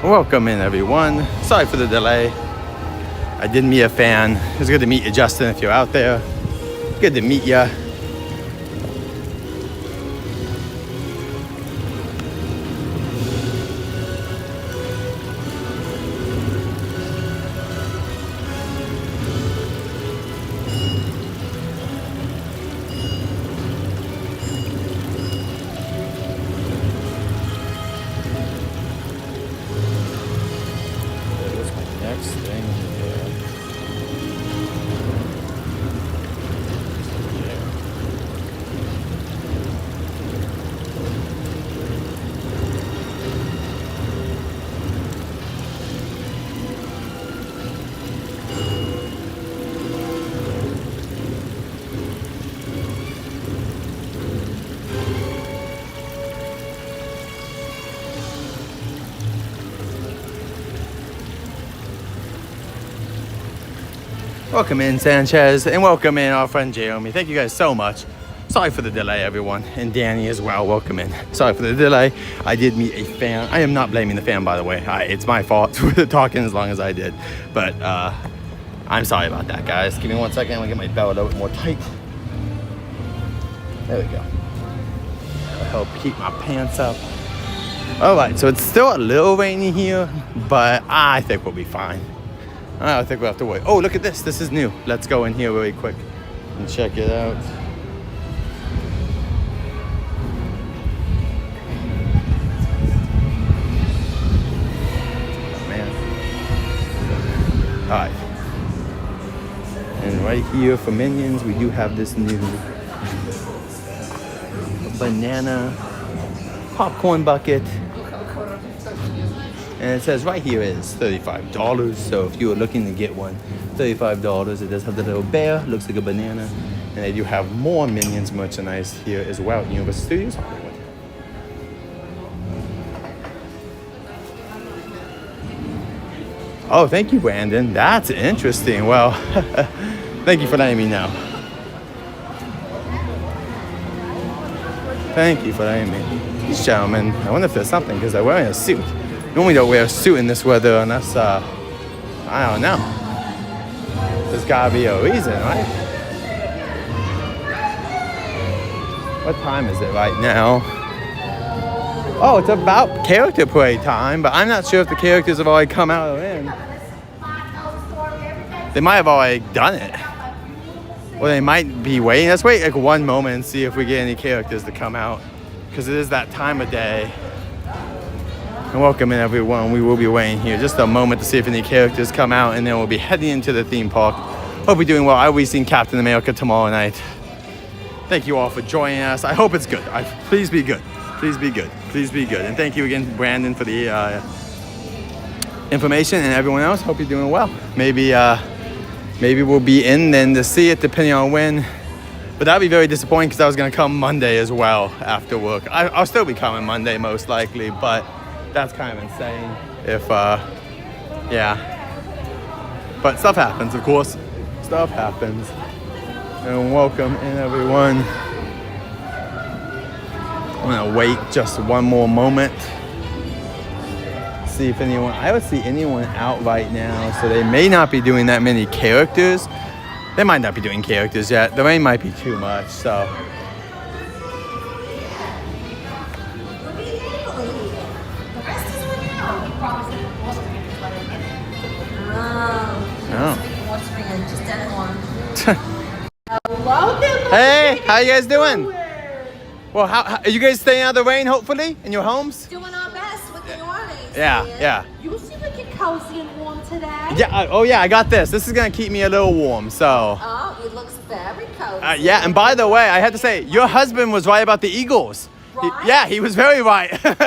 Welcome in, everyone. Sorry for the delay. I did meet a fan. It's good to meet you, Justin, if you're out there. Good to meet you. Next thing here. Welcome in, Sanchez, and welcome in our friend Jeremy. Thank you guys so much. Sorry for the delay, everyone, and Danny as well. Welcome in. Sorry for the delay. I did meet a fan. I am not blaming the fan, by the way. It's my fault for talking as long as I did, but I'm sorry about that, guys. Give me 1 second. I'm gonna get my belt a little bit more tight. There we go. That'll help keep my pants up. All right, so it's still a little rainy here, but I think we'll be fine. I don't think we'll have to wait. Oh, look at this. This is new. Let's go in here really quick and check it out. Oh, man. All right. And right here for Minions, we do have this new banana popcorn bucket. And it says right here is $35. So if you are looking to get one, $35. It does have the little bear, looks like a banana. And they do have more Minions merchandise here as well at Universal Studios Hollywood. Oh, thank you, Brandon. That's interesting. Well, thank you for letting me know. Thank you for letting me. These gentlemen, I wonder if there's something because they're wearing a suit. Normally don't wear a suit in this weather unless, I don't know. There's gotta be a reason, right? What time is it right now? Oh, it's about character play time, but I'm not sure if the characters have already come out or in. They might have already done it. Or they might be waiting. Let's wait like 1 moment and see if we get any characters to come out. Because it is that time of day. And welcome in, everyone. We will be waiting here just a moment to see if any characters come out, and then we'll be heading into the theme park. Hope you're doing well. I'll be seeing Captain America tomorrow night. Thank you all for joining us. I hope it's good. Please be good. Please be good. Please be good. And thank you again, Brandon, for the information, and everyone else. Hope you're doing well. Maybe we'll be in then to see it, depending on when. But that'd be very disappointing because I was going to come Monday as well after work. I'll still be coming Monday most likely, but that's kind of insane if, yeah. But stuff happens, of course. Stuff happens. And welcome in, everyone. I'm gonna wait just 1 more moment. See if anyone, I don't see anyone out right now, so they may not be doing that many characters. They might not be doing characters yet. The rain might be too much, so. Hello there, hey, how you guys doing? Well, how are you guys staying out of the rain, hopefully, in your homes? Doing our best with the awnings. Yeah. You seem like you're cozy and warm today. Yeah. Oh, yeah. I got this. This is gonna keep me a little warm. So. Oh, it looks very cozy. Yeah. And by the way, I had to say, your husband was right about the Eagles. Right? He was very right. He said,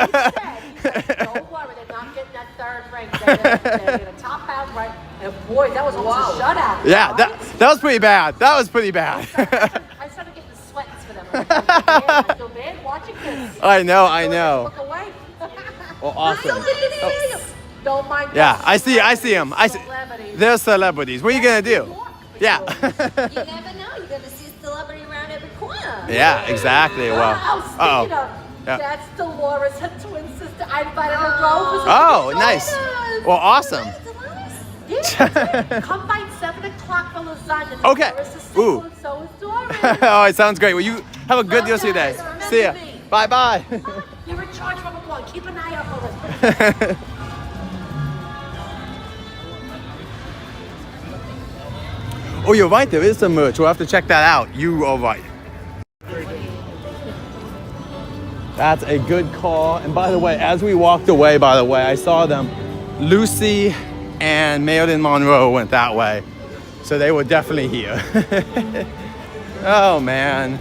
don't worry, they're not getting that 3rd ring. They're gonna top out right. And boy, that was almost a shutout. Yeah. Right? That was pretty bad. That was pretty bad. I started getting the sweats for them. I feel bad watching this. I know. Look away. Well, awesome. Oh. Don't mind. Yeah, I see them. They're celebrities. What are you gonna do? Yeah. You never know. You're gonna see a celebrity around every corner. Yeah, exactly. Well. Speaking of That's Dolores, her twin sister. I invited her over. Oh, nice. Well, awesome. Yeah, come by 7 o'clock for lasagna. Okay. Dolores is single, Ooh. and so is Doris. Oh, it sounds great. Well, you have a good rest of your day. See ya. Bye-bye. You're in charge from a Keep an eye out for us. Oh, you're right. There is some merch. We'll have to check that out. You are right. That's a good call. And by the way, as we walked away, I saw them. Lucy and Marilyn Monroe went that way. So they were definitely here. Oh, man.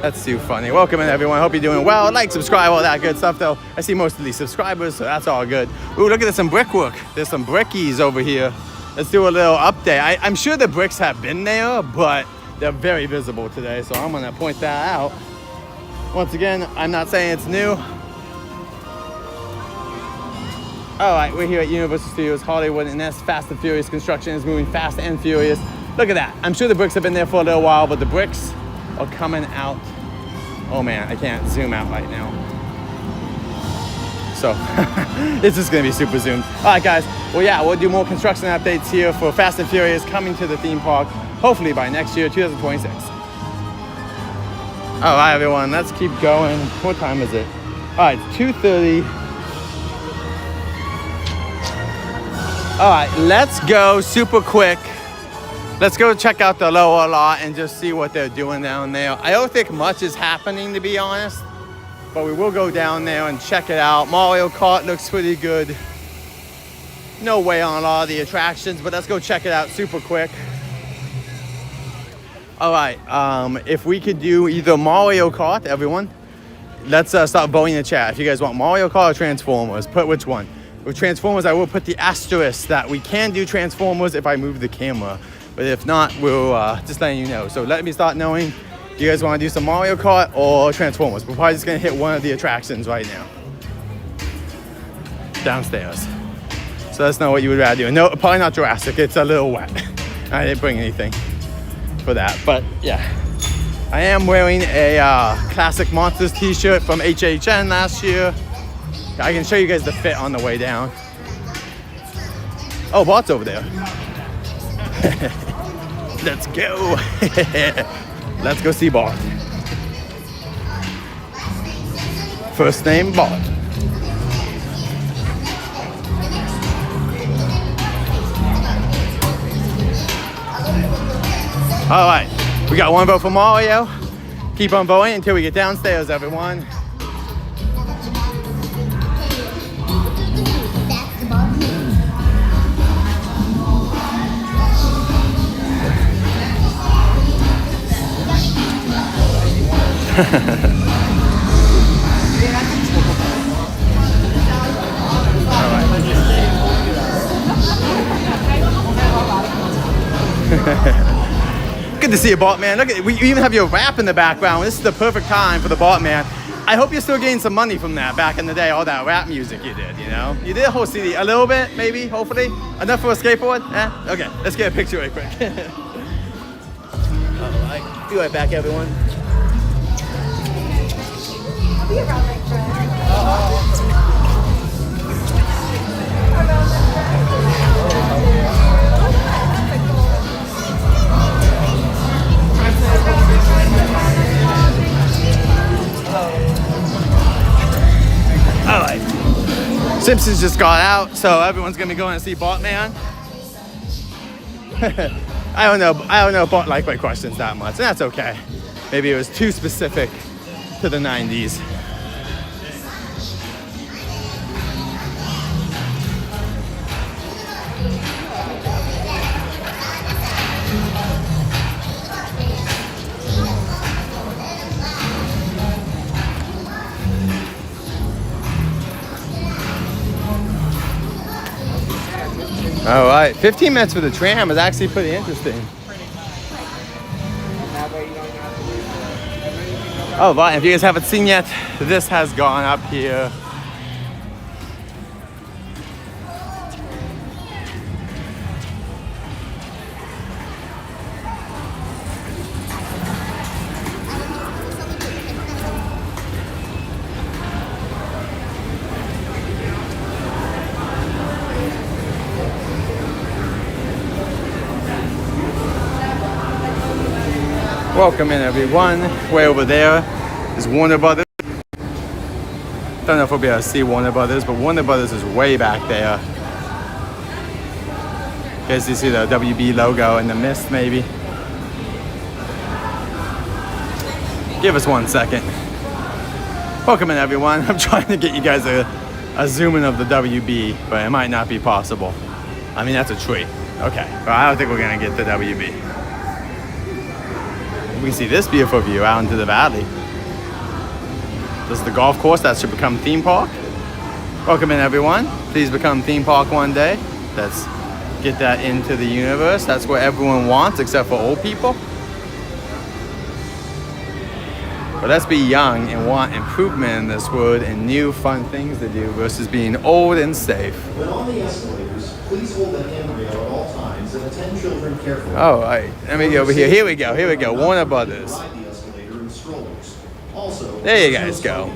That's too funny. Welcome in, everyone. Hope you're doing well. Like, subscribe, all that good stuff, though. I see most of these subscribers, so that's all good. Ooh, look at some brickwork. There's some brickies over here. Let's do a little update. I'm sure the bricks have been there, but they're very visible today, so I'm gonna point that out. Once again, I'm not saying it's new. All right, we're here at Universal Studios Hollywood, and that's Fast and Furious construction is moving fast and furious. Look at that. I'm sure the bricks have been there for a little while, but the bricks are coming out. Oh man, I can't zoom out right now. So this is gonna be super zoomed. All right, guys. Well, yeah, we'll do more construction updates here for Fast and Furious coming to the theme park, hopefully by next year, 2026. All right, everyone, let's keep going. What time is it? All right, 2:30. All right, let's go super quick. Let's go check out the lower lot and just see what they're doing down there. I don't think much is happening, to be honest, but we will go down there and check it out. Mario Kart looks pretty good. No way on a lot of the attractions, but let's go check it out super quick. All right, if we could do either Mario Kart, everyone, let's start voting in the chat. If you guys want Mario Kart or Transformers, put which one. With Transformers, I will put the asterisk that we can do Transformers if I move the camera. But if not, we'll just letting you know. So let me start knowing if you guys want to do some Mario Kart or Transformers. We're probably just going to hit one of the attractions right now. Downstairs. So let's know what you would rather do. No, probably not Jurassic. It's a little wet. I didn't bring anything for that. But yeah, I am wearing a Classic Monsters t-shirt from HHN last year. I can show you guys the fit on the way down. Oh, Bart's over there. Let's go. Let's go see Bart. First name, Bart. All right, we got one vote for Mario. Keep on voting until we get downstairs, everyone. Good to see you, Bartman. Look at we even have your rap in the background. This is the perfect time for the Bartman. I hope you're still getting some money from that back in the day, all that rap music you did, you know? You did a whole CD, a little bit, maybe, hopefully. Enough for a skateboard? Eh? Okay, let's get a picture right quick. All right, be right back, everyone. I'll be around like that. All right, Simpsons just got out, so everyone's gonna be going to see Bartman. I don't know if Bart liked my questions that much, and that's okay. Maybe it was too specific to the 90s. All right, 15 minutes for the tram is actually pretty interesting. Oh, right, if you guys haven't seen yet, this has gone up here. Welcome in, everyone. Way over there is Warner Brothers. Don't know if we'll be able to see Warner Brothers, but Warner Brothers is way back there. Guess you see the WB logo in the mist, maybe. Give us 1 second. Welcome in, everyone. I'm trying to get you guys a zoom in of the WB, but it might not be possible. I mean, that's a tree. Okay, but I don't think we're gonna get the WB. We can see this beautiful view out into the valley. This is the golf course that should become theme park. Welcome in, everyone. Please become theme park one day. Let's get that into the universe. That's what everyone wants, except for old people. But let's be young and want improvement in this world and new fun things to do versus being old and safe. When on the escalators, please hold the handrail at all times and attend children carefully. Oh, all right. Let me go over here. Here we go. Here we go. Warner Brothers. Ride the escalator in strollers. Also, there you guys go.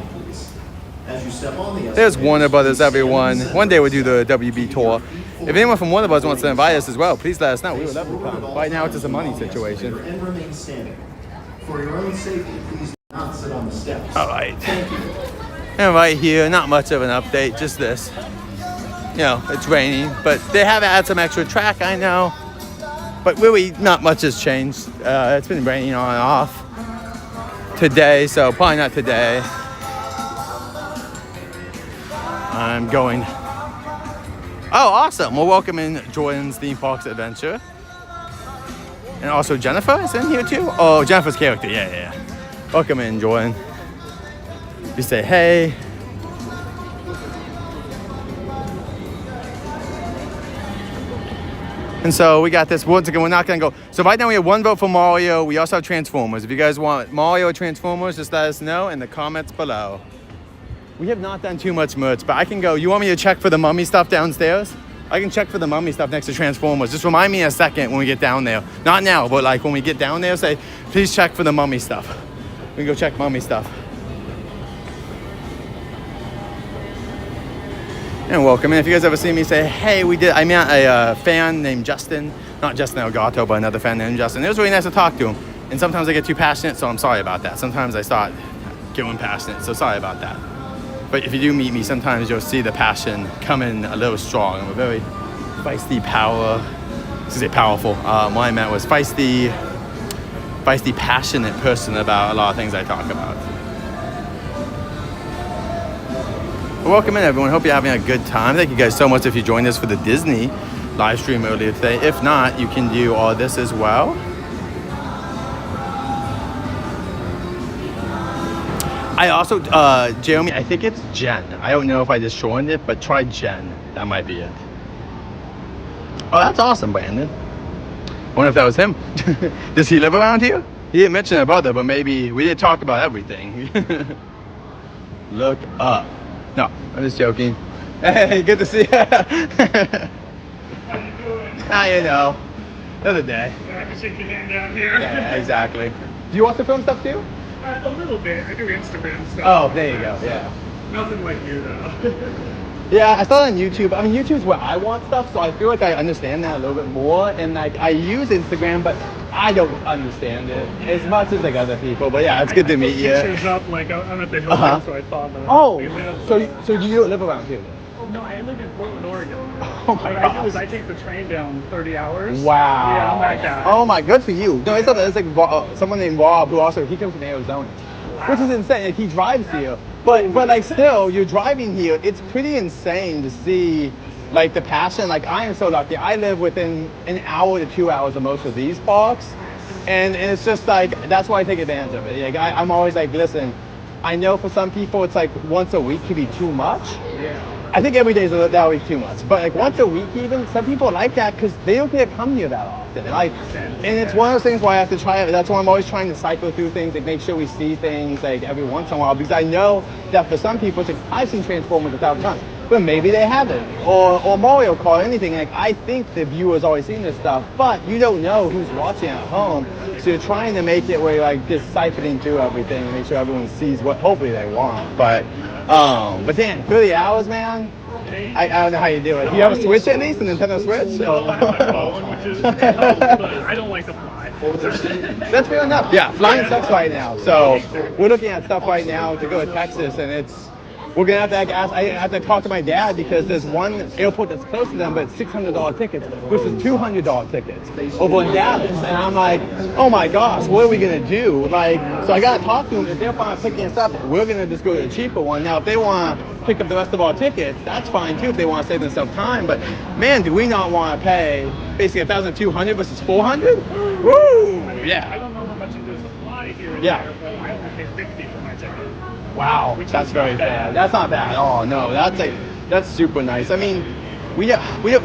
As you step on the There's Warner Brothers, everyone. One day we'll do the WB tour. If anyone from Warner Brothers wants to invite us as well, please let us know. We would love to come. Right now it's just a money situation. And remain standing. For your own safety, please do not sit on the steps. All right. Thank you. And right here, not much of an update, just this. You know, it's raining, but they have added some extra track, I know. But really, not much has changed. It's been raining on and off today, so probably not today. I'm going. Oh, awesome. Well, welcome in Jordan's Theme Parks Adventure. And also Jennifer is in here too. Oh, Jennifer's character. Yeah. Welcome in, Jordan. You say hey. And so we got this. Once again, we're not going to go. So right now we have one vote for Mario. We also have Transformers. If you guys want Mario or Transformers, just let us know in the comments below. We have not done too much merch, but I can go. You want me to check for the mummy stuff downstairs? I can check for the mummy stuff next to Transformers. Just remind me in a second when we get down there. Not now, but like when we get down there, say, please check for the mummy stuff. We can go check mummy stuff. And welcome in. If you guys ever see me say, hey, I met a fan named Justin. Not Justin Elgato, but another fan named Justin. It was really nice to talk to him. And sometimes I get too passionate, so I'm sorry about that. Sometimes I start getting passionate, so sorry about that. But if you do meet me, sometimes you'll see the passion come in a little strong. I'm a very feisty powerful. What I meant was feisty, passionate person about a lot of things I talk about. Well, welcome in, everyone. Hope you're having a good time. Thank you guys so much if you joined us for the Disney live stream earlier today. If not, you can do all this as well. I also, Jeremy, I think it's Jen. I don't know if I just joined it, but try Jen. That might be it. Oh, that's awesome, Brandon. I wonder if that was him. Does he live around here? He didn't mention about that, but maybe we didn't talk about everything. Look up. No, I'm just joking. Hey, good to see you. How you doing? How you know? Another day. I can shake your hand down here. Yeah, exactly. Do you want to film stuff too? A little bit. I do Instagram stuff. Oh, there you go. Yeah. Nothing like you though. Yeah, I saw it on YouTube. I mean, YouTube's where I want stuff, so I feel like I understand that a little bit more. And like, I use Instagram, but I don't understand it as much as like other people. But yeah, it's good to meet you. Pictures up like I'm at the Hilton, so I thought that. Oh, so you don't live around here? No, I live in Portland, Oregon. Oh my What God. I do is I take the train down 30 hours. Wow. Yeah, I'm that guy. Oh my, good for you. No, it's like someone named Rob who also, he comes from Arizona, which is insane. Like, he drives here, but like still, you're driving here. It's pretty insane to see like the passion. Like I am so lucky. I live within an hour to 2 hours of most of these parks, and it's just like that's why I take advantage of it. Like I'm always like, listen, I know for some people it's like once a week could be too much. Yeah. I think every day is that way too much, but like once a week even, some people like that because they don't get to come here that often. Like, and it's one of those things why I have to try it. That's why I'm always trying to cycle through things and make sure we see things like every once in a while, because I know that for some people, it's like, I've seen Transformers 1,000 times. but maybe they haven't. Or Mario Kart, anything. Like, I think the viewer's always seen this stuff, but you don't know who's watching at home. So you're trying to make it where you're like just siphoning through everything and make sure everyone sees what hopefully they want. But then 30 hours, man. I don't know how you do it. Do you have a Switch at least, a Nintendo Switch? I don't like to fly. That's fair enough. Yeah, flying sucks right now. So we're looking at stuff right now to go to Texas, and we're gonna have to ask. I have to talk to my dad because there's one airport that's close to them, but $600 tickets versus $200 tickets over in Dallas. And I'm like, oh my gosh, what are we gonna do? Like, so I gotta talk to them. If they're fine picking us up, we're gonna just go to the cheaper one. Now, if they want to pick up the rest of our tickets, that's fine too. If they want to save themselves time, but man, do we not want to pay basically $1,200 versus $400? Woo! Yeah. I don't know how much it is to fly here. Yeah. There, but I only paid $50 for my ticket. Wow, that's very bad. That's not bad at all. No, that's super nice. I mean, we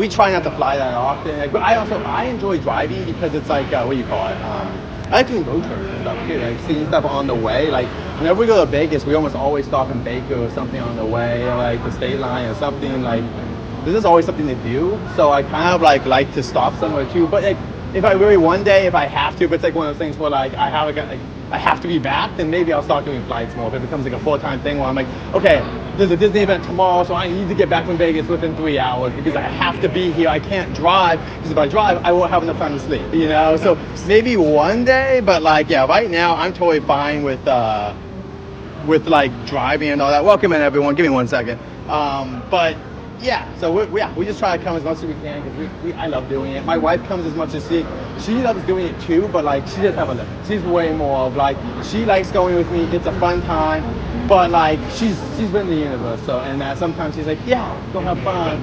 try not to fly that often. Like, but I enjoy driving because it's like what do you call it? I like doing road trips and stuff too. Like seeing stuff on the way. Like whenever we go to Vegas, we almost always stop in Baker or something on the way, or like the state line or something. Like there's just always something to do. So I kind of like to stop somewhere too. But like if I really one day, if I have to, but it's like one of those things where like I have to be back, then maybe I'll start doing flights more. If it becomes like a full-time thing where I'm like, okay, there's a Disney event tomorrow, so I need to get back from Vegas within 3 hours because I have to be here. I can't drive because if I drive, I won't have enough time to sleep, you know? So maybe one day, but like, yeah, right now I'm totally fine with like driving and all that. Welcome in everyone. Give me 1 second. But yeah, so we just try to come as much as we can because I love doing it. My wife comes as much as she loves doing it too, but like she doesn't have a limit. She's way more of like she likes going with me. It's a fun time, but like she's been in the universe, so and sometimes she's like, yeah, go have fun.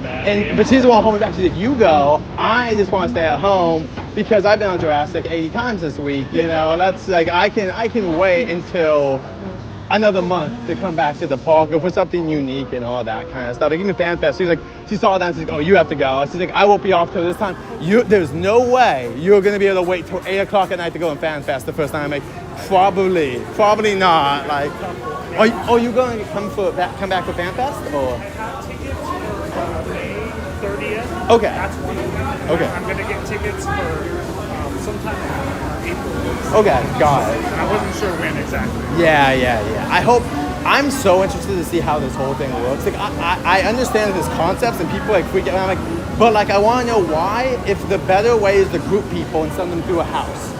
But she's the one home back. She's like, you go. I just want to stay at home because I've been on Jurassic 80 times this week. You know, that's like I can wait until another month to come back to the park or for something unique and all that kind of stuff. Like even Fan Fest, she saw that and she's like, oh, you have to go. She's like, I won't be off till this time. There's no way you're gonna be able to wait till 8 o'clock at night to go in Fan Fest the first time. I'm like, probably not. Like, are you going to come back for Fan Fest or? I have tickets for May 30th. Okay. That's one of them. Okay. I'm gonna get tickets for sometime in April. Okay, got it. I wasn't sure when exactly. Yeah. I'm so interested to see how this whole thing works. Like, I understand this concepts and people like freak out. I'm like, but like, I want to know why, if the better way is to group people and send them through a house.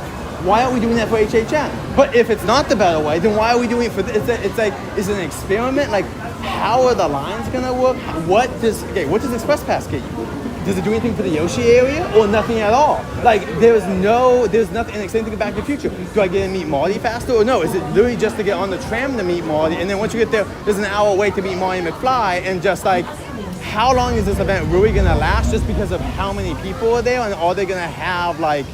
Why aren't we doing that for HHN? But if it's not the better way, then why are we doing it for this? It's like, is it an experiment? Like, how are the lines gonna work? What does Express Pass get you? Does it do anything for the Yoshi area or nothing at all? Like there's nothing. And same thing Back to the Future. Do I get to meet Marty faster or no? Is it literally just to get on the tram to meet Marty, and then once you get there, there's an hour wait to meet Marty McFly, and just like, how long is this event really gonna last? Just because of how many people are there, and are they gonna have like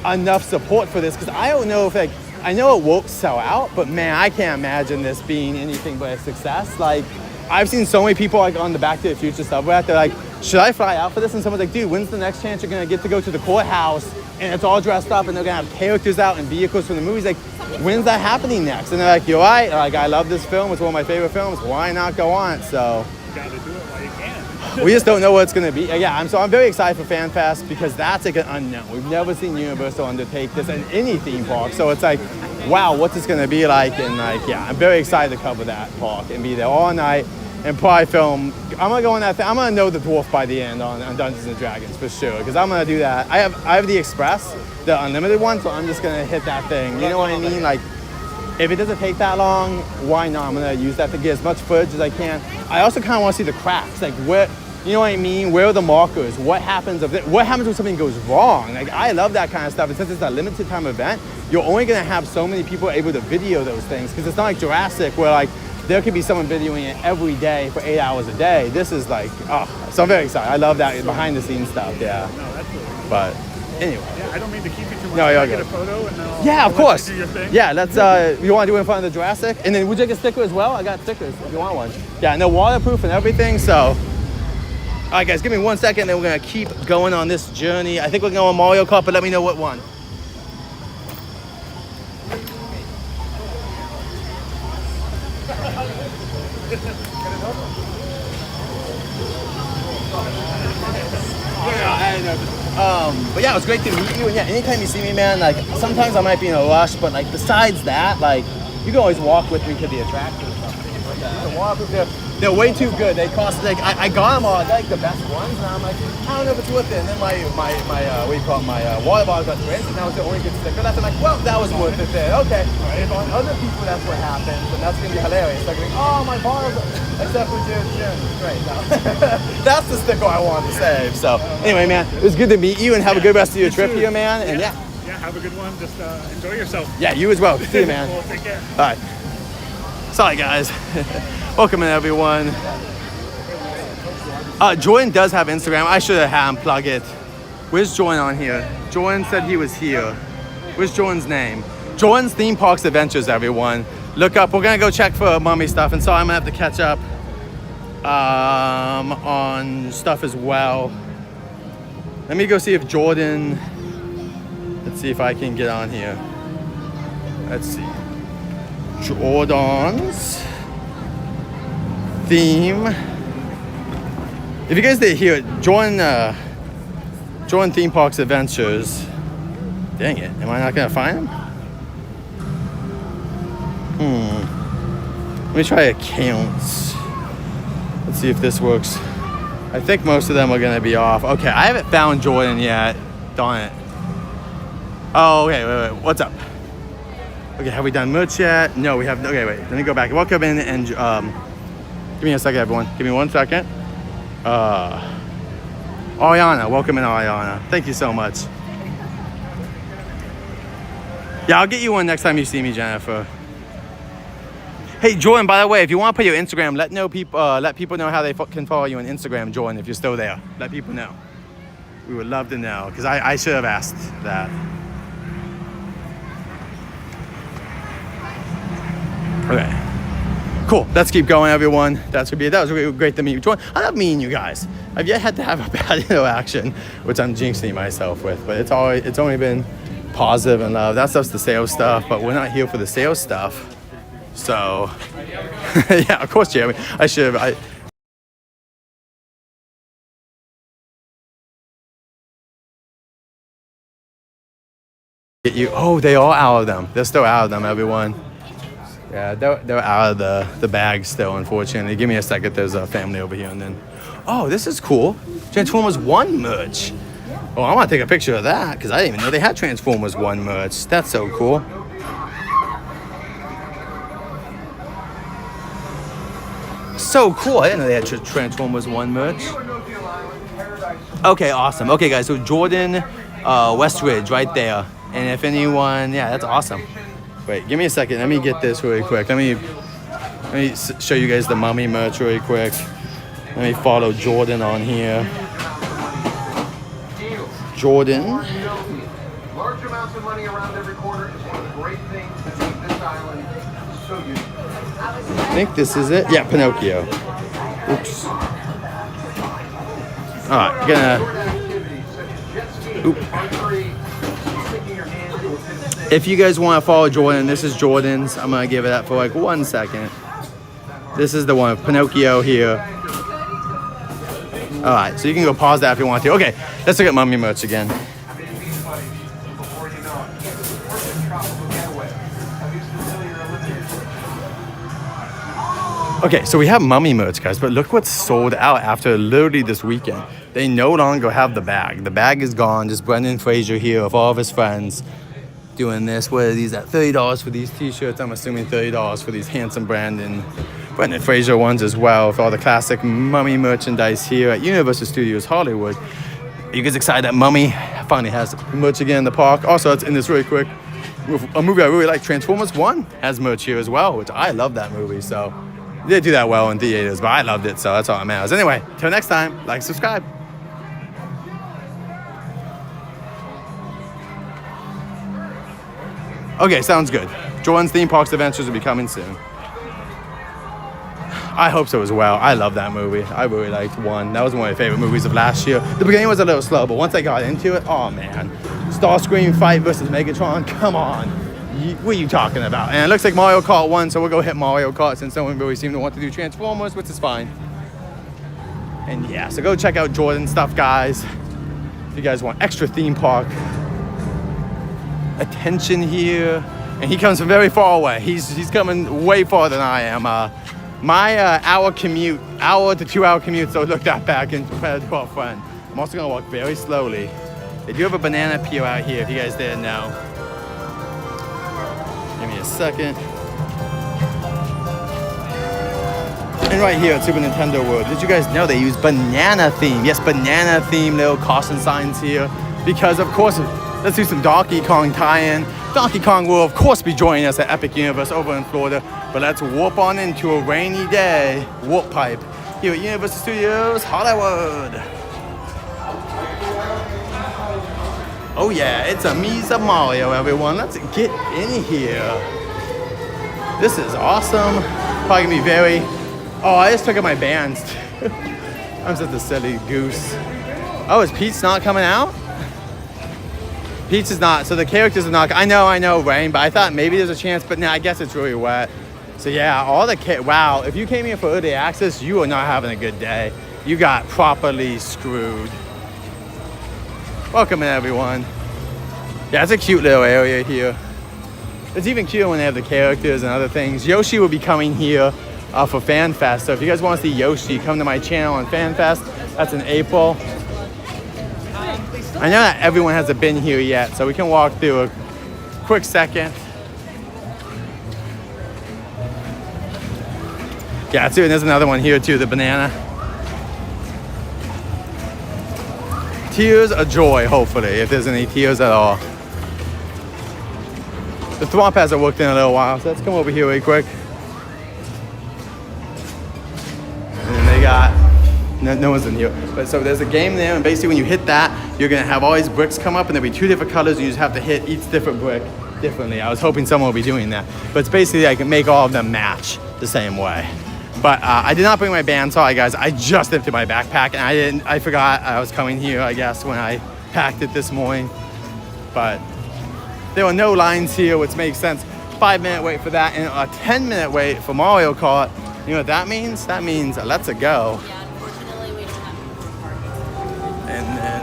enough support for this? Because I don't know if like I know it won't sell out, but man, I can't imagine this being anything but a success. Like I've seen so many people like on the Back to the Future stuff where they're like, should I fly out for this? And someone's like, dude, when's the next chance you're gonna get to go to the courthouse and it's all dressed up and they're gonna have characters out and vehicles from the movies? Like, when's that happening next? And they're like, you're right. Like, I love this film. It's one of my favorite films. Why not go on? So You gotta do it while you can. we just don't know what it's gonna be. Yeah, I'm very excited for Fan Fest because that's like an unknown. We've never seen Universal undertake this in any theme park. So it's like, wow, what's this gonna be like? And like, yeah, I'm very excited to cover that park and be there all night. And probably film. I'm gonna go on that thing. I'm gonna know the dwarf by the end on Dungeons and Dragons for sure, because I'm gonna do that. I have the Express, the unlimited one, so I'm just gonna hit that thing. You know what I mean? Like, if it doesn't take that long, why not? I'm gonna use that to get as much footage as I can. I also kind of want to see the cracks, like where, you know what I mean? Where are the markers? What happens when something goes wrong? Like, I love that kind of stuff. And since it's a limited time event, you're only gonna have so many people able to video those things, because it's not like Jurassic where like there could be someone videoing it every day for 8 hours a day. This is like, so I'm very excited. I love that behind the scenes stuff, yeah. No, that's really cool. But anyway. Yeah, I don't mean to keep you too much. No, you're Can I get good. a photo and then I'll Yeah, of let you course. do your thing? Yeah, let's, you want to do it in front of the Jurassic? And then would you like a sticker as well? I got stickers if you want one. Yeah, and they're waterproof and everything, so. All right, guys, give me 1 second, then we're going to keep going on this journey. I think we're going on Mario Kart, but let me know what one. But yeah, it was great to meet you. And yeah, anytime you see me, man, like sometimes I might be in a rush, but like besides that, like you can always walk with me to the attraction or something. But yeah, you can walk with them. They're way too good. They cost like I got them all. I got like the best ones, and I'm like, I don't know if it's worth it. And then my what do you call it? My water bottle got rinsed, and that was the only good sticker left. I'm like, well, that was worth it then. Okay. If on other people that's what happens, and that's gonna be hilarious. Like, oh, my bottles, except for June. Great. No. That's the sticker I wanted to save. So anyway, man, it was good to meet you, and have a good rest of your trip here, man. And yeah. Yeah, have a good one. Just enjoy yourself. Yeah, you as well. See you, man. Well, take care. All right. Sorry, guys. Welcome in, everyone. Jordan does have Instagram. I should have had him plug it. Where's Jordan on here? Jordan said he was here. Where's Jordan's name? Jordan's Theme Parks Adventures, everyone. Look up. We're going to go check for mummy stuff. And so I'm going to have to catch up on stuff as well. Let me go see if Jordan... Let's see if I can get on here. Let's see. Jordan's theme. If you guys didn't hear it, Jordan Theme Parks Adventures. Dang it, am I not gonna find him? Let me try accounts. Let's see if this works. I think most of them are gonna be off. Okay, I haven't found Jordan yet. Darn it. Oh, okay, wait, what's up? Okay, have we done merch yet? No, we have. Okay, wait. Let me go back. Welcome in and give me a second, everyone. Give me 1 second. Ariana, welcome in, Ariana. Thank you so much. Yeah, I'll get you one next time you see me, Jennifer. Hey, Jordan. By the way, if you want to put your Instagram, let people know how they can follow you on Instagram, Jordan. If you're still there, let people know. We would love to know because I should have asked that. Okay, cool. Let's keep going, everyone. That was really great to meet you. I love meeting you guys. I've yet had to have a bad interaction, which I'm jinxing myself with, but it's only been positive and love. That stuff's the sales stuff, but we're not here for the sales stuff. So, yeah, of course, Jeremy. I should have. Get you. Oh, they are out of them. They're still out of them, everyone. Yeah, they're out of the bag still, unfortunately. Give me a second. There's a family over here, and then... Oh, this is cool. Transformers 1 merch. Oh, I want to take a picture of that, because I didn't even know they had Transformers 1 merch. That's so cool. So cool. I didn't know they had Transformers 1 merch. Okay, awesome. Okay, guys, so Jordan Westridge right there. And if anyone... Yeah, that's awesome. Wait, give me a second. Let me get this really quick. Let me show you guys the mummy merch really quick. Let me follow Jordan on here. Jordan. Large amounts of money around every corner is one of the great things that make this island so unique. I think this is it. Yeah, Pinocchio. Oops. All right, Oop. If you guys want to follow Jordan, this is Jordan's. I'm going to give it up for like 1 second. This is the one, Pinocchio here. All right, so you can go pause that if you want to. Okay, let's look at mummy merch again. Okay, so we have mummy merch, guys, but look what's sold out after literally this weekend. They no longer have the bag. The bag is gone. Just Brendan Fraser here with all of his friends doing this. What are these at? $30 for these t-shirts. I'm assuming $30 for these handsome Brendan Fraser ones as well, with all the classic mummy merchandise here at Universal Studios Hollywood. Are you guys excited that Mummy finally has merch again in the park? Also, it's in this really quick. A movie I really like, Transformers 1, has merch here as well, which I love that movie. So they didn't do that well in theaters, but I loved it, so that's all that matters. Anyway, till next time, like, subscribe. Okay, sounds good. Jordan's Theme Parks Adventures will be coming soon. I hope so as well. I love that movie. I really liked 1. That was one of my favorite movies of last year. The beginning was a little slow, but once I got into it, oh man. Starscream fight versus Megatron, come on. What are you talking about? And it looks like Mario Kart 1, so we'll go hit Mario Kart since no one really seemed to want to do Transformers, which is fine. And yeah, so go check out Jordan stuff, guys. If you guys want extra theme park attention here. And he comes from very far away. He's coming way farther than I am. My hour to 2 hour commute, so look that back and compared to our friend. I'm also gonna walk very slowly. They do have a banana peel out here, if you guys didn't know. Give me a second. And right here at Super Nintendo World, did you guys know they use banana theme? Yes, banana theme little caution signs here. Because of course, let's do some Donkey Kong tie-in. Donkey Kong will of course be joining us at Epic Universe over in Florida. But let's warp on into a rainy day warp pipe here at Universal Studios Hollywood. Oh yeah, it's a Misa Mario, everyone. Let's get in here. This is awesome. Probably gonna be very... Oh, I just took out my bands. I'm such a silly goose. Oh, is Pete's not coming out? Pete's is not, so the characters are not... I know, rain, but I thought maybe there's a chance, but no, I guess it's really wet. So yeah, all the wow, if you came here for early access, you are not having a good day. You got properly screwed. Welcome in, everyone. Yeah, it's a cute little area here. It's even cuter when they have the characters and other things. Yoshi will be coming here for Fan Fest. So if you guys want to see Yoshi, come to my channel on Fan Fest. That's in April. I know that everyone hasn't been here yet, so we can walk through a quick second. Yeah, too, and there's another one here too, the banana. Tears of joy, hopefully, if there's any tears at all. The Thwomp hasn't worked in a little while, so let's come over here really quick. And then they got, no one's in here. But so there's a game there, and basically when you hit that, you're gonna have all these bricks come up, and there'll be 2 different colors, and you just have to hit each different brick differently. I was hoping someone would be doing that. But it's basically I can make all of them match the same way. But I did not bring my band, sorry guys. I just emptied my backpack, and I forgot I was coming here, I guess, when I packed it this morning. But there were no lines here, which makes sense. 5-minute wait for that, and a 10-minute wait for Mario Kart. You know what that means? That means let's go. Yeah, unfortunately, we don't have parking. And then,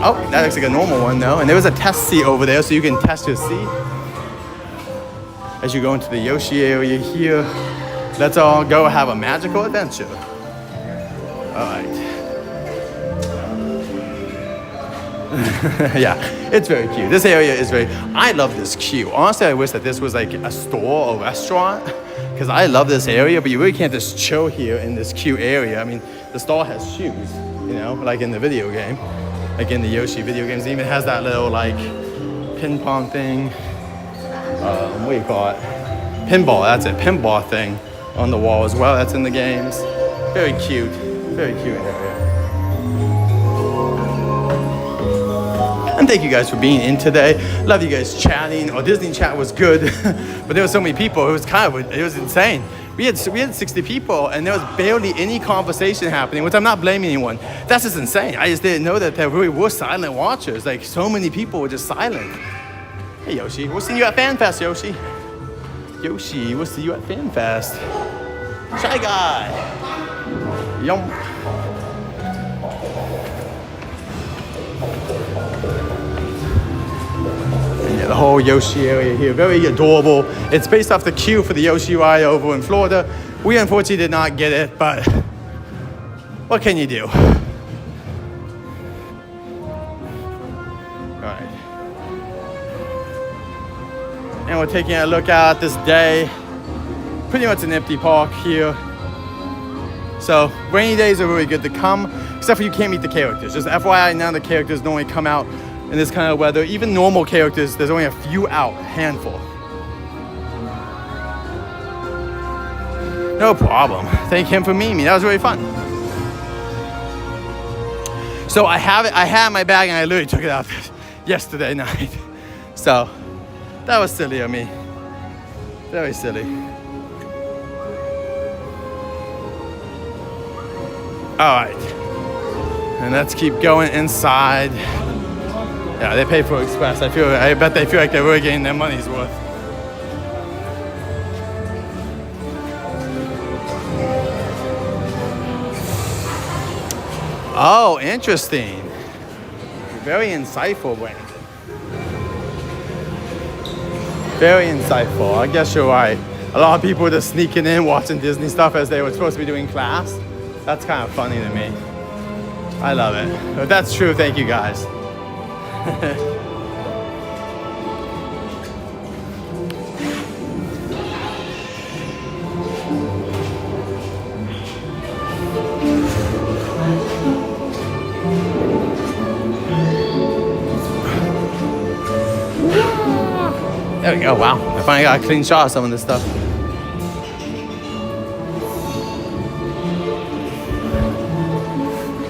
oh, that looks like a normal one though. And there was a test seat over there, so you can test your seat. As you go into the Yoshi area here, let's all go have a magical adventure. All right. Yeah, it's very cute. This area is I love this queue. Honestly, I wish that this was like a store or restaurant, because I love this area, but you really can't just chill here in this queue area. I mean, the store has shoes, you know, like in the video game. Like in the Yoshi video games, it even has that little like ping pong thing. What do you call it? Pinball, that's it, pinball thing on the wall as well. That's in the games. Very cute area. And thank you guys for being in today. Love you guys chatting. Oh, Disney chat was good, but there were so many people. It was insane. We had 60 people, and there was barely any conversation happening, which I'm not blaming anyone. That's just insane. I just didn't know that there really were silent watchers. Like, so many people were just silent. Hey, Yoshi. We'll see you at Fan Fest, Yoshi. Yoshi, we'll see you at Fan Fest. Shy Guy. Yum. And yeah, the whole Yoshi area here, very adorable. It's based off the queue for the Yoshi ride over in Florida. We unfortunately did not get it, but what can you do? And we're taking a look out this day. Pretty much an empty park here. So rainy days are really good to come, except for you can't meet the characters. Just FYI, none of the characters normally come out in this kind of weather. Even normal characters, there's only a few out, a handful. No problem. Thank him for meeting me. That was really fun. So I had my bag, and I literally took it out yesterday night. So that was silly of me. Very silly. All right. And let's keep going inside. Yeah, they pay for Express. I bet they feel like they're really getting their money's worth. Oh, interesting. Very insightful, Brandon. Very insightful. I guess you're right. A lot of people are just sneaking in, watching Disney stuff as they were supposed to be doing class. That's kind of funny to me. I love it. If that's true, thank you guys. There we go, wow. I finally got a clean shot of some of this stuff.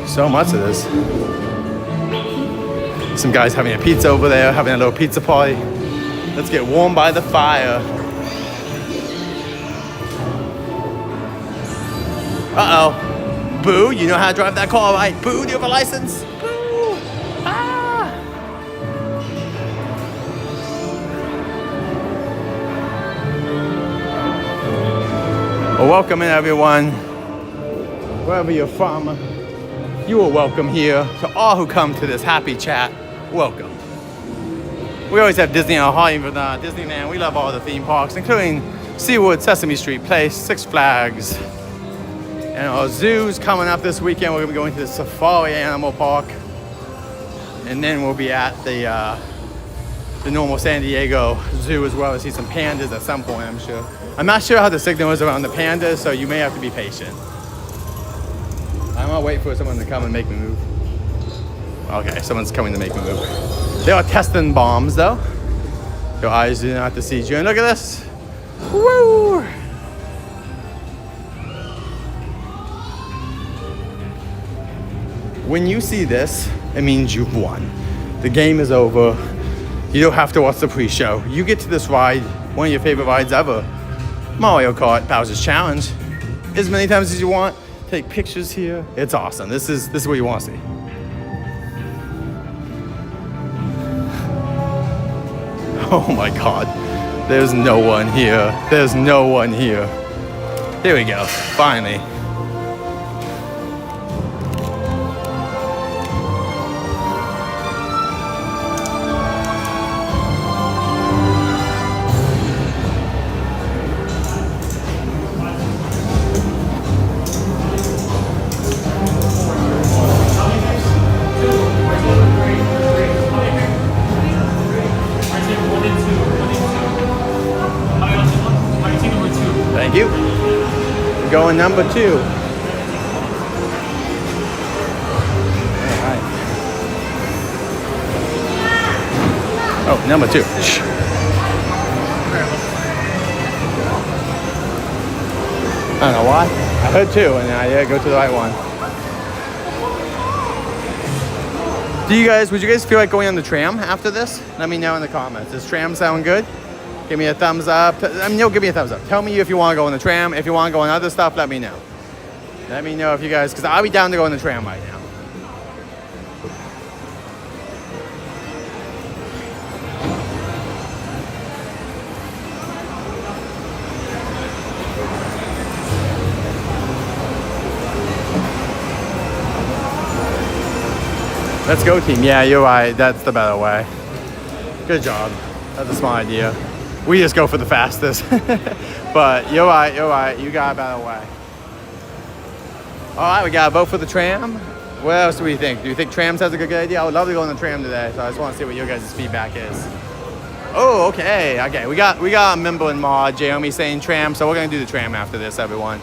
So much of this. Some guys having a pizza over there, having a little pizza party. Let's get warm by the fire. Uh-oh. Boo, you know how to drive that car, right? Boo, do you have a license? Boo! Ah! Well, welcome in, everyone. Wherever you're from, you are welcome here. To all who come to this happy chat, welcome. We always have Disney in our heart, even Disneyland. We love all the theme parks, including SeaWorld, Sesame Street Place, Six Flags. And our zoo's coming up this weekend. We're gonna be going to the Safari Animal Park. And then we'll be at the normal San Diego Zoo as well to see some pandas at some point, I'm sure. I'm not sure how the signal is around the pandas, so you may have to be patient. I'm gonna wait for someone to come and make me move. Okay, someone's coming to make me move. They are testing bombs though. Your eyes do not have to see you. And look at this. Woo! When you see this, it means you've won. The game is over. You don't have to watch the pre-show. You get to this ride, one of your favorite rides ever. Mario Kart Bowser's Challenge. As many times as you want. Take pictures here. It's awesome. This is what you want to see. Oh my God. There's no one here. There's no one here. Here we go. Finally. Thank you. Going number 2. All right. Oh, number 2. Shh. I don't know why. I heard 2 and I didn't go to the right one. Would you guys feel like going on the tram after this? Let me know in the comments. Does tram sound good? Give me a thumbs up. You'll give me a thumbs up. Tell me if you want to go on the tram. If you want to go on other stuff, let me know. Let me know if you guys, because I'll be down to go on the tram right now. Let's go, team. Yeah, you're right. That's the better way. Good job. That's a smart idea. We just go for the fastest. But you're right. You got a better way. All right, we got to vote for the tram. What else do we think? Do you think trams has a good idea? I would love to go on the tram today, so I just want to see what your guys' feedback is. Oh, okay. We got a member in mod, Jeremy, saying tram, so we're going to do the tram after this, everyone.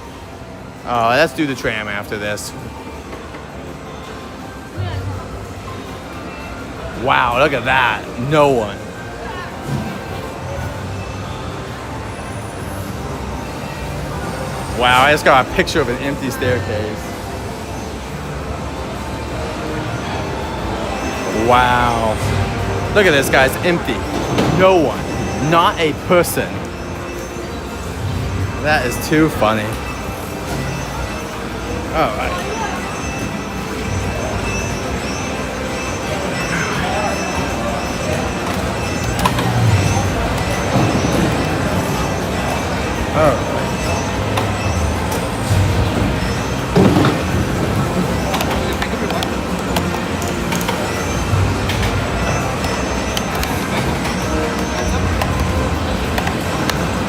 Let's do the tram after this. Wow, look at that. No one. Wow, I just got a picture of an empty staircase. Wow. Look at this, guys. Empty. No one. Not a person. That is too funny. All right. Oh.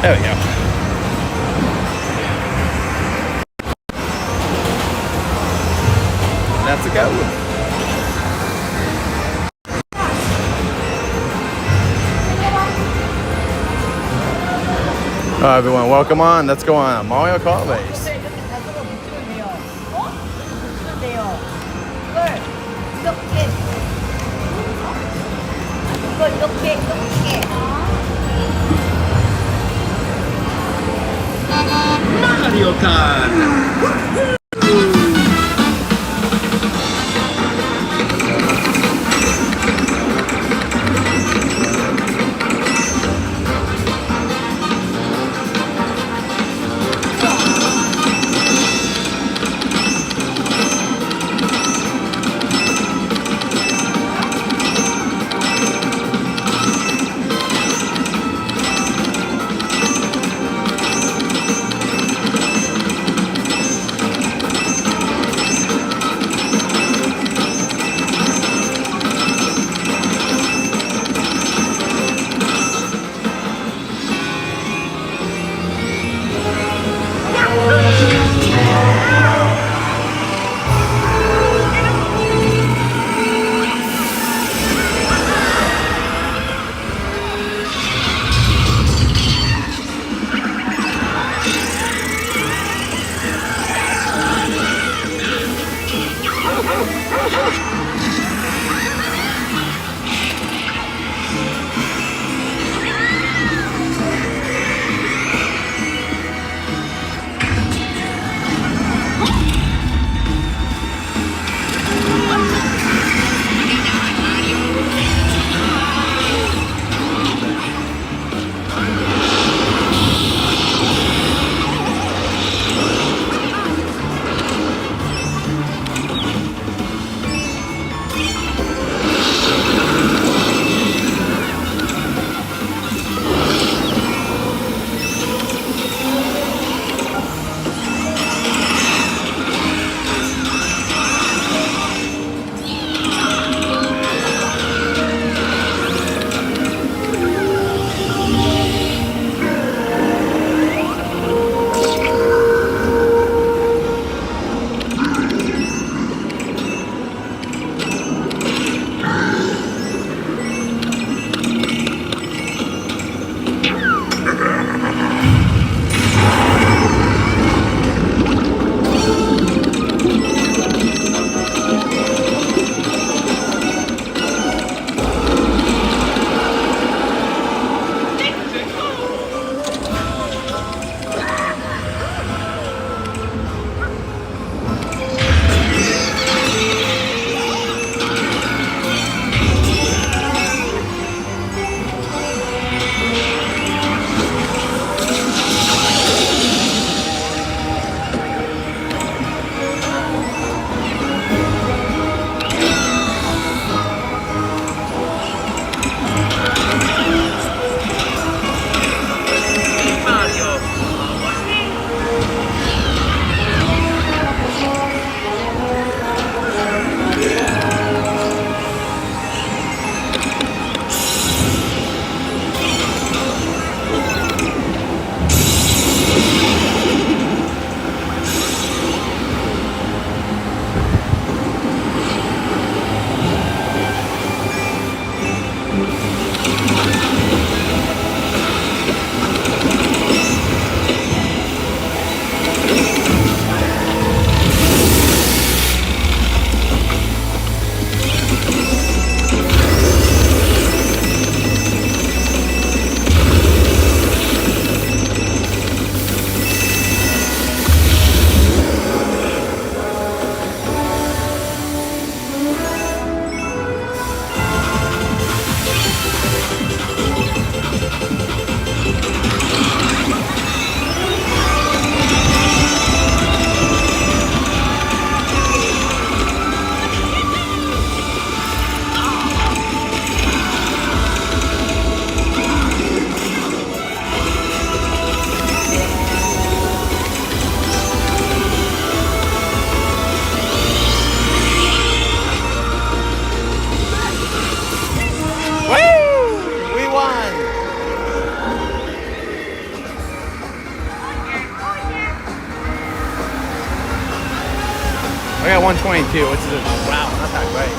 There we go. That's a go. Alright everyone, welcome on. Let's go on a Mario Kart race. Mario Kart. 122, which is wow, not that great.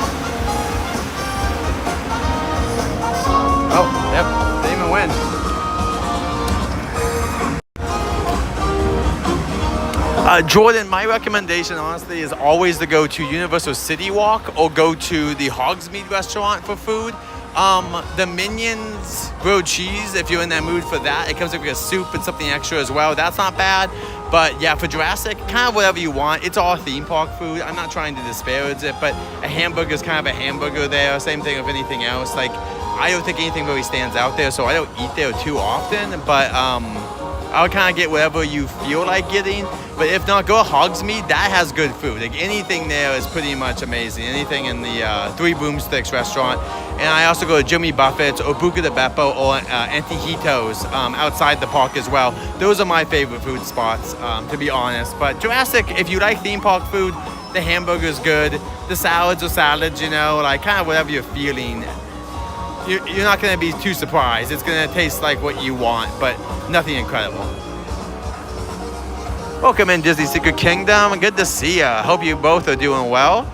Oh, yep, didn't even win. Jordan, my recommendation honestly is always to go to Universal City Walk or go to the Hogsmeade restaurant for food. The Minions grilled cheese, if you're in that mood for that, it comes with a soup and something extra as well. That's not bad. But yeah, for Jurassic, kind of whatever you want. It's all theme park food. I'm not trying to disparage it, but a hamburger is kind of a hamburger there. Same thing with anything else. Like, I don't think anything really stands out there, so I don't eat there too often. But I would kind of get whatever you feel like getting. But if not, go to Hogsmeade. That has good food. Like, anything there is pretty much amazing. Anything in the Three Broomsticks restaurant. And I also go to Jimmy Buffett's or Buca de Beppo or Antijitos outside the park as well. Those are my favorite food spots, to be honest. But Jurassic, if you like theme park food, the hamburger's good. The salads are salads, you know, like kind of whatever you're feeling. You're not going to be too surprised. It's going to taste like what you want, but nothing incredible. Welcome in Disney Secret Kingdom. Good to see ya. Hope you both are doing well.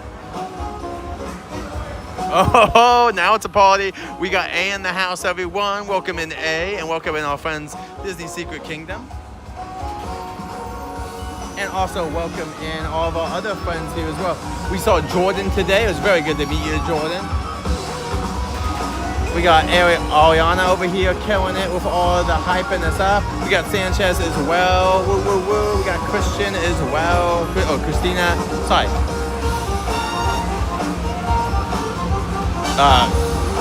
Oh, now it's a party. We got A in the house, everyone. Welcome in A, and welcome in our friends Disney Secret Kingdom. And also welcome in all of our other friends here as well. We saw Jordan today. It was very good to meet you, Jordan. We got Ariana over here killing it with all the hyping us up. We got Sanchez as well. Woo, woo, woo. We got Christian as well. Oh, Christina. Sorry.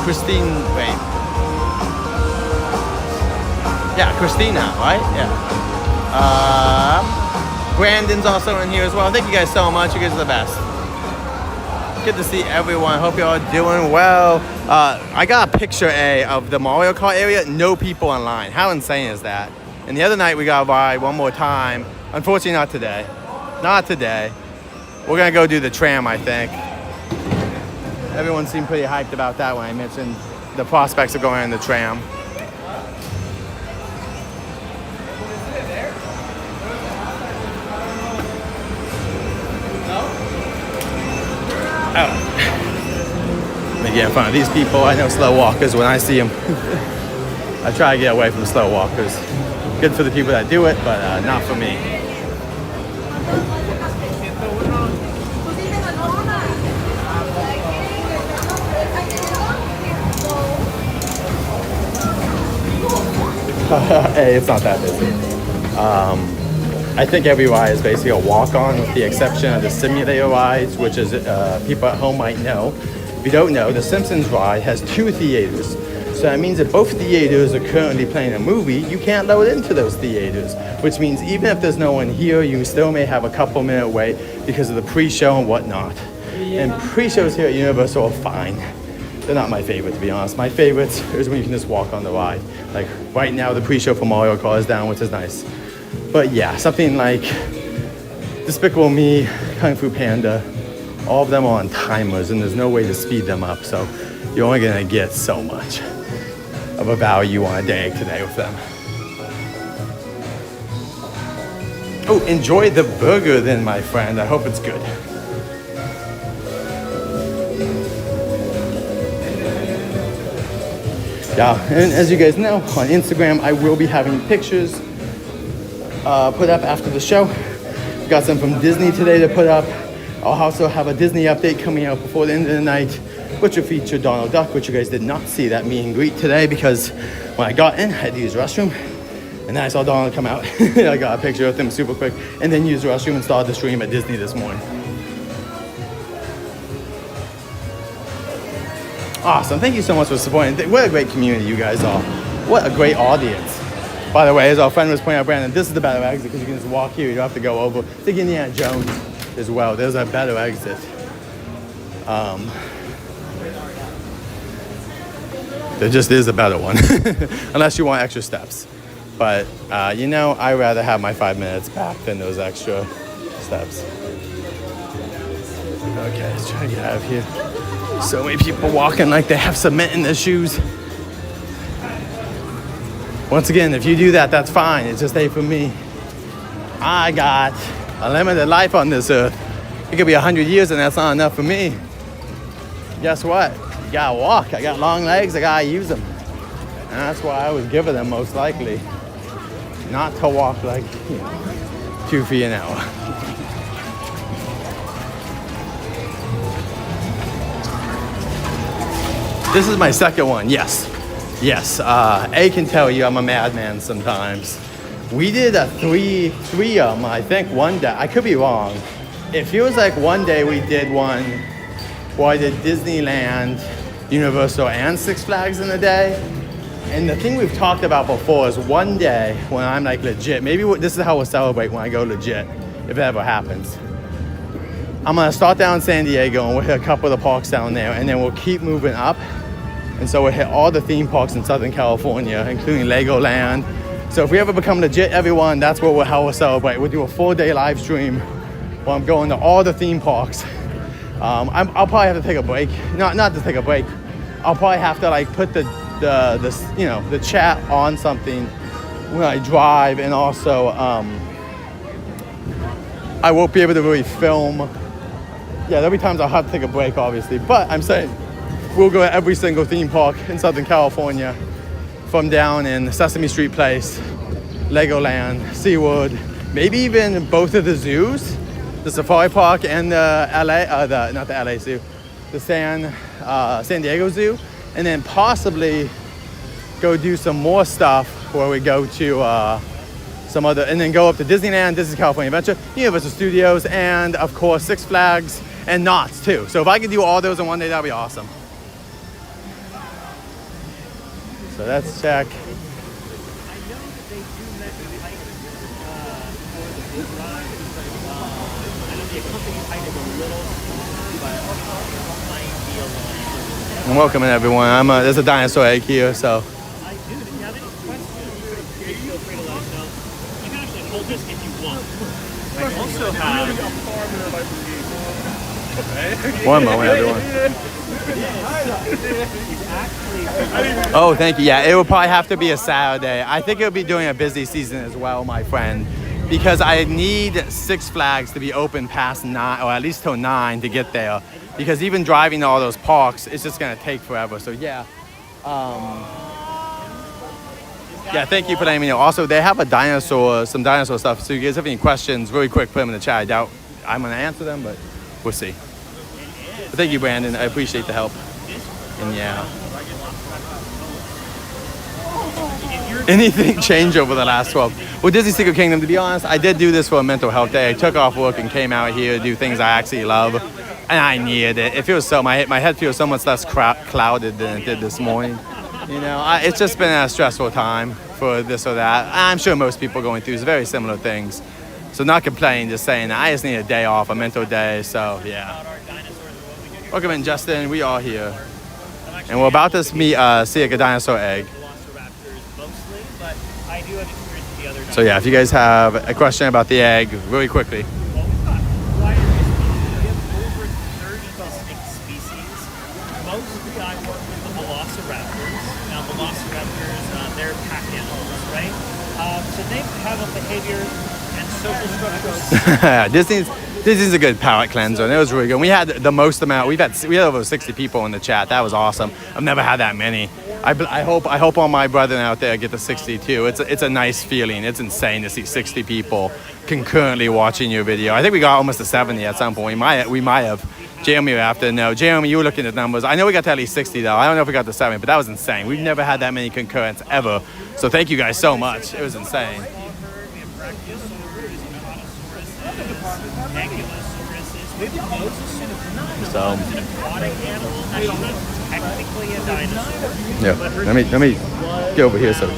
Christine, wait. Yeah, Christina, right? Yeah. Brandon's also in here as well. Thank you guys so much. You guys are the best. Good to see everyone. Hope you're all doing well. I got a picture of the Mario Kart area. No people online. How insane is that? And the other night we got to ride one more time. Unfortunately, not today. Not today. We're going to go do the tram, I think. Everyone seemed pretty hyped about that when I mentioned the prospects of going on the tram. Oh. Let me get in front of these people. I know slow walkers when I see them. I try to get away from slow walkers. Good for the people that do it, but not for me. Hey, it's not that busy. I think every ride is basically a walk-on with the exception of the simulator rides, which is people at home might know. If you don't know, the Simpsons ride has 2 theaters. So that means that both theaters are currently playing a movie. You can't load into those theaters, which means even if there's no one here, you still may have a couple minute wait because of the pre-show and whatnot. And pre-shows here at Universal are fine. They're not my favorite, to be honest. My favorite is when you can just walk on the ride. Like right now, the pre-show for Mario Kart is down, which is nice. But yeah, something like Despicable Me, Kung Fu Panda, all of them are on timers and there's no way to speed them up. So you're only gonna get so much of a value on a day today with them. Oh, enjoy the burger then, my friend. I hope it's good. Yeah, and as you guys know, on Instagram, I will be having pictures put up after the show. Got some from Disney today to put up. I'll also have a Disney update coming out before the end of the night, which will feature Donald Duck, which you guys did not see that meet and greet today because when I got in, I had to use the restroom. And then I saw Donald come out. I got a picture of him super quick and then used the restroom and started the stream at Disney this morning. Awesome. Thank you so much for supporting. What a great community you guys are. What a great audience. By the way, as our friend was pointing out, Brandon, this is the better exit because you can just walk here. You don't have to go over. I think Indiana Jones as well. There's a better exit. There just is a better one. Unless you want extra steps. But, you know, I'd rather have my 5 minutes back than those extra steps. Okay, let's try to get out of here. So many people walking like they have cement in their shoes. Once again, if you do that, that's fine. It's just A for me. I got a limited life on this earth. It could be 100 years and that's not enough for me. Guess what? You gotta walk. I got long legs, I gotta use them. And that's why I would give it them most likely. Not to walk like 2 feet an hour. This is my second one, yes. Yes, A can tell you I'm a madman sometimes. We did three of them, I think one day. I could be wrong. It feels like one day we did one where I did Disneyland, Universal, and Six Flags in a day. And the thing we've talked about before is one day when I'm like legit, maybe this is how we'll celebrate when I go legit, if it ever happens. I'm gonna start down in San Diego and we'll hit a couple of the parks down there, and then we'll keep moving up. And so we'll hit all the theme parks in Southern California, including Legoland. So if we ever become legit, everyone, that's how we'll celebrate. We'll do a 4-day live stream where I'm going to all the theme parks. I'll probably have to take a break. Not to take a break. I'll probably have to like put the chat on something when I drive, and also I won't be able to really film. Yeah, there'll be times I'll have to take a break, obviously. But I'm saying we'll go to every single theme park in Southern California, from down in Sesame Street Place, Legoland, SeaWorld, maybe even both of the zoos, the Safari Park and the not the LA Zoo, the San Diego Zoo, and then possibly go do some more stuff where we go to some other, and then go up to Disneyland, Disney California Adventure, Universal Studios, and of course Six Flags and Knott's too. So if I could do all those in one day, that'd be awesome. So that's check. And welcoming everyone. There's a dinosaur egg here, so. I do. If you have any questions, feel free to let us know. You can actually hold this if you want. I also have. One moment, everyone. Oh, thank you. Yeah, it would probably have to be a Saturday. I think it'll be during a busy season as well, my friend, because I need Six Flags to be open past 9, or at least till 9 to get there. Because even driving to all those parks, it's just gonna take forever. So yeah. Yeah, thank you for letting me know. Also, they have some dinosaur stuff. So you guys have any questions, really quick, put them in the chat. I doubt I'm gonna answer them, but we'll see. But thank you, Brandon. I appreciate the help. And yeah. Anything change over the last 12? Well, Disney Secret Kingdom, to be honest, I did do this for a mental health day. I took off work and came out here to do things I actually love. And I needed it. It feels so, my head feels so much less clouded than it did this morning. You know, it's just been a stressful time for this or that. I'm sure most people are going through very similar things. So not complaining, just saying that I just need a day off, a mental day, so yeah. Welcome in, Justin, we are here. And we're about to see a dinosaur egg. So yeah, if you guys have a question about the egg, really quickly. Mostly I work with the velociraptors. Now velociraptors, they're pack animals, right? So they have a behavior and social structures. Disney's a good palate cleanser, and it was really good. We had the most amount. We had over 60 people in the chat. That was awesome. I've never had that many. I hope all my brethren out there get to 60 too. It's a nice feeling. It's insane to see 60 people concurrently watching your video. I think we got almost to 70 at some point. We might have. Jeremy would have to know. Jeremy, you were looking at numbers. I know we got to at least 60 though. I don't know if we got to 70, but that was insane. We've never had that many concurrents ever. So thank you guys so much. It was insane. So technically a dinosaur. yeah, let me get over here. So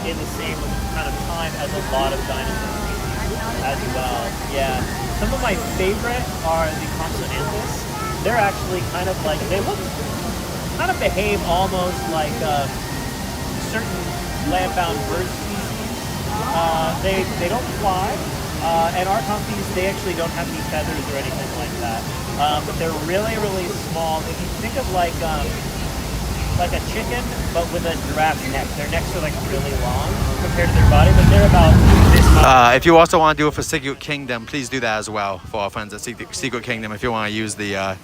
In the same kind of time as a lot of dinosaur species as well. Yeah. Some of my favorite are the Consonanthus. They're actually kind of like, they behave almost like certain land-bound bird species. They don't fly, and our Confies, they actually don't have any feathers or anything like that. But they're really, really small. If you think of like a chicken, but with a giraffe's neck. Their necks are like really long compared to their body, but they're about this If you also want to do it for Secret Kingdom, please do that as well for our friends at Secret Kingdom if you want to use the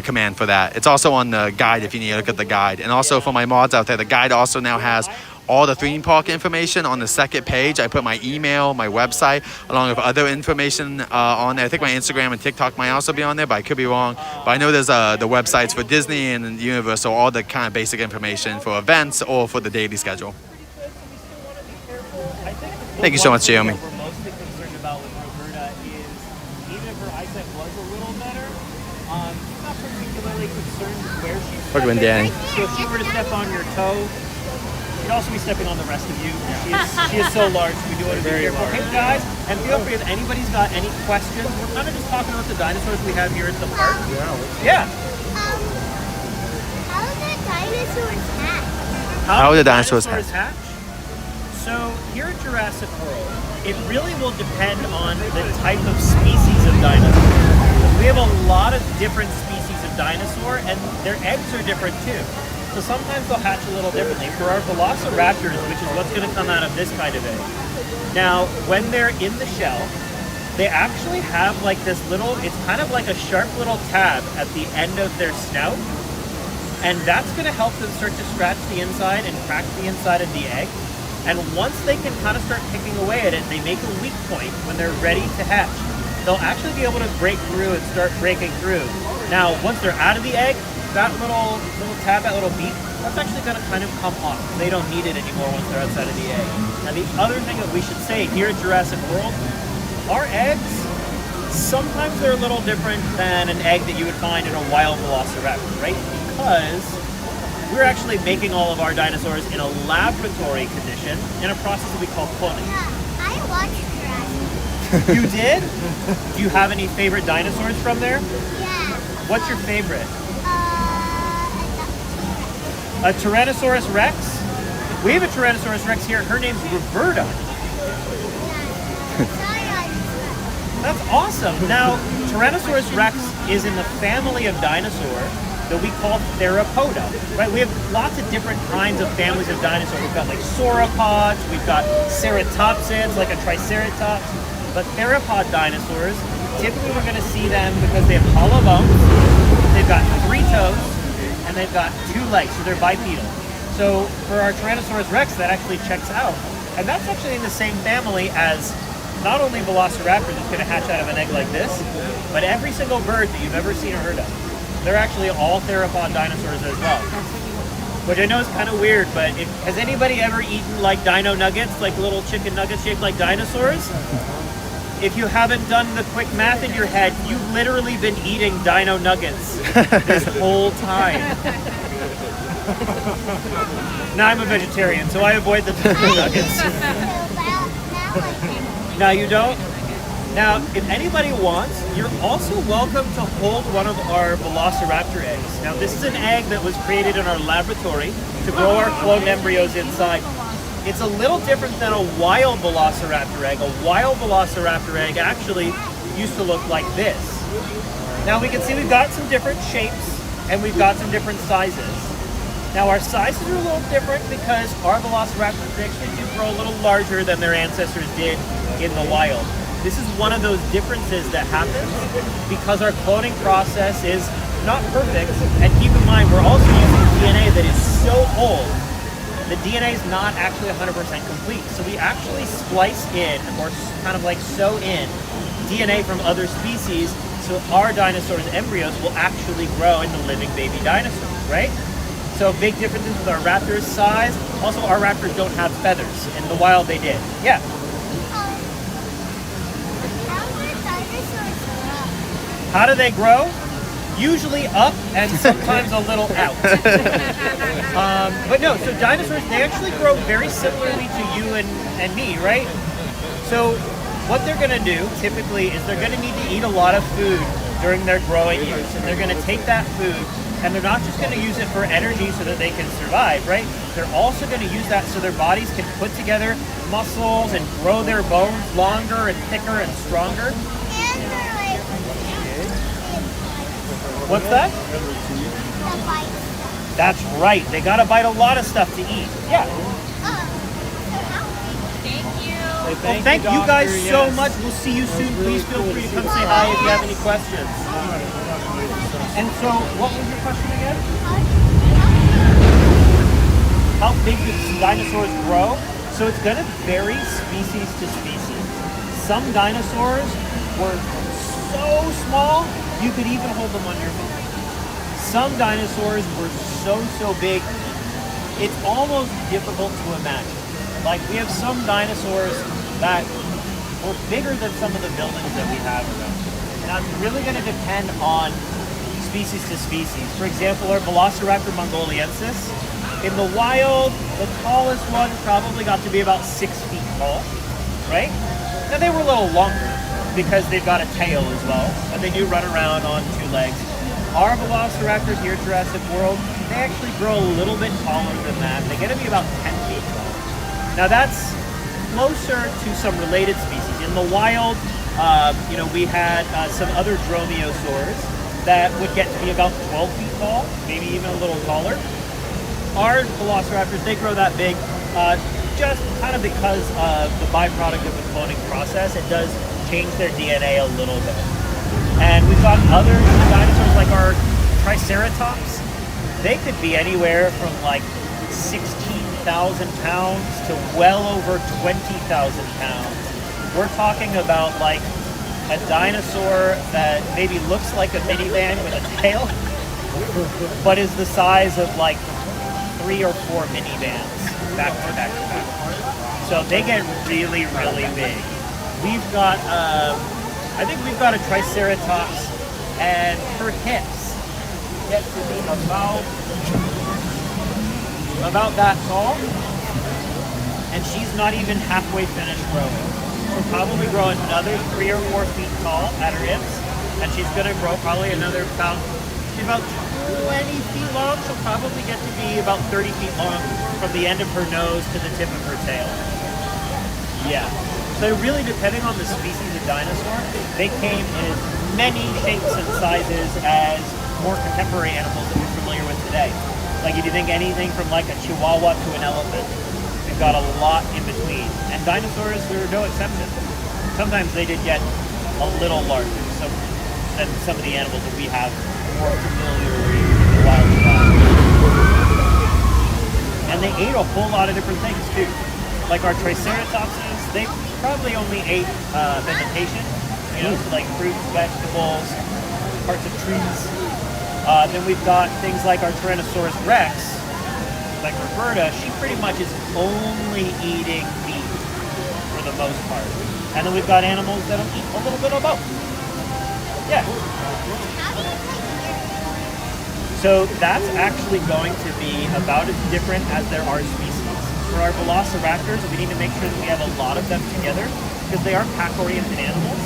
command for that. It's also on the guide if you need to look at the guide. And also for my mods out there, the guide also now has all the theme park information on the second page. I put my email, my website, along with other information on there. I think my Instagram and TikTok might also be on there, but I could be wrong. But I know there's the websites for Disney and Universal, all the kind of basic information for events or for the daily schedule. Thank you so much, Jeremy. What we're mostly concerned about with Roberta is, even if her eyesight was a little better, she's not particularly concerned with where she's Look at Danny. So if she were to step on your toe, she'd also be stepping on the rest of you. She is so large, we do want to be careful. Hey guys, and feel free if anybody's got any questions. We're kind of just talking about the dinosaurs we have here at the park. Yeah. How do the dinosaurs hatch? How do the dinosaurs hatch? So here at Jurassic World, it really will depend on the type of species of dinosaur. We have a lot of different species of dinosaur, and their eggs are different too. So sometimes they'll hatch a little differently. For our velociraptors, which is what's going to come out of this kind of egg. Now, when they're in the shell, they actually have like this little, it's kind of like a sharp little tab at the end of their snout. And that's going to help them start to scratch the inside and crack the inside of the egg. And once they can kind of start picking away at it, they make a weak point when they're ready to hatch. They'll actually be able to break through and start breaking through. Now, once they're out of the egg, that little tab, that little beak, that's actually going to kind of come off. They don't need it anymore once they're outside of the egg. Now, the other thing that we should say here at Jurassic World, our eggs, sometimes they're a little different than an egg that you would find in a wild velociraptor, right? Because we're actually making all of our dinosaurs in a laboratory condition in a process that we call cloning. I watched Jurassic. You did? Do you have any favorite dinosaurs from there? Yeah. What's your favorite? A Tyrannosaurus Rex? We have a Tyrannosaurus Rex here. Her name's Roberta. That's awesome. Now, Tyrannosaurus Rex is in the family of dinosaur that we call Theropoda, right? We have lots of different kinds of families of dinosaurs. We've got like sauropods, we've got ceratopsids, like a triceratops, but theropod dinosaurs, typically we're gonna see them because they have hollow bones, they've got 3 toes, and they've got 2 legs, so they're bipedal. So for our Tyrannosaurus Rex, that actually checks out. And that's actually in the same family as not only Velociraptor that's gonna hatch out of an egg like this, but every single bird that you've ever seen or heard of. They're actually all theropod dinosaurs as well. Which I know is kind of weird, but has anybody ever eaten like dino nuggets, like little chicken nuggets shaped like dinosaurs? If you haven't done the quick math in your head, you've literally been eating dino nuggets this whole time. Now I'm a vegetarian, so I avoid the dino nuggets. Now you don't? Now, if anybody wants, you're also welcome to hold one of our Velociraptor eggs. Now, this is an egg that was created in our laboratory to grow our cloned embryos inside. It's a little different than a wild Velociraptor egg. A wild Velociraptor egg actually used to look like this. Now, we can see we've got some different shapes and we've got some different sizes. Now, our sizes are a little different because our Velociraptors actually do grow a little larger than their ancestors did in the wild. This is one of those differences that happens because our cloning process is not perfect. And keep in mind, we're also using DNA that is so old, the DNA is not actually 100% complete. So we actually splice in, or kind of like sew in, DNA from other species so our dinosaurs' embryos will actually grow into living baby dinosaurs, right? So big differences with our raptors' size. Also, our raptors don't have feathers. In the wild, they did. Yeah. How do they grow? Usually up and sometimes a little out. But no, so dinosaurs, they actually grow very similarly to you and me, right? So what they're gonna do typically is they're gonna need to eat a lot of food during their growing years. And they're gonna take that food and they're not just gonna use it for energy so that they can survive, right? They're also gonna use that so their bodies can put together muscles and grow their bones longer and thicker and stronger. What's that? That's right. They gotta bite a lot of stuff to eat. Yeah. Thank you. Well, thank you guys so much. We'll see you soon. Please feel free to come say hi if you have any questions. And so, what was your question again? How big do dinosaurs grow? So it's going to vary species to species. Some dinosaurs were so small, you could even hold them on your phone. Some dinosaurs were so big, it's almost difficult to imagine. Like, we have some dinosaurs that were bigger than some of the buildings that we have around. Now, it's really going to depend on species to species. For example, our Velociraptor mongoliensis. In the wild, the tallest one probably got to be about 6 feet tall, right? Now, they were a little longer because they've got a tail as well, and they do run around on 2 legs. Our Velociraptors here at Jurassic World, they actually grow a little bit taller than that. They get to be about 10 feet tall. Now, that's closer to some related species. In the wild, we had some other dromaeosaurs that would get to be about 12 feet tall, maybe even a little taller. Our Velociraptors, they grow that big just kind of because of the byproduct of the cloning process. It does change their DNA a little bit. And we've got other dinosaurs like our Triceratops. They could be anywhere from like 16,000 pounds to well over 20,000 pounds. We're talking about like a dinosaur that maybe looks like a minivan with a tail, but is the size of like 3 or 4 minivans back to back to back. So they get really big. We've got, I think we've got a Triceratops, and her hips get to be about that tall, and she's not even halfway finished growing. She'll probably grow another 3 or 4 feet tall at her hips, and she's gonna grow probably another about 20 feet long. She'll probably get to be about 30 feet long from the end of her nose to the tip of her tail. Yeah. So really, depending on the species of dinosaur, they came in as many shapes and sizes as more contemporary animals that we're familiar with today. Like if you think anything from like a chihuahua to an elephant, we've got a lot in between. And dinosaurs were no exception. Sometimes they did get a little larger than some of the animals that we have more familiar with in the wild environment. And they ate a whole lot of different things too. Like our Triceratopses, they probably only ate vegetation, so like fruits, vegetables, parts of trees. Then we've got things like our Tyrannosaurus Rex, like Roberta. She pretty much is only eating meat for the most part. And then we've got animals that'll eat a little bit of both. Yeah. So that's actually going to be about as different as there are species. For our Velociraptors, we need to make sure that we have a lot of them together because they are pack-oriented animals.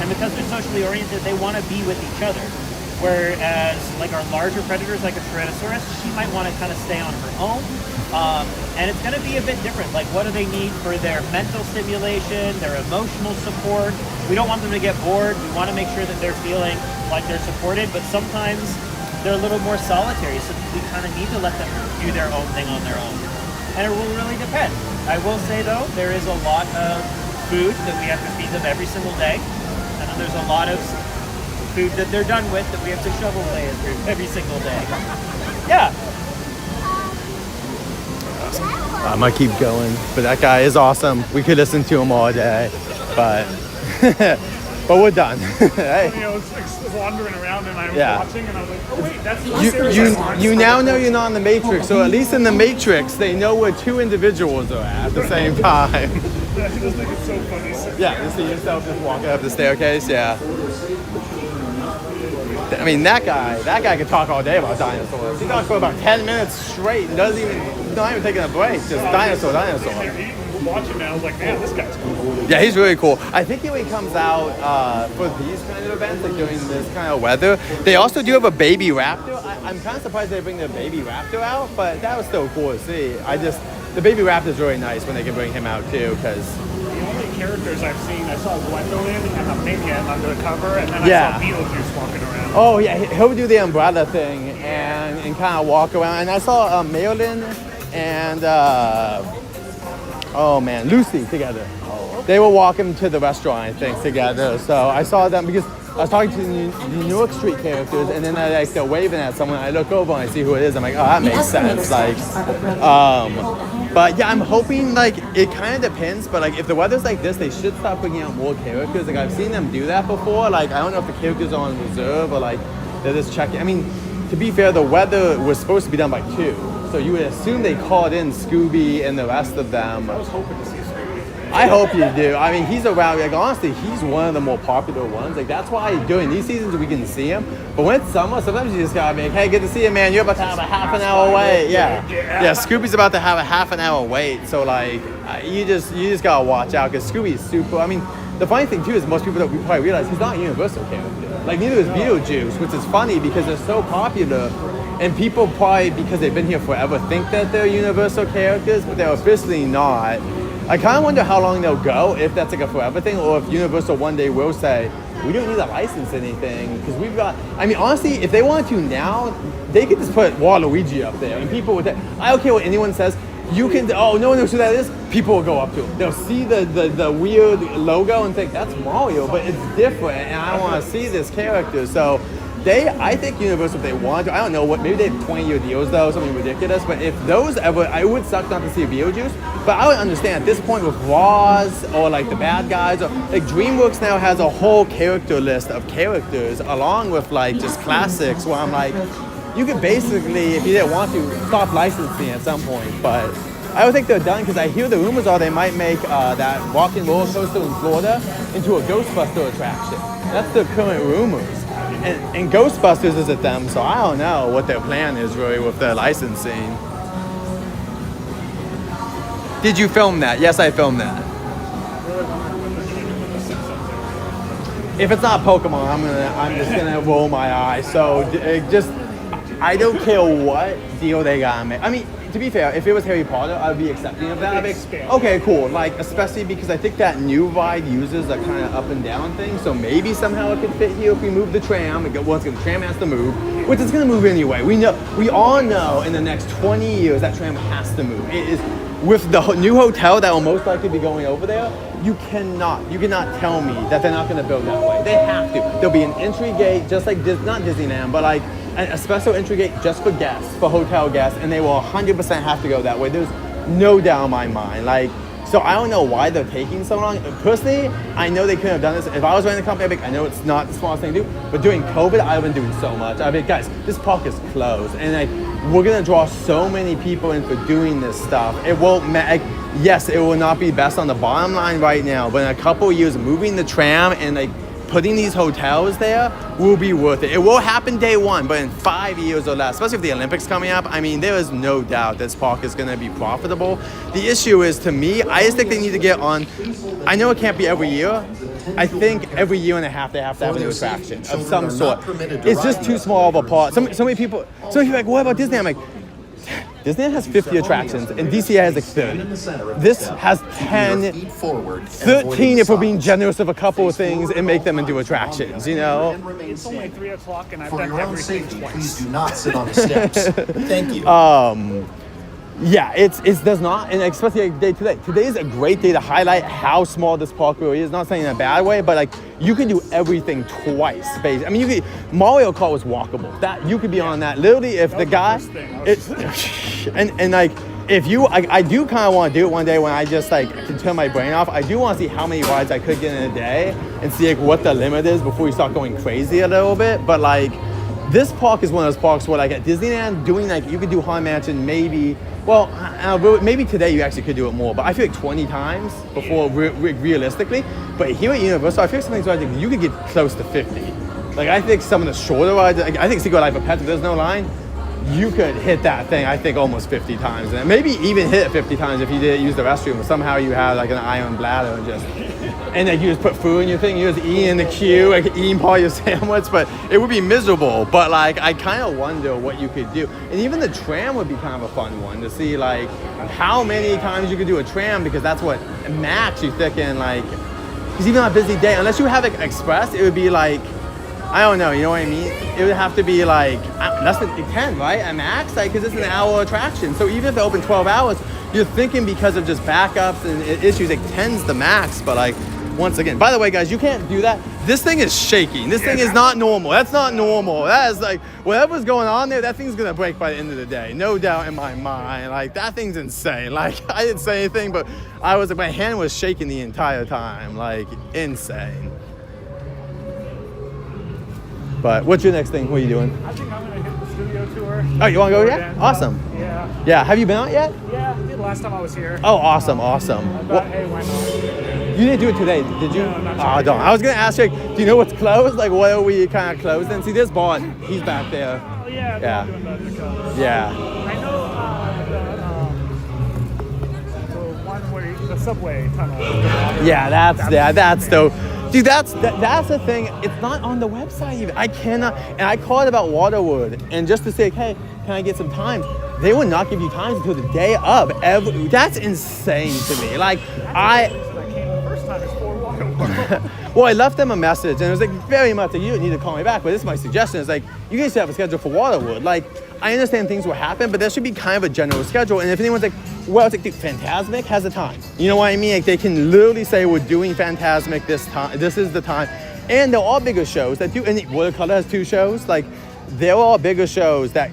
And because they're socially oriented, they want to be with each other. Whereas like our larger predators, like a Tyrannosaurus, she might want to kind of stay on her own. And it's going to be a bit different. Like what do they need for their mental stimulation, their emotional support? We don't want them to get bored. We want to make sure that they're feeling like they're supported, but sometimes they're a little more solitary, so we kind of need to let them do their own thing on their own. And it will really depend. I will say though, there is a lot of food that we have to feed them every single day. And then there's a lot of food that they're done with that we have to shovel away every single day. Yeah. I might keep going, but that guy is awesome. We could listen to him all day, but but we're done. Hey. I was wandering around and I was watching and I was like, oh wait, that's you now know you're not in the Matrix, so at least in the Matrix they know where 2 individuals are at the same time. I just think it's so funny. Yeah, you see yourself just walking up the staircase. Yeah. I mean, that guy could talk all day about dinosaurs. He talks for about 10 minutes straight and not even taking a break. Just dinosaur. Watching that, I was like, man, this guy's cool. Yeah, he's really cool. I think when he comes out for these kind of events, like during this kind of weather, they also do have a baby raptor. I'm kind of surprised they bring the baby raptor out, but that was still cool to see. The baby raptor is really nice when they can bring him out too, because the only characters I've seen, I saw Gwendolyn and a minion under the cover, and then I saw Beetlejuice walking around. Oh yeah, he'll do the umbrella thing and kind of walk around. And I saw Marilyn and Lucy together. Oh, They were walking to the restaurant, I think, together. So I saw them because I was talking to the New York Street characters, and then they're waving at someone. I look over and I see who it is. I'm like, oh, that makes sense. Like, but yeah, I'm hoping like it kind of depends. But like, if the weather's like this, they should start bringing out more characters. Like I've seen them do that before. Like I don't know if the characters are on reserve or like they're just checking. I mean, to be fair, the weather was supposed to be done by 2, so you would assume they called in Scooby and the rest of them. I was hoping to see Scooby. I hope you do. I mean, he's around. Like honestly, he's one of the more popular ones. Like that's why during these seasons we can see him. But when it's summer, sometimes you just gotta be like, hey, good to see you, man. You're about to have a half an hour wait. Yeah. Scooby's about to have a half an hour wait. So like, you just gotta watch out because Scooby is super. I mean, the funny thing too is most people don't probably realize he's not a Universal character. Like neither is Beetlejuice, which is funny because they're so popular. And people probably, because they've been here forever, think that they're Universal characters, but they're officially not. I kind of wonder how long they'll go, if that's like a forever thing, or if Universal one day will say, we don't need to license anything, because we've got, I mean, honestly, if they wanted to now, they could just put Waluigi up there, and people would, I don't care what anyone says, you can, oh, no one knows who that is, people will go up to him. They'll see the weird logo and think, that's Mario, but it's different, and I want to see this character, so I think Universal, if they want to, I don't know what, maybe they have 20-year deals though, something ridiculous, but if those ever, I would suck not to see a Beetlejuice, but I would understand at this point with Roz or like the bad guys, or like DreamWorks now has a whole character list of characters along with like just classics where I'm like, you could basically, if you didn't want to, stop licensing at some point, but I don't think they're done because I hear the rumors are they might make that walking roller coaster in Florida into a Ghostbuster attraction. That's the current rumors. And Ghostbusters is at them, so I don't know what their plan is really with their licensing. Did you film that? Yes, I filmed that. If it's not Pokemon, I'm just gonna roll my eyes. So I don't care what deal they gotta make. I mean, to be fair, if it was Harry Potter, I'd be accepting of that. I'd be like, okay, cool. Like, especially because I think that new ride uses a kind of up and down thing, so maybe somehow it could fit here if we move the tram. The tram has to move, which is going to move anyway. We all know in the next 20 years that tram has to move. It is with the new hotel that will most likely be going over there. You cannot tell me that they're not going to build that way. They have to. There'll be an entry gate, just like not Disneyland, but like a special entry gate just for guests, for hotel guests, and they will 100% have to go that way. There's no doubt in my mind. Like, so I don't know why they're taking so long. Personally, I know they couldn't have done this. If I was running the company, I'd be like, I know it's not the smartest thing to do, but during COVID, I've been doing so much. I'd be like, guys, this park is closed, and like, we're gonna draw so many people in for doing this stuff. It won't yes, it will not be best on the bottom line right now, but in a couple of years, moving the tram and like putting these hotels there will be worth it. It will happen day one, but in 5 years or less, especially if the Olympics coming up, I mean, there is no doubt this park is going to be profitable. The issue is, to me, I just think they need to get on, I know it can't be every year. I think every year and a half they have to have a new attraction of some sort. It's just too small of a park. So many people are like, what about Disney? I'm like, Disneyland has 50 attractions and DCA has like 30. This has 10, 13 if we're being generous with a couple of things and make them into attractions, you know? It's only 3 o'clock and I've For done your own everything safety, twice. please do not sit on the steps. Thank you. Yeah, it does not, and especially like day today. Today is a great day to highlight how small this park really is. Not saying in a bad way, but like you can do everything twice. Basically. I mean, Mario Kart was walkable. That you could be on that. Literally, if the guy, and like if you, I do kind of want to do it one day when I just like can turn my brain off. I do want to see how many rides I could get in a day and see like what the limit is before you start going crazy a little bit. But like, this park is one of those parks where like at Disneyland, doing like, you could do Haunted Mansion maybe. Well, maybe today you actually could do it more, but I feel like 20 times before realistically. But here at Universal, I feel like something's like you could get close to 50. Like I think some of the shorter rides, I think Secret Life of Pets, if there's no line, you could hit that thing, I think, almost 50 times. And maybe even hit it 50 times if you didn't use the restroom. Somehow you had like an iron bladder and then you just put food in your thing, you just eat in the queue, like eating part of your sandwich, but it would be miserable. But like, I kind of wonder what you could do. And even the tram would be kind of a fun one to see like how many times you could do a tram, because that's what max you thinking like, because even on a busy day, unless you have it express, it would be like, I don't know, you know what I mean? It would have to be like less than 10, right? At max, like, because it's an hour attraction. So even if they open 12 hours, you're thinking because of just backups and issues, like 10's the max, but like, once again, by the way, guys, you can't do that. This thing is shaking. This thing is not normal. That's not normal. That is like, whatever's going on there, that thing's gonna break by the end of the day. No doubt in my mind. Like, that thing's insane. Like, I didn't say anything, but my hand was shaking the entire time. Like, insane. But what's your next thing? What are you doing? I think I'm gonna hit the studio tour. Oh, you wanna go yet? Again. Awesome. Yeah. Yeah, have you been out yet? Yeah, I did last time I was here. Oh, awesome. I thought, Well, hey, why not? you didn't do it today, did you? No, not Oh, today. don't. I was gonna ask you, do you know what's closed? Like, what are we kind of closed in? See, this bar, he's back there. Oh, yeah. Yeah. Doing the covers. Yeah. I know the one where the subway tunnel. Yeah, that's dope. Dude, that's the thing. It's not on the website even. I cannot. And I called about Waterwood, and just to say, hey, can I get some time? They would not give you times until the day of. That's insane to me. Like, That came the first time is for Waterwood. well, I left them a message, and it was like very much like, you didn't need to call me back, but this is my suggestion. It's like, you guys should have a schedule for Waterwood. Like, I understand things will happen, but there should be kind of a general schedule. And if anyone's like, well, it's like, dude, Fantasmic has a time. You know what I mean? Like, they can literally say, we're doing Fantasmic this time. This is the time. And they're all bigger shows that do, and Watercolor has 2 shows. Like, they're all bigger shows that,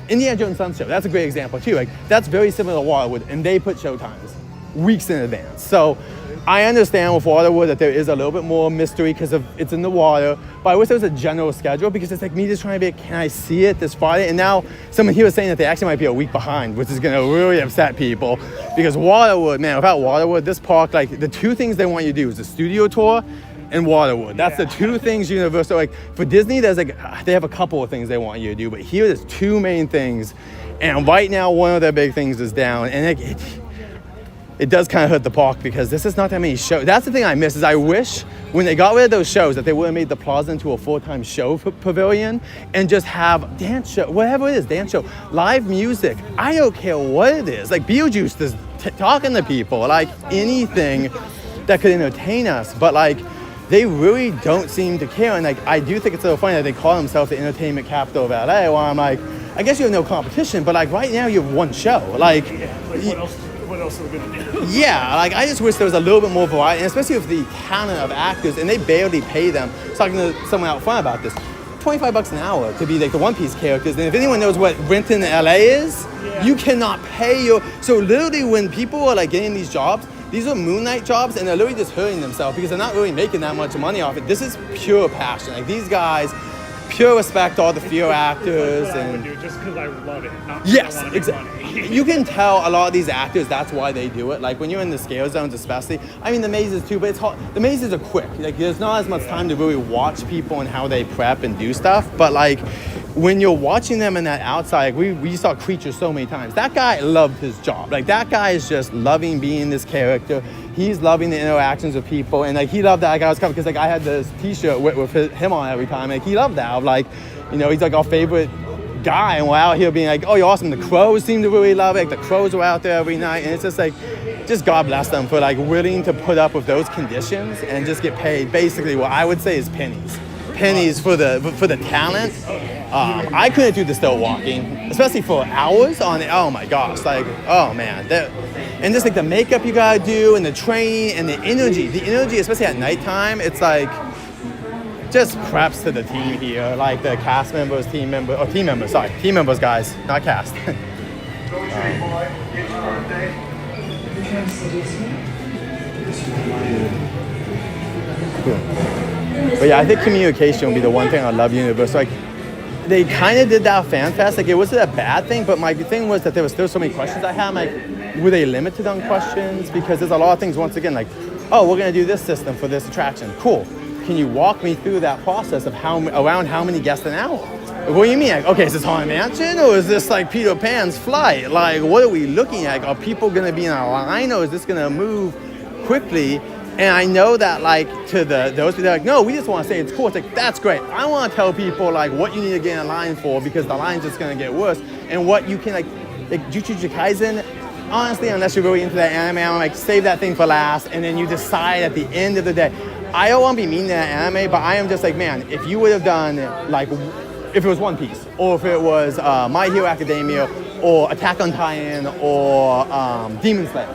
Indiana Jones Sun Show, that's a great example too. Like, that's very similar to Waterwood, and they put show times weeks in advance. So I understand with Waterwood that there is a little bit more mystery because it's in the water, but I wish there was a general schedule, because it's like me just trying to be like, can I see it this Friday? And now someone here was saying that they actually might be a week behind, which is gonna really upset people, because Waterwood, man, without Waterwood, this park, like, the 2 things they want you to do is the studio tour and Waterwood. That's the 2 things Universal, like, for Disney, there's like, they have a couple of things they want you to do, but here there's 2 main things. And right now, one of their big things is down, and it does kind of hurt the park, because this is not that many shows. That's the thing I miss, is I wish when they got rid of those shows that they would have made the plaza into a full-time show pavilion and just have dance show, whatever it is, dance show, live music. I don't care what it is. Like, Beetlejuice is talking to people, like anything that could entertain us. But like, they really don't seem to care. And like, I do think it's a little funny that they call themselves the entertainment capital of LA. Well, I'm like, I guess you have no competition, but like right now you have 1 show. Like, What else are we gonna do? yeah, like, I just wish there was a little bit more variety, and especially with the talent of actors, and they barely pay them. I was talking to someone out front about this. $25 an hour to be like the One Piece characters. And if anyone knows what renting in LA is, you cannot pay so literally when people are like getting these jobs, these are moonlight jobs, and they're literally just hurting themselves because they're not really making that much money off it. This is pure passion. Like, these guys, pure respect to all the fear actors. That's what I would And do, just because I love it. Not yes, I want to make money. You can tell a lot of these actors, that's why they do it. Like, when you're in the scale zones especially, I mean, the mazes too, but it's hard. The mazes are quick. Like, there's not as much time to really watch people and how they prep and do stuff. But like, when you're watching them in that outside, like, we saw Creatures so many times. That guy loved his job. Like, that guy is just loving being this character. He's loving the interactions with people, and like, he loved that guy was coming, because like, I had this T-shirt with him on every time. Like, he loved that. Of like, you know, he's like our favorite guy, and we're out here being like, oh, you're awesome. The Crows seem to really love it. Like, the Crows were out there every night, and it's just like, just God bless them for like willing to put up with those conditions and just get paid basically what I would say is pennies for the talent. I couldn't do this still walking, especially for hours on it. Oh my gosh, like, oh man. And just like the makeup you gotta do, and the training, and the energy, especially at nighttime, it's like, just props to the team here, like the cast members, team members, guys, not cast. But yeah, I think communication would be the one thing I love Universal. Like, they kind of did that Fan Fest. Like, it wasn't a bad thing, but my thing was that there was still so many questions I had. I'm like, were they limited on questions? Because there's a lot of things, once again, like, oh, we're gonna do this system for this attraction. Cool. Can you walk me through that process of around how many guests an hour? What do you mean? Like, okay, is this Haunted Mansion, or is this like Peter Pan's flight? Like, what are we looking at? Are people gonna be in a line, or is this gonna move quickly? And I know that, like, to those people, they're like, no, we just want to say it's cool. It's like, that's great. I want to tell people, like, what you need to get in line for, because the line's just going to get worse. And what you can, like Jujutsu Kaisen, honestly, unless you're really into that anime, I'm like, save that thing for last, and then you decide at the end of the day. I don't want to be mean to that anime, but I am just like, man, if you would have done, like, if it was One Piece, or if it was My Hero Academia, or Attack on Titan or Demon Slayer.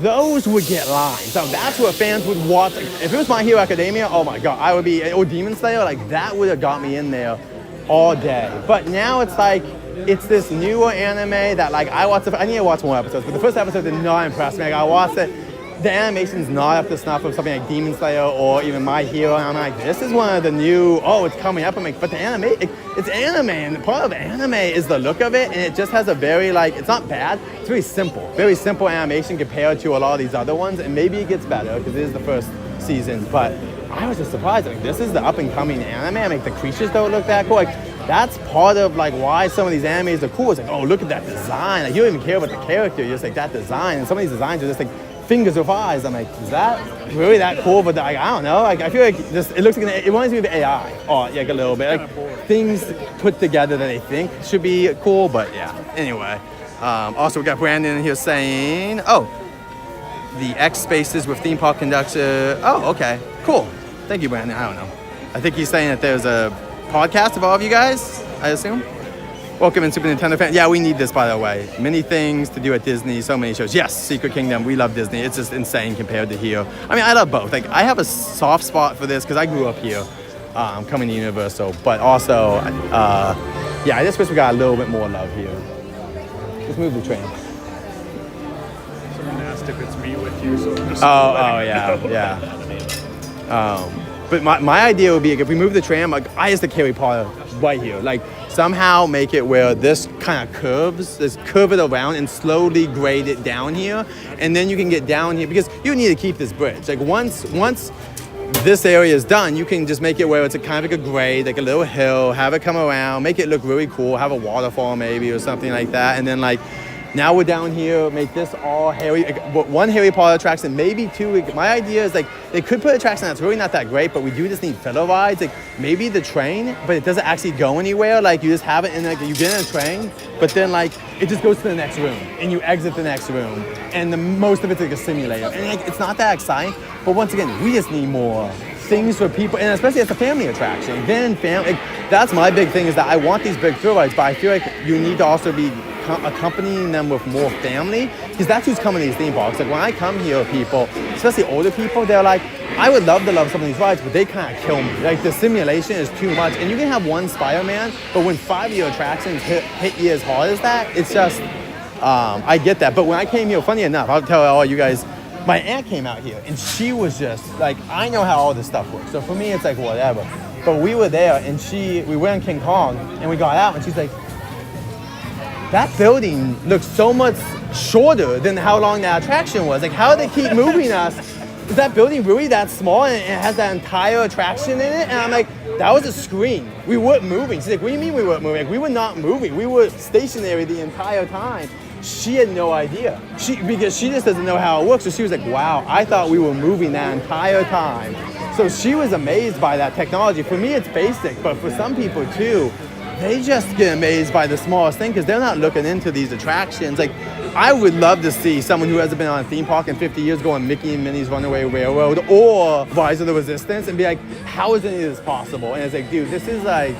Those would get lines. So that's what fans would watch. Like, if it was My Hero Academia, oh my God, I would be, or Demon Slayer, like that would have got me in there all day. But now it's like, it's this newer anime that like I need to watch more episodes, but the first episode did not impress me. Like I watched it, the animation's not up to snuff of something like Demon Slayer or even My Hero, and I'm like, this is one of the new, it's coming up. I'm like, but the anime, it's anime, and part of anime is the look of it, and it just has a very like, it's not bad, it's very simple animation compared to a lot of these other ones, and maybe it gets better because it is the first season, but I was just surprised. Like, this is the up and coming anime. I mean, the creatures don't look that cool. Like, that's part of like why some of these animes are cool. It's like, oh, look at that design. Like, you don't even care about the character. You're just like, that design. And some of these designs are just like fingers with eyes. I'm like, is that really that cool? But like, I don't know. Like, I feel like it looks like it reminds me of AI. Like a little bit. Like things put together that they think should be cool. But yeah. Anyway. Also, we got Brandon here saying, the X spaces with theme park conductor. Oh, okay. Cool. Thank you, Brandon. I don't know. I think he's saying that there's a podcast of all of you guys, I assume. Welcome in, Super Nintendo fan. Yeah, we need this, by the way. Many things to do at Disney, so many shows. Yes, Secret Kingdom, we love Disney. It's just insane compared to here. I mean, I love both. Like, I have a soft spot for this because I grew up here, coming to Universal. But also, I just wish we got a little bit more love here. Let's move the train. Someone asked if it's me with you, so I'm just But my idea would be, like, if we move the tram, like, I used to carry Potter right here. Like, somehow make it where this kind of curve it around and slowly grade it down here. And then you can get down here, because you need to keep this bridge. Like, once this area is done, you can just make it where it's a kind of like a grade, like a little hill, have it come around, make it look really cool, have a waterfall maybe or something like that. And then, like, now we're down here, make this all one Harry Potter attraction, maybe two. My idea is, like, they could put a attraction that's really not that great, but we do just need filler rides. Like, maybe the train, but it doesn't actually go anywhere. Like, you just have it in, like, you get in a train, but then, like, it just goes to the next room, and you exit the next room. And most of it's like a simulator. And, like, it's not that exciting, but once again, we just need more things for people, and especially as a family attraction. Then family, like, that's my big thing, is that I want these big thrill rides, but I feel like you need to also be accompanying them with more family, because that's who's coming to these theme parks. Like, when I come here, people, especially older people, they're like, I would love to love some of these rides, but they kind of kill me. Like, the simulation is too much, and you can have one Spider-Man, but when 5-year attractions hit you as hard as that, it's just, I get that. But when I came here, funny enough, I'll tell all you guys, my aunt came out here, and she was just like, I know how all this stuff works, so for me, it's like, whatever. But we were there, and we went on King Kong, and we got out, and she's like, that building looks so much shorter than how long that attraction was. Like, how do they keep moving us? Is that building really that small, and it has that entire attraction in it? And I'm like, that was a screen. We weren't moving. She's like, what do you mean we weren't moving? Like, we were not moving. We were stationary the entire time. She had no idea. Because she just doesn't know how it works. So she was like, wow, I thought we were moving that entire time. So she was amazed by that technology. For me, it's basic, but for some people too, they just get amazed by the smallest thing because they're not looking into these attractions. Like, I would love to see someone who hasn't been on a theme park in 50 years go on Mickey and Minnie's Runaway Railroad or Rise of the Resistance and be like, how is any of this possible? And it's like, dude, this is like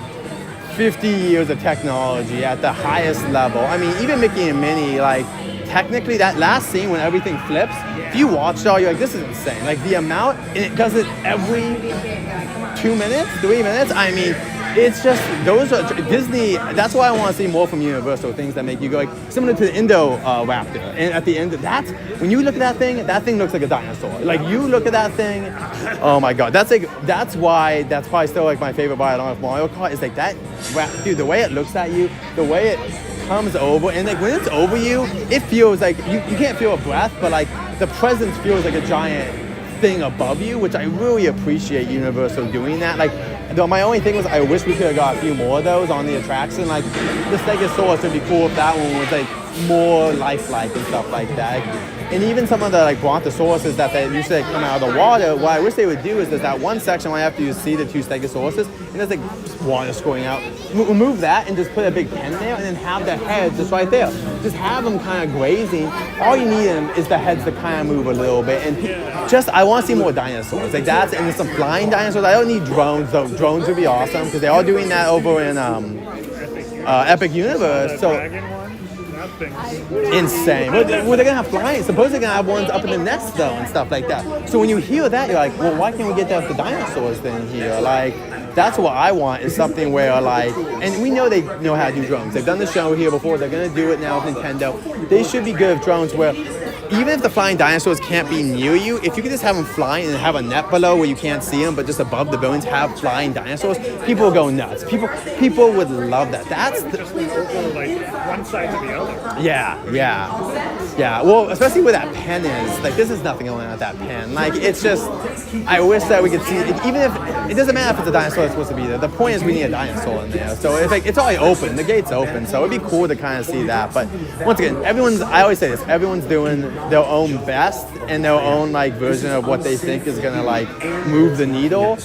50 years of technology at the highest level. I mean, even Mickey and Minnie, like, technically that last scene when everything flips, if you watch it all, you're like, this is insane. Like, the amount, and it does it every 2 minutes, 3 minutes. I mean, it's just, those are Disney. That's why I want to see more from Universal, things that make you go, like, similar to the Indo-Raptor. And at the end, when you look at that thing looks like a dinosaur. Like, you look at that thing, oh my God. That's probably still like my favorite ride along with Mario Kart. Is like that, dude, the way it looks at you, the way it comes over, and like when it's over you, it feels like, you can't feel a breath, but like the presence feels like a giant thing above you, which I really appreciate Universal doing that. Like, though my only thing was, I wish we could have got a few more of those on the attraction. Like, the Stegosaurus would be cool if that one was like more lifelike and stuff like that. And even some of the like brontosauruses that they usually come out of the water, what I wish they would do is there's that one section where after you see the two Stegosauruses, and there's like water squirting out. Remove that and just put a big pen there and then have the heads just right there. Just have them kind of grazing. All you need is the heads to kind of move a little bit. And I want to see more dinosaurs. Like, and there's some flying dinosaurs. I don't need drones though. Drones would be awesome because they're all doing that over in Epic Universe. So. things. Insane. Well, they're gonna have flying. Supposedly they're gonna have ones up in the nest though and stuff like that. So when you hear that, you're like, well, why can't we get that with the dinosaurs then here? Like, that's what I want is something where like, and we know they know how to do drones. They've done the show here before. They're gonna do it now with Nintendo. They should be good with drones where even if the flying dinosaurs can't be near you, if you could just have them flying and have a net below where you can't see them, but just above the buildings have flying dinosaurs, people will go nuts. People would love that. That's the, Just over like one side to the other. yeah. Well, especially where that pen is. Like, this is nothing going on with that pen. Like, it's just, I wish that we could see it. Even if, it doesn't matter if it's a dinosaur that's supposed to be there. The point is we need a dinosaur in there. So it's like, it's already open. The gate's open. So it'd be cool to kind of see that. But once again, I always say this, everyone's doing their own best and their own like version of what they think is gonna like move the needle.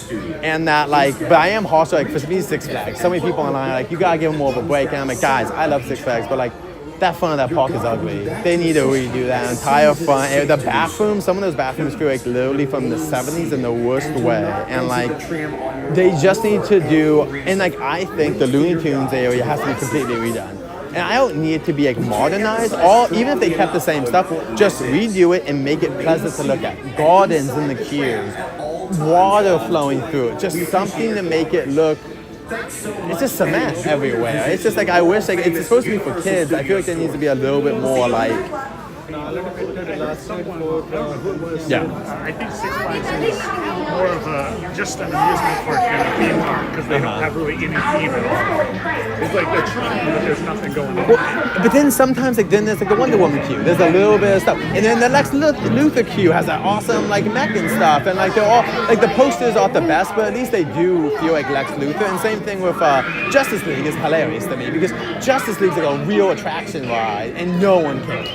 And that like, but I am also like, for me, Six Flags. So many people online are like, you gotta give them more of a break. And I'm like, guys, I love Six Flags, but like, that front of that park is ugly. They need to redo that entire front. The bathrooms, some of those bathrooms feel like literally from the 70s in the worst way. And like, they just need to do, and like, I think the Looney Tunes area has to be completely redone. And I don't need it to be like modernized. Even if they kept the same stuff, just redo it and make it pleasant to look at. Gardens in the queues, water flowing through it, just something to make it look. It's just cement everywhere. It's just like, I wish like it's supposed to be for kids. I feel like there needs to be a little bit more like. Yeah. I think Six Flags is more of a just an amusement park than a theme park because they don't have really any theme at all. It's like they're trying, but there's nothing going on. But then sometimes like then there's like the Wonder Woman queue. There's a little bit of stuff, and then the Lex Luthor queue has that awesome like mech and stuff, and like they're all like the posters aren't the best, but at least they do feel like Lex Luthor. And same thing with Justice League is hilarious to me because Justice League's like a real attraction ride, and no one cares.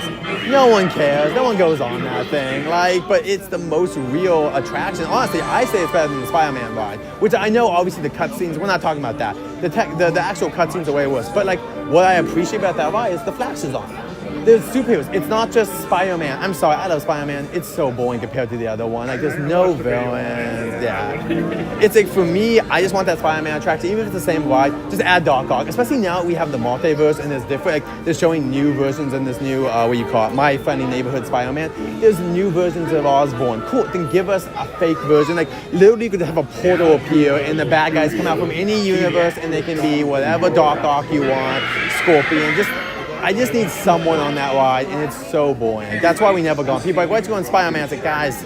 No one cares. No one goes on that thing. Like, but it's the most real attraction. Honestly, I say it's better than the Spider-Man ride, which I know obviously the cutscenes, we're not talking about that. The actual cutscenes are way worse. But like, what I appreciate about that ride is the Flash is on. There's superheroes. It's not just Spider-Man. I'm sorry, I love Spider-Man. It's so boring compared to the other one. Like, there's no villains. Yeah. It's like, for me, I just want that Spider-Man attraction. Even if it's the same ride, just add Doc Ock. Especially now we have the multiverse and there's different, like, they're showing new versions in this new, what you call it, My Friendly Neighborhood Spider-Man. There's new versions of Osborn. Cool, then give us a fake version. Like, literally you could have a portal appear and the bad guys come out from any universe and they can be whatever Doc Ock you want, Scorpion, I just need someone on that ride, and it's so boring. That's why we never go. People are like, why'd you go on Spider-Man? It's like, guys,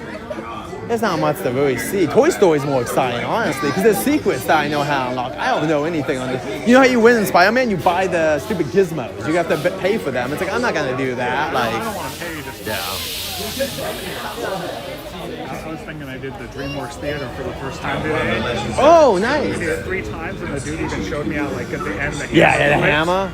there's not much to really see. Toy Story's more exciting, honestly, because there's secrets that I know how to unlock. I don't know anything on this. You know how you win in Spider-Man? You buy the stupid gizmos. You have to pay for them. It's like, I'm not going to do that. Like, I don't want to pay just I was thinking I did the DreamWorks Theater for the first time today. Oh, I nice. did it 3 times, and the dude even showed me out, like, at the end, the hammer.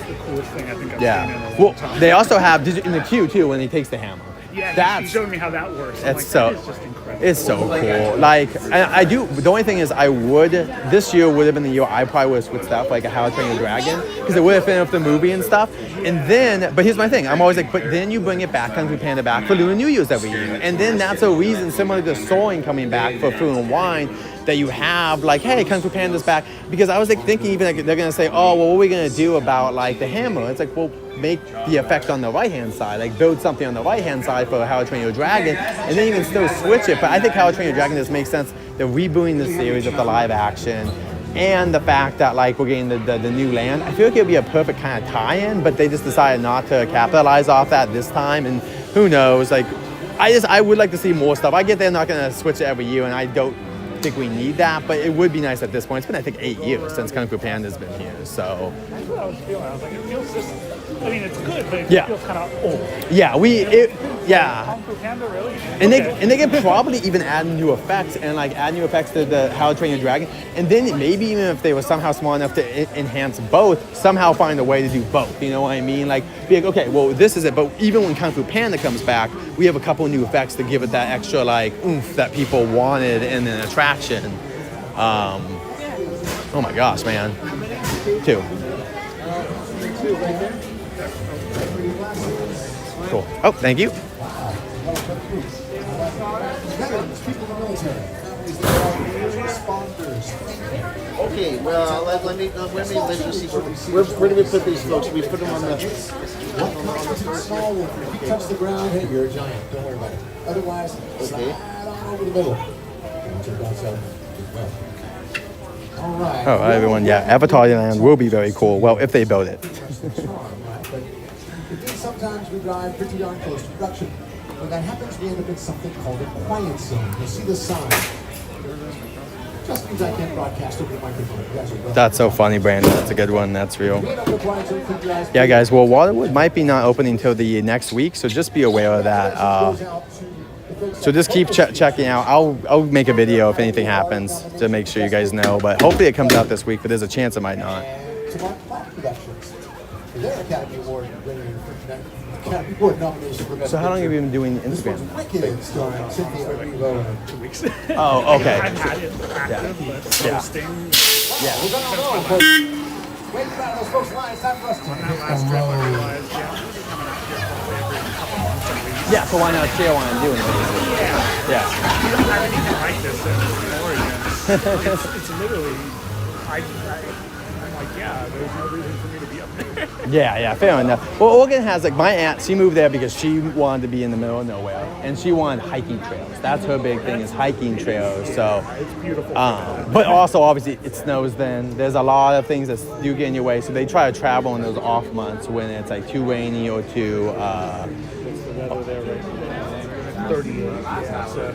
The coolest thing I think I've seen in a Yeah. long time. Well, they also have in the queue too when he takes the hammer. Yeah, he showed me how that works. That's like, so. that is just incredible. It's so cool. Like, I do. The only thing is, this year would have been the year I probably would have switched up like a How to Train Your Dragon because it would have fit with the movie and stuff. And then, but here's my thing. I'm always like, but then you bring it back, Kung Fu Panda back for Lunar New Year's every year, and then that's a reason similar to Soaring coming back for Food and Wine. That you have like, hey, Kung Fu Panda's back, because I was like thinking even like they're gonna say, oh, well, what are we gonna do about like the hammer? It's like, well, make the effect on the right hand side, like build something on the right hand side for How to Train Your Dragon, and then you can still switch it. But I think How to Train Your Dragon just makes sense. They're rebooting the series with the live action, and the fact that like we're getting the new land. I feel like it'd be a perfect kind of tie-in, but they just decided not to capitalize off that this time, and who knows? Like, I would like to see more stuff. I get they're not gonna switch it every year, and I don't think we need that, but it would be nice at this point. It's been, I think, 8 years since Kung Fu Panda's been here, so. That's what I was feeling. I was like, it feels just, I mean, it's good, but it feels kind of old. Yeah, Kung Fu Panda, really? And they can probably even add new effects and like add new effects to the How to Train Your Dragon, and then maybe even if they were somehow smart enough to enhance both, somehow find a way to do both. You know what I mean? Like, be like, okay, well, this is it, but even when Kung Fu Panda comes back, we have a couple new effects to give it that extra like oomph that people wanted in an attraction. Oh my gosh, man. 2. Cool. Oh, thank you. Okay, well, let me let's see where do we put these folks? We put them on the. Small one. If you touch the ground, hey, you're a giant. Don't worry about it. Otherwise, slide on over the middle. All right. Oh, hi everyone. Yeah, Avatar Land will be very cool. Well, if they build it. Sometimes we drive pretty darn close to production. When that happens, we end up in something called a quiet zone. You'll see the sign. Just means I can't broadcast over the microphone. You guys are welcome. That's so funny, Brandon. That's a good one. That's real. Yeah, guys. Well, Waterwood might be not opening until the next week, so just be aware of that. So just keep checking out. I'll make a video if anything happens to make sure you guys know. But hopefully it comes out this week. But there's a chance it might not. Their Academy Award nomination for Best So how long have you been doing This was Instagram? Wicked, starring Cynthia Erivo. 2 weeks. Oh, okay. I've had it active, but posting. Yeah. We're gonna roll. Wait for those folks line. It's time for us to On that last trip, I realized, yeah, I'm usually coming out here probably every couple months at least. Yeah. So why not share what I'm doing? Yeah. We don't have anything like this in Oregon. It's literally, I'm like, yeah, there's no reason for me to be up there. Yeah, fair enough. Well, Oregon has, like, my aunt, she moved there because she wanted to be in the middle of nowhere, and she wanted hiking trails. That's her big thing, is hiking trails. So, It's beautiful. but also, obviously, it snows then. There's a lot of things that do get in your way, so they try to travel in those off months when it's, like, too rainy or too... What's the weather there right now? 38. Yeah, so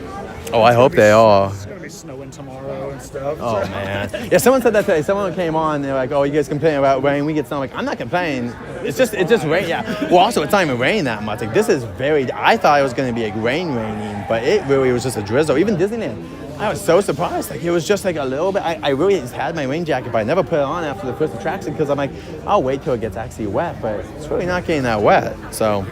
Oh, I hope they are. it's going to be snowing tomorrow and stuff. Oh, man. Yeah, someone said that today. Someone came on, they're like, oh, you guys complaining about rain. We get snow. I'm like, I'm not complaining. It's just rain. Yeah. Well, also, it's not even raining that much. Like, this is I thought it was going to be like raining, but it really was just a drizzle. Even Disneyland, I was so surprised. Like, it was just like a little bit. I really just had my rain jacket, but I never put it on after the first attraction because I'm like, I'll wait till it gets actually wet, but it's really not getting that wet. So...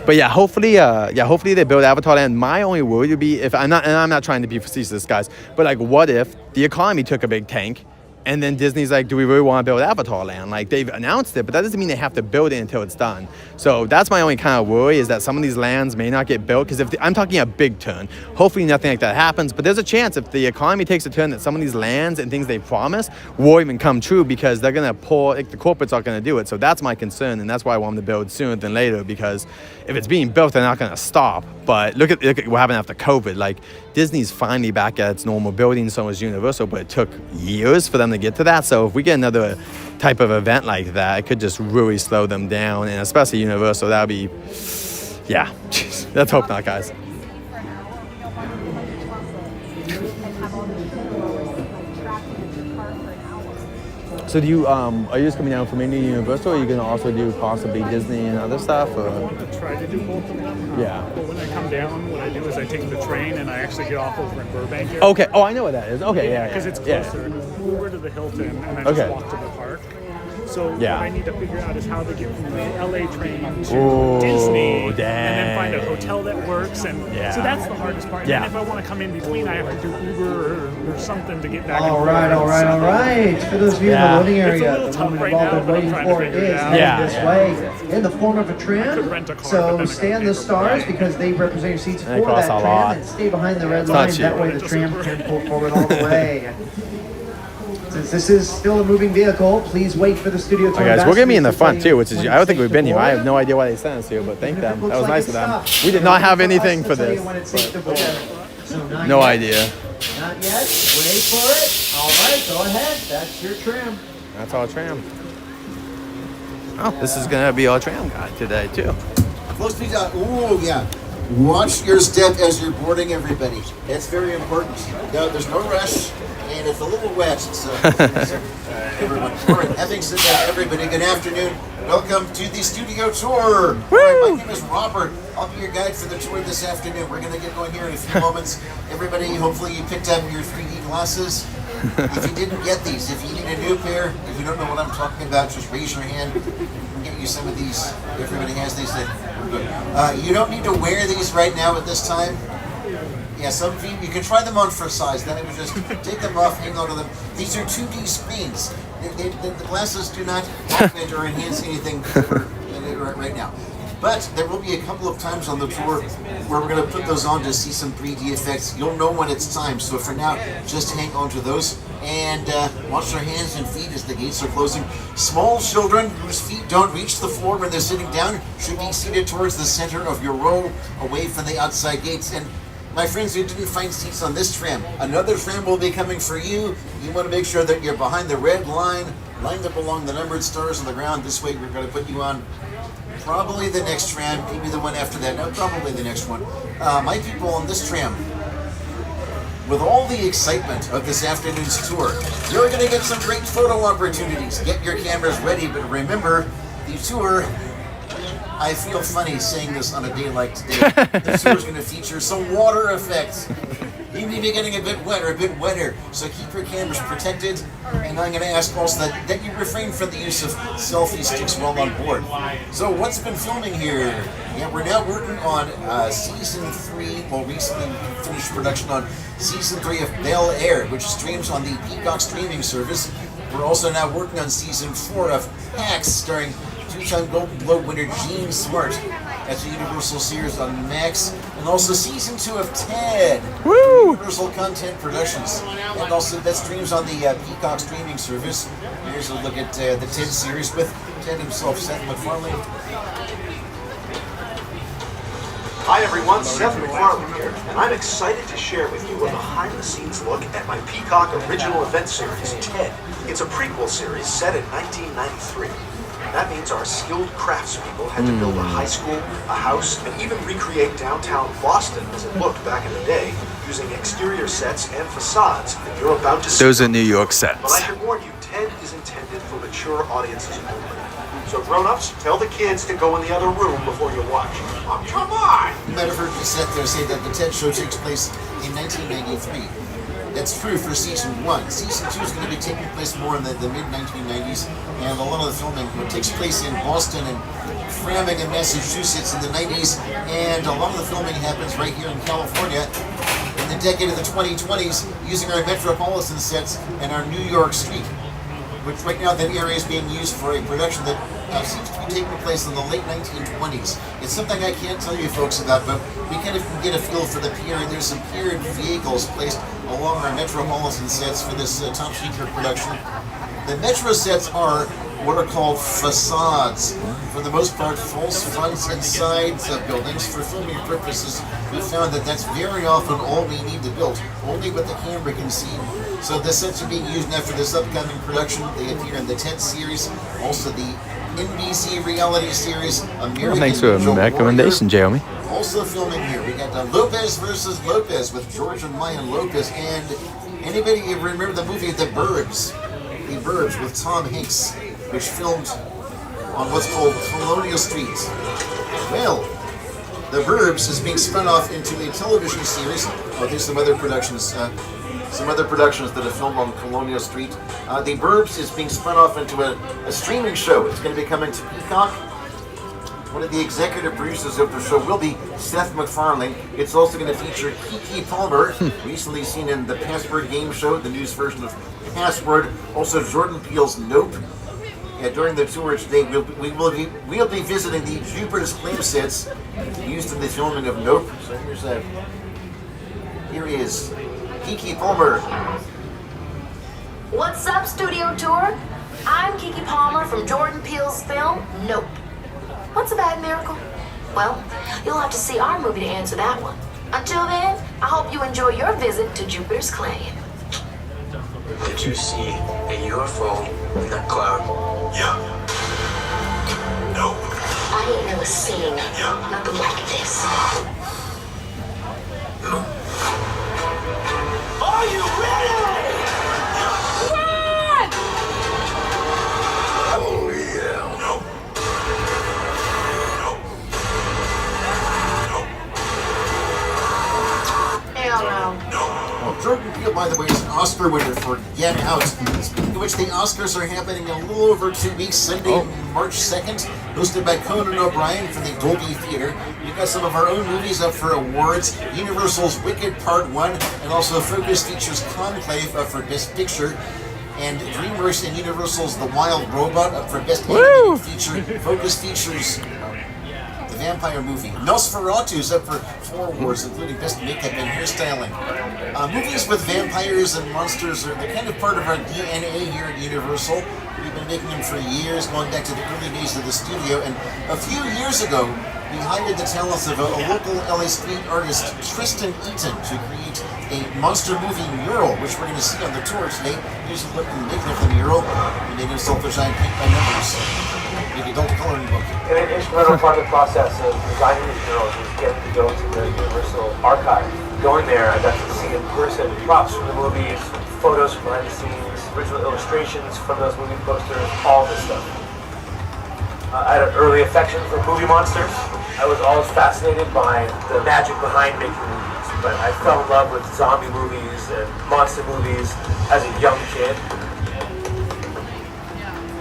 But yeah, hopefully they build Avatar Land. My only worry would be I'm not trying to be facetious, guys, but like, what if the economy took a big tank, and then Disney's like, do we really want to build Avatar Land? Like, they've announced it, but that doesn't mean they have to build it until it's done. So that's my only kind of worry, is that some of these lands may not get built, because I'm talking a big turn. Hopefully nothing like that happens, but there's a chance if the economy takes a turn that some of these lands and things they promise will even come true, because they're going to the corporates are going to do it. So that's my concern, and that's why I want them to build sooner than later, because if it's being built, they're not going to stop. But look at what happened after COVID. Like, Disney's finally back at its normal building, so is Universal, but it took years for them to get to that. So if we get another type of event like that, it could just really slow them down, and especially Universal, that would be, yeah, let's hope not, guys. So do you, are you just coming down from Indy Universal, or are you going to also do possibly Disney and other stuff? Or? I want to try to do both of them. Yeah. But when I come down, what I do is I take the train and I actually get off over in Burbank here. Okay. Oh, I know what that is. Okay, yeah. Because it's yeah. closer. Uber to the Hilton and then Okay. just walk to the park. So Yeah. what I need to figure out is how to get from the LA train to Ooh, Disney, and dang. then find a hotel that works. And Yeah. so that's the hardest part. Yeah. And if I want to come in between, I have to do Uber or something to get back. All and right. For those of you in Yeah. the loading It's a area, little the tough one right we've all now, been but I'm waiting trying to for figure is it out. heading Yeah. this way in the form of a I tram. could rent a car, but So then I gotta stay on pay the for stars parking. because they represent your seats And it for costs that a tram, lot. and stay behind the red It's not line. cheap. That way the tram can pull forward all the way. Since this is still a moving vehicle, please wait for the studio tour. All right, guys, we're going to be in the front too, which is, when I don't think it's we've been safe here. to I have board. no idea why they sent us here, but thank them. Looks That was like nice it's of them. stopped. We did not have For us anything to for tell you this. when it's safe to board. So not No yet. idea. Not yet. Wait for it. All right, go ahead. That's your tram. That's our tram. Oh, this is going to be our tram guide today too. Close to down. Ooh, yeah. Watch your step as you're boarding, everybody. That's very important. No, there's no rush, and it's a little wet, so everyone. All right, having said that, everybody, good afternoon. Welcome to the studio tour. All right, my name is Robert. I'll be your guide for the tour this afternoon. We're going to get going here in a few moments. Everybody, hopefully you picked up your 3D glasses. If you didn't get these, if you need a new pair, if you don't know what I'm talking about, just raise your hand. We'll get you some of these. Everybody has these. You don't need to wear these right now at this time. Yeah, some of you can try them on for size. Then I would just take them off, hang on to them. These are 2D screens. The glasses do not augment or enhance anything right now. But there will be a couple of times on the tour where we're going to put those on to see some 3D effects. You'll know when it's time. So for now, just hang on to those and watch their hands and feet as the gates are closing. Small children whose feet don't reach the floor when they're sitting down should be seated towards the center of your row, away from the outside gates. And my friends who didn't find seats on this tram, another tram will be coming for you. You want to make sure that you're behind the red line, lined up along the numbered stars on the ground. This way we're going to put you on probably the next tram, maybe the one after that. No, probably the next one. My people on this tram, with all the excitement of this afternoon's tour, you're going to get some great photo opportunities. Get your cameras ready, but remember, the tour, I feel funny saying this on a day like today, the tour is going to feature some water effects. You may be getting a bit wetter, so keep your cameras protected. And I'm going to ask also that you refrain from the use of selfie sticks while on board. So what's been filming here? Yeah, we're now working on season 3, well, recently finished production on season 3 of Bel Air, which streams on the Peacock streaming service. We're also now working on season 4 of Hacks, starring two-time Golden Globe winner Gene Smart. That's a Universal series on Max. And also season 2 of Ted. Woo! Universal Content Productions. And also that streams on the Peacock streaming service. Here's a look at the Ted series with Ted himself, Seth MacFarlane. Hi everyone, Seth MacFarlane here, and I'm excited to share with you a behind-the-scenes look at my Peacock original event series, Ted. It's a prequel series set in 1993. That means our skilled craftspeople had to build a high school, a house, and even recreate downtown Boston as it looked back in the day, using exterior sets and facades that you're about to see. Those are New York sets. But I should warn you, Ted is intended for mature audiences only. So grown-ups, tell the kids to go in the other room before you watch. Oh, come on! You might have heard me sit there say that the Ted Show takes place in 1993. That's true for season 1. Season 2 is going to be taking place more in the mid-1990s, and a lot of the filming takes place in Boston and Framingham, Massachusetts in the 90s, and a lot of the filming happens right here in California in the decade of the 2020s using our Metropolitan sets and our New York Street, which right now that area is being used for a production that seems to be taking place in the late 1920s. It's something I can't tell you folks about, but we kind of can get a feel for the period. There's some period vehicles placed along our Metropolitan sets for this top secret production. The Metro sets are what are called facades. For the most part, false fronts and sides of buildings. For filming purposes, we found that that's very often all we need to build, only what the camera can see. So the sets are being used now for this upcoming production. They appear in the 10th series, also the NBC reality series, American Well, thanks for the recommendation, Jeremy. Also filming here, we got Lopez versus Lopez with George and Mayan Lopez. And anybody remember the movie The Burbs? The Burbs with Tom Hanks, which filmed on what's called Colonial Street. Well, The Burbs is being spun off into a television series. Oh, there's some other productions that have filmed on Colonial Street. The Burbs is being spun off into a streaming show. It's going to be coming to Peacock. One of the executive producers of the show will be Seth MacFarlane. It's also going to feature Keke Palmer, recently seen in the Password game show, the news version of Password. Also Jordan Peele's Nope. During the tour today, we'll be visiting the Jupiter's Claim sets used in the filming of Nope. So here is Keke Palmer. What's up, Studio Tour? I'm Keke Palmer from Jordan Peele's film, Nope. What's a bad miracle? Well, you'll have to see our movie to answer that one. Until then, I hope you enjoy your visit to Jupiter's Claim. Did you see a UFO in that cloud? Yeah. Nope. I ain't never seen nothing like this. Are you ready? Run! Oh yeah. Nope. Hell no. Well, Jordan Peele, by the way, is an Oscar winner for Get Out, speaking of which the Oscars are happening in a little over 2 weeks, Sunday, March 2nd, hosted by Conan O'Brien from the Dolby Theater. We've got some of our own movies up for awards, Universal's Wicked Part 1, and also Focus features Conclave up for Best Picture, and DreamWorks and Universal's The Wild Robot up for Best Animated Feature. Focus features The vampire movie. Nosferatu is up for 4 awards, including Best Makeup and Hairstyling. Movies with vampires and monsters are the kind of part of our DNA here at Universal. We've been making them for years, going back to the early days of the studio. And a few years ago, we hired the talents of a local LA street artist, Tristan Eaton, to create a monster movie mural, which we're going to see on the tour today. Here's a look at the making of the mural. He made himself a giant paint by numbers. Maybe adult coloring book. And an instrumental part of the process of designing these murals was getting to go to the Universal Archive. Going there, I got to see in person props from the movies, photos from behind the scenes, original illustrations from those movie posters, all this stuff. I had an early affection for movie monsters. I was always fascinated by the magic behind making movies, but I fell in love with zombie movies and monster movies as a young kid.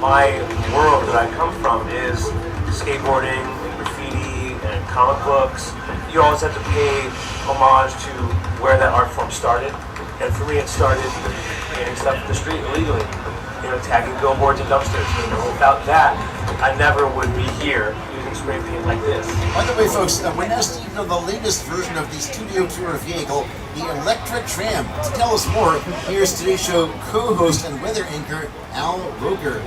My world that I come from is skateboarding and graffiti and comic books. You always have to pay homage to where that art form started. And for me, it started with painting stuff in the street illegally, tagging billboards and dumpsters. Without that, I never would be here using spray paint like this. By the way, folks, we're now seeing the latest version of the studio tour vehicle, the Electric Tram. To tell us more, here's today's show co-host and weather anchor, Al Roker.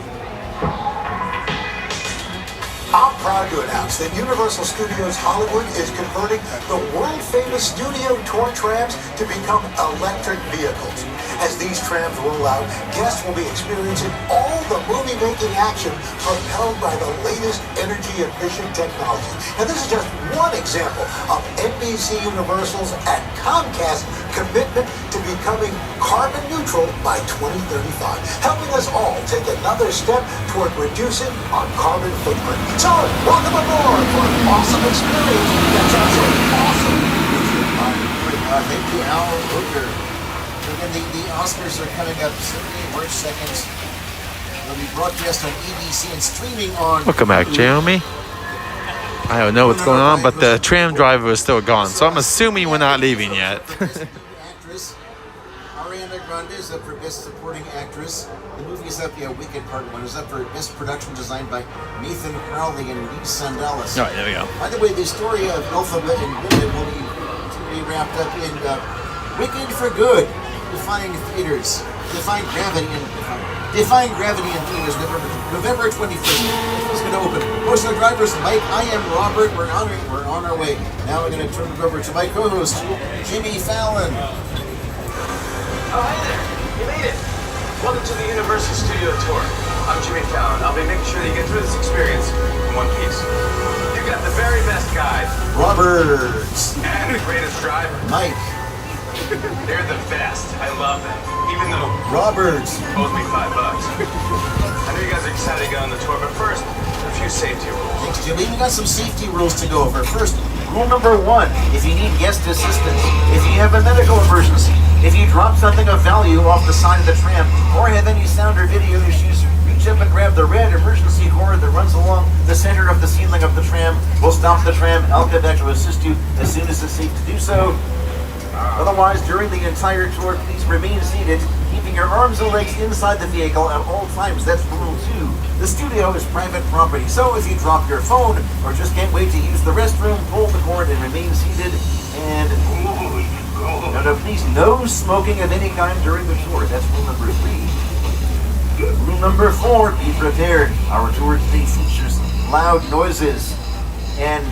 I'm proud to announce that Universal Studios Hollywood is converting the world-famous studio tour trams to become electric vehicles. As these trams roll out, guests will be experiencing all the movie-making action propelled by the latest energy-efficient technology. And this is just one example of NBC Universal's and Comcast's commitment to becoming carbon neutral by 2035, helping us all take another step toward reducing our carbon footprint. So, welcome aboard for an awesome experience that's also awesome. Thank you, Al Roker. And the Oscars are coming up Sunday, March 2nd. They'll be broadcast on ABC and streaming on... Welcome back, Jeremy. I don't know what's going on, but the tram driver is still gone, so I'm assuming we're not leaving yet. Actress Ariana Grande is up for Best Supporting Actress. The movie is up, Wicked Part 1 is up for Best Production Designed by Nathan Crowley and Lee Sandalis. All right, there we go. By the way, the story of Alphabet and Women will be wrapped up in Wicked for Good, Defying Theaters. Defying Gravity in theaters November 25th. It's going to open. Most of the drivers, Mike, I am Robert. We're on our way. Now we're going to turn it over to my co-host, Jimmy Fallon. Oh, hi there. You made it. Welcome to the Universal Studio Tour. I'm Jimmy Fallon. I'll be making sure that you get through this experience in one piece. You've got the very best guide. Robert. And the greatest driver. Mike. They're the best. I love them. Even though Robert owes me $5. I know you guys are excited to go on the tour, but first, a few safety rules. Thanks, Jimmy. We got some safety rules to go over. First, rule number 1, if you need guest assistance, if you have a medical emergency, if you drop something of value off the side of the tram, or have any sound or video issues, reach up and grab the red emergency cord that runs along the center of the ceiling of the tram. We'll stop the tram. I'll come back to assist you as soon as it's safe to do so. Otherwise, during the entire tour, please remain seated, keeping your arms and legs inside the vehicle at all times. That's rule 2. The studio is private property, so if you drop your phone or just can't wait to use the restroom, pull the cord and remain seated. And no, please, no smoking of any kind during the tour. That's rule number 3. Rule number 4, be prepared. Our tour today features loud noises and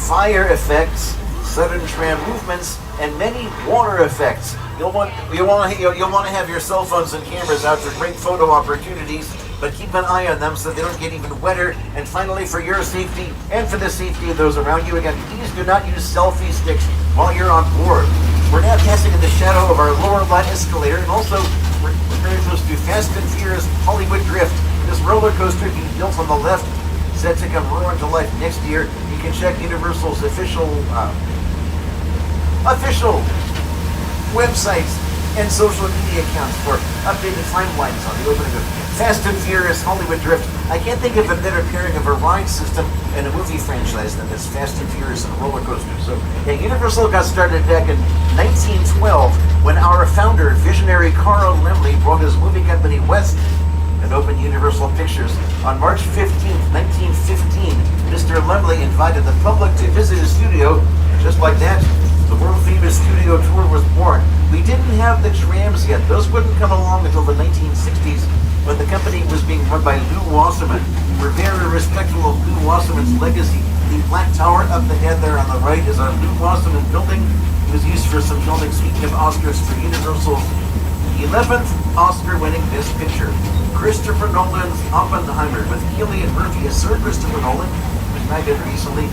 fire effects, sudden tram movements, and many water effects. You'll want to have your cell phones and cameras out for great photo opportunities, but keep an eye on them so they don't get even wetter. And finally, for your safety and for the safety of those around you, again, please do not use selfie sticks while you're on board. We're now passing in the shadow of our lower line escalator, and also we're very close to Fast and Furious Hollywood Drift. This roller coaster being built on the left, set to come roaring to life next year. You can check Universal's official websites and social media accounts for updated timelines on the opening of Fast and Furious Hollywood Drift. I can't think of a better pairing of a ride system and a movie franchise than this Fast and Furious and roller coaster. So, Universal got started back in 1912 when our founder, visionary Carl Laemmle, brought his movie company west and opened Universal Pictures. On March 15th, 1915, Mr. Lumley invited the public to visit his studio, and just like that, the world-famous studio tour was born. We didn't have the trams yet. Those wouldn't come along until the 1960s, when the company was being run by Lou Wasserman. We're very respectful of Lou Wasserman's legacy. The black tower up ahead there on the right is our Lou Wasserman building. It was used for some filming, speaking of Oscars, for Universal's 11th Oscar-winning Best Picture. Christopher Nolan's Oppenheimer with Cillian Murphy, a Sir Christopher Nolan, which died recently.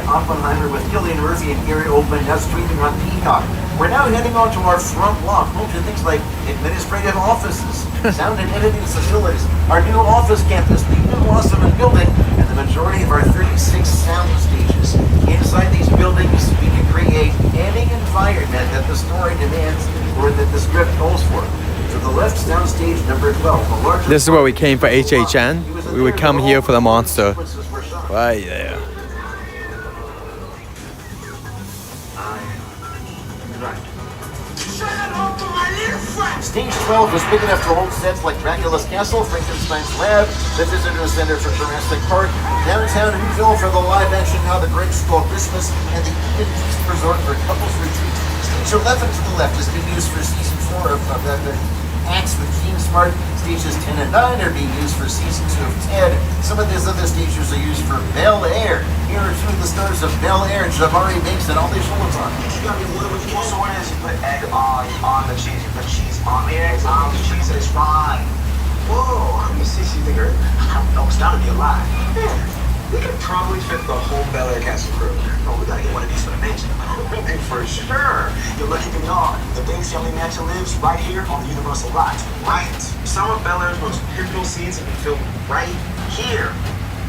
Oppenheimer with Cillian Murphy and Gary Oldman, now streaming on Peacock. We're now heading on to our front lot, home to things like administrative offices, sound and editing facilities, our new office campus, the new Wasserman building, and the majority of our 36 sound stages. Inside these buildings, we can create any environment that the story demands or that the script calls for. To the left, soundstage number 12. The largest. This is where we came for HHN. We would come here for the monster. Right there. Stage 12 was big enough to hold sets like Dracula's Castle, Frankenstein's Lab, the Visitor Center for Jurassic Park, downtown Whoville for the live-action How the Grinch Stole Christmas, and the Eden Beast Resort for couples retreat. Stage 11 to the left has been used for season 4 of the Acts with Gene Smart. Stages 10 and 9 are being used for season 2 of Ted. Some of these other stages are used for Bel Air. Here are two of the stars of Bel Air, Jabari Banks and Ali Shulaton. So what is you put egg on the cheese, you put cheese on the eggs, on the cheese, it's fine. Whoa, how many seats do you think are in there? I don't know, it's gotta be a lot. Yeah, we could probably fit the whole Bel Air cast and crew. Oh, we gotta get one of these for the mansion. For sure. You're lucky to know the Banks family mansion lives right here on the Universal lot. Right. Some of Bel Air's most pivotal scenes have been filmed right here.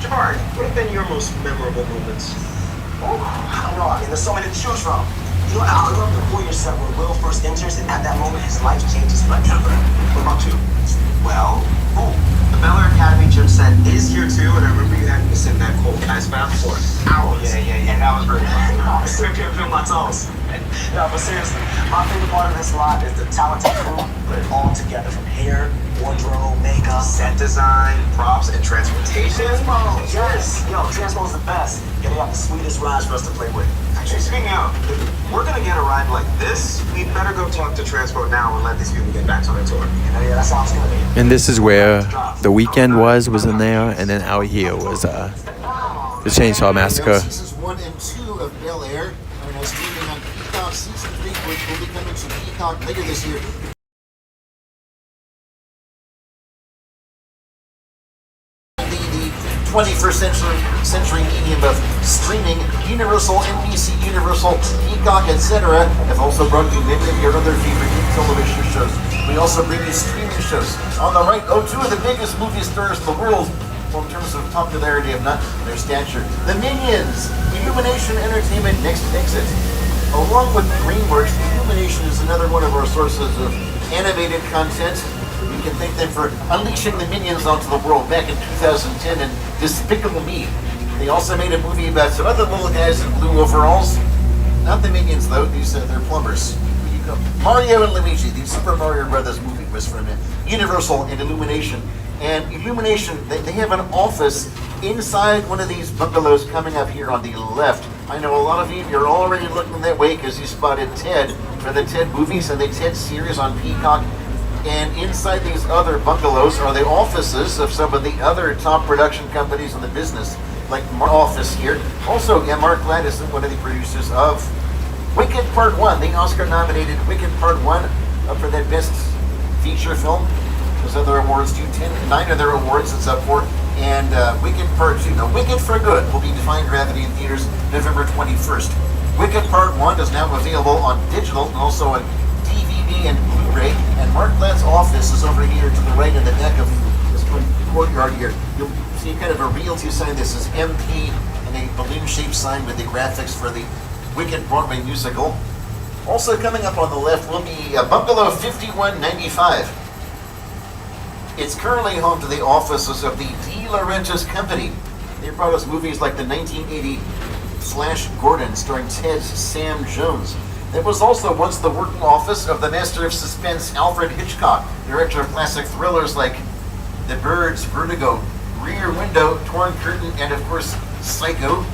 Jabari, what have been your most memorable moments? Oh, I don't know. I mean, there's so many to choose from. You know, I love the Warrior set where Will first enters, and at that moment, his life changes forever. What about you? Well, the Bel Air Academy gym set is here too, and I remember you having to sit in that cold ice bath for hours. Yeah. And that was very fun. I still can't feel my toes. No, but seriously, my favorite part of this lot is the talented crew put it all together from hair, wardrobe, makeup, set design, props, and transportation. Yes, yo, Transpo's the best. Yeah, they have the sweetest rides for us to play with. Actually, speaking of, if we're gonna get a ride like this, we better go talk to Transpo now and let these people get back on their tour. Yeah, that sounds good. And this is where The Weeknd was in there, and then out here was the Chainsaw Massacre. Seasons 1 and 2 of Bel Air are streaming on Peacock. Season 3 will be coming to Peacock later this year. The 21st century medium of streaming, Universal, NBC, Universal, Peacock, etc. have also brought you many of your other favorite television shows. We also bring you streaming shows. On the right, two of the biggest movie stars in the world, well, in terms of popularity of not their stature. The Minions, Illumination Entertainment Next Exit. Along with DreamWorks, Illumination is another one of our sources of animated content. We can thank them for unleashing the Minions onto the world back in 2010 and Despicable Me. They also made a movie about some other little guys in blue overalls. Not the Minions though, these they're plumbers. Mario and Luigi, the Super Mario Brothers movie was from Universal and Illumination. And Illumination, they have an office inside one of these bungalows coming up here on the left. I know a lot of you're already looking that way because you spotted Ted for the Ted movies and the Ted series on Peacock. And inside these other bungalows are the offices of some of the other top production companies in the business, like Mark office here. Also, Mark Gladys, one of the producers of Wicked Part 1, the Oscar-nominated Wicked Part 1, up for that best feature film. Those other awards do 9 other awards it's up for. And Wicked Part 2, no, Wicked for Good, will be Defying Gravity in theaters November 21st. Wicked Part 1 is now available on digital and also on DVD and Blu-ray. And Mark Glad's office is over here to the right in the back of this courtyard here. You'll see kind of a realty sign. This is MP and a balloon-shaped sign with the graphics for the Wicked Broadway musical. Also coming up on the left will be Bungalow 5195. It's currently home to the offices of the De Laurentiis Company. They brought us movies like the 1980 Flash Gordon starring Ted's Sam Jones. It was also once the working office of the master of suspense Alfred Hitchcock, director of classic thrillers like The Birds, Vertigo, Rear Window, Torn Curtain, and of course, Psycho.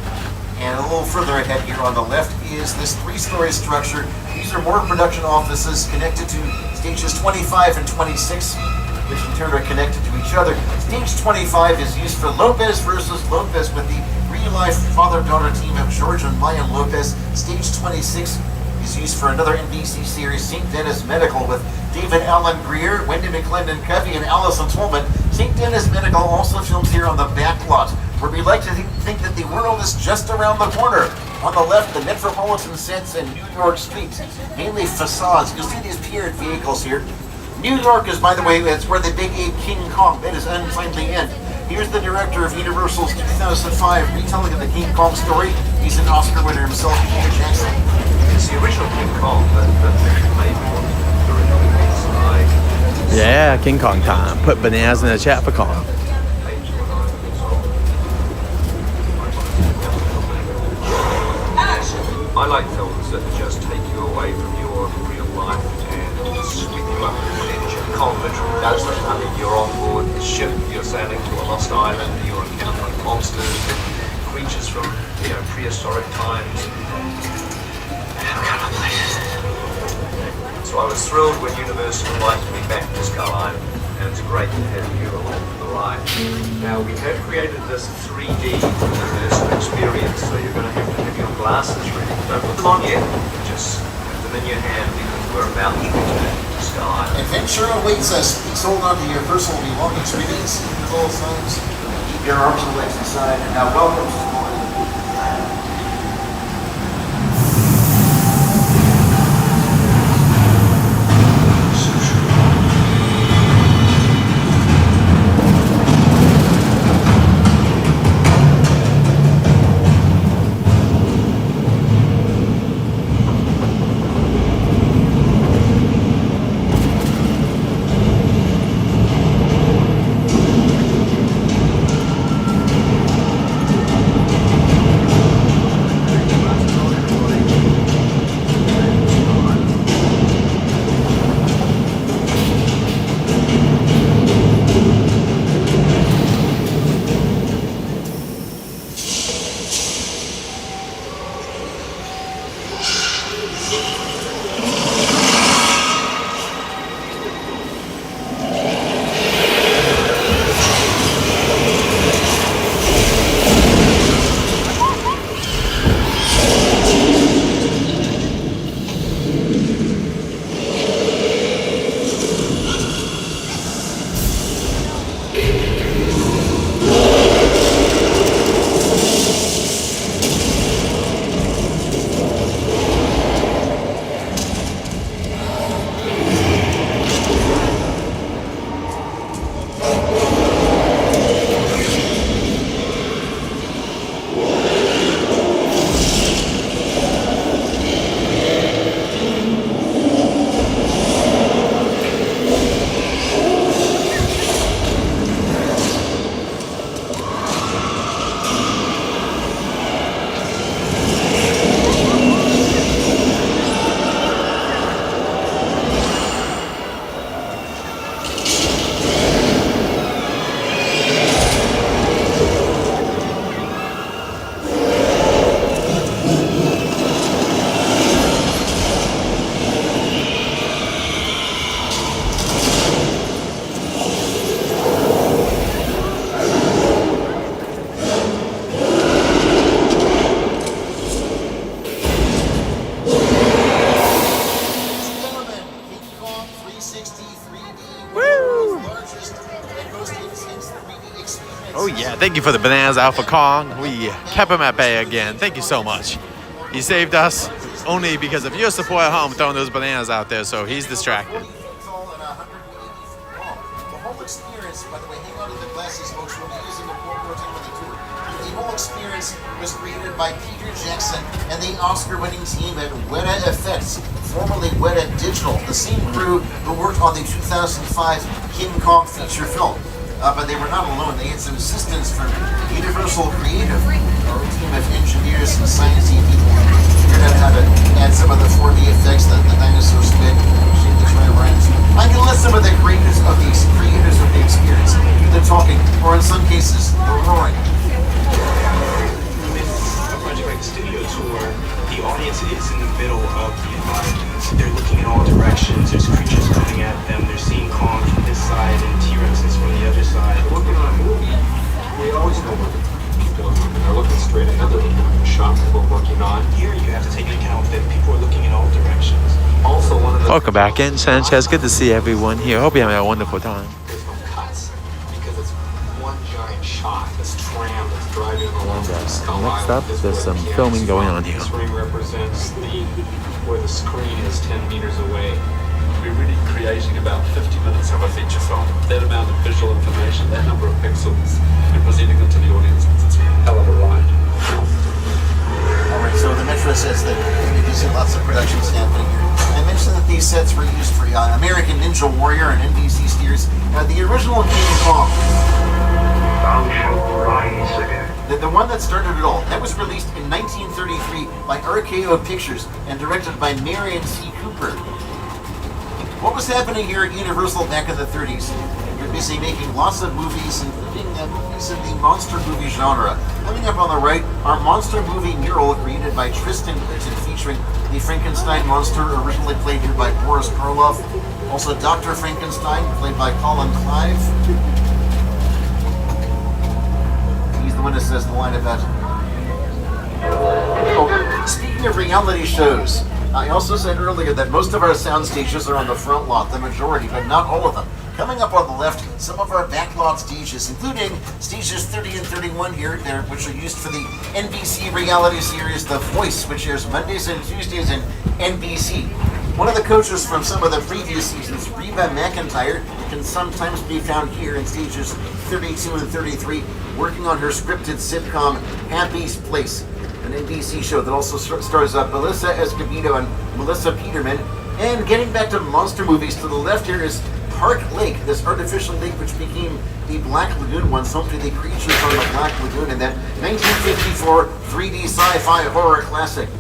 And a little further ahead here on the left is this 3-story structure. These are more production offices connected to stages 25 and 26, which in turn are connected to each other. Stage 25 is used for Lopez versus Lopez with the real-life father-daughter team of George and Maya Lopez. Stage 26 is used for another NBC series, St. Denis Medical, with David Allen Greer, Wendy McClendon Covey, and Allison Tolman. St. Denis Medical also films here on the back lot, where we like to think that the world is just around the corner. On the left, the metropolitan sets and New York streets, mainly facades. You'll see these piered vehicles here. New York is, by the way, that's where the big ape King Kong, that is Untimely End. Here's the director of Universal's 2005 retelling of the King Kong story. He's an Oscar winner himself, Peter Jackson. It's the original King Kong that made me want the original piece. Yeah, King Kong time. Put bananas in the chat for Kong. I like films that just take you away from your real life and sweep you up into an engine. Kong literally does that. I mean, you're on board the ship, you're sailing to a lost island, you're encountering monsters and creatures from, prehistoric times. How can I play it? So I was thrilled when Universal invited me back to Skull Island, and it's great to have you along for the ride. Now, we have created this 3D Universal experience, so you're going to have your glasses ready. Don't put them on yet, just have them in your hand because we're about to return to Skull Island. Adventure awaits us. Please hold on to your personal belongings. Release at all times. Keep your arms and legs inside. And now welcome to Skull Island. Oh yeah, thank you for the bananas, Alpha Kong. We kept him at bay again. Thank you so much. He saved us only because of your support at home throwing those bananas out there, so he's distracted. The whole experience, by the way, hang on to the glasses, folks. We'll be using them one more time on the tour. The whole experience was created by Peter Jackson and the Oscar-winning team at Weta Effects, formerly Weta Digital, the same crew who worked on the 2005 King Kong feature film. But they were not alone. They had some assistance from Universal Creative, a team of engineers and science people who figured out how to add some of the 4D effects, the dinosaur spin, shape the trimarans. I can let some of the creators of the experience ears, do the talking, or in some cases, the roaring. With a project like Studio Tour, the audience is in the middle of the environment. They're looking in all directions. There's creatures coming at them. They're seeing Kong from this side and T-Rexes from the other side. Looking at a movie, we always know what people are looking. They're looking straight ahead. They're looking at the shot that we're working on. Here, you have to take into account that people are looking in all directions. Also, one of the Welcome back in, Sanchez. Good to see everyone here. Hope you're having a wonderful time. there's no cuts because it's one giant shot. This tram that's driving along the Skull Next Island. up, This is there's where some the filming camera's going from. on here. This ring represents where the screen is 10 meters away. We're really creating about 50 minutes of a feature film. That amount of visual information, that number of pixels, and presenting them to the audience. It's a hell of a ride. All right, so the Metro says that you can see lots of productions happening here. I mentioned that these sets were used for American Ninja Warrior and NBC Steers. The original King Kong, the one that started it all, that was released in 1933 by RKO Pictures and directed by Marion C. Cooper. What was happening here at Universal back in the 30s? You're busy making lots of movies, including movies in the monster movie genre. Coming up on the right, our monster movie mural created by Tristan Clinton featuring the Frankenstein monster originally played here by Boris Karloff. Also Dr. Frankenstein, played by Colin Clive. He's the one that says the line about... Oh, speaking of reality shows, I also said earlier that most of our sound stages are on the front lot, the majority, but not all of them. Coming up on the left, some of our backlot stages, including stages 30 and 31 here, which are used for the NBC reality series The Voice, which airs Mondays and Tuesdays in NBC. One of the coaches from some of the previous seasons, Reba McEntire, can sometimes be found here in stages 32 and 33, working on her scripted sitcom Happy's Place, an NBC show that also stars Melissa Escobedo and Melissa Peterman. And getting back to monster movies, to the left here is Park Lake, this artificial lake which became the Black Lagoon once, home to the creatures on the Black Lagoon in that 1954 3D sci-fi horror classic.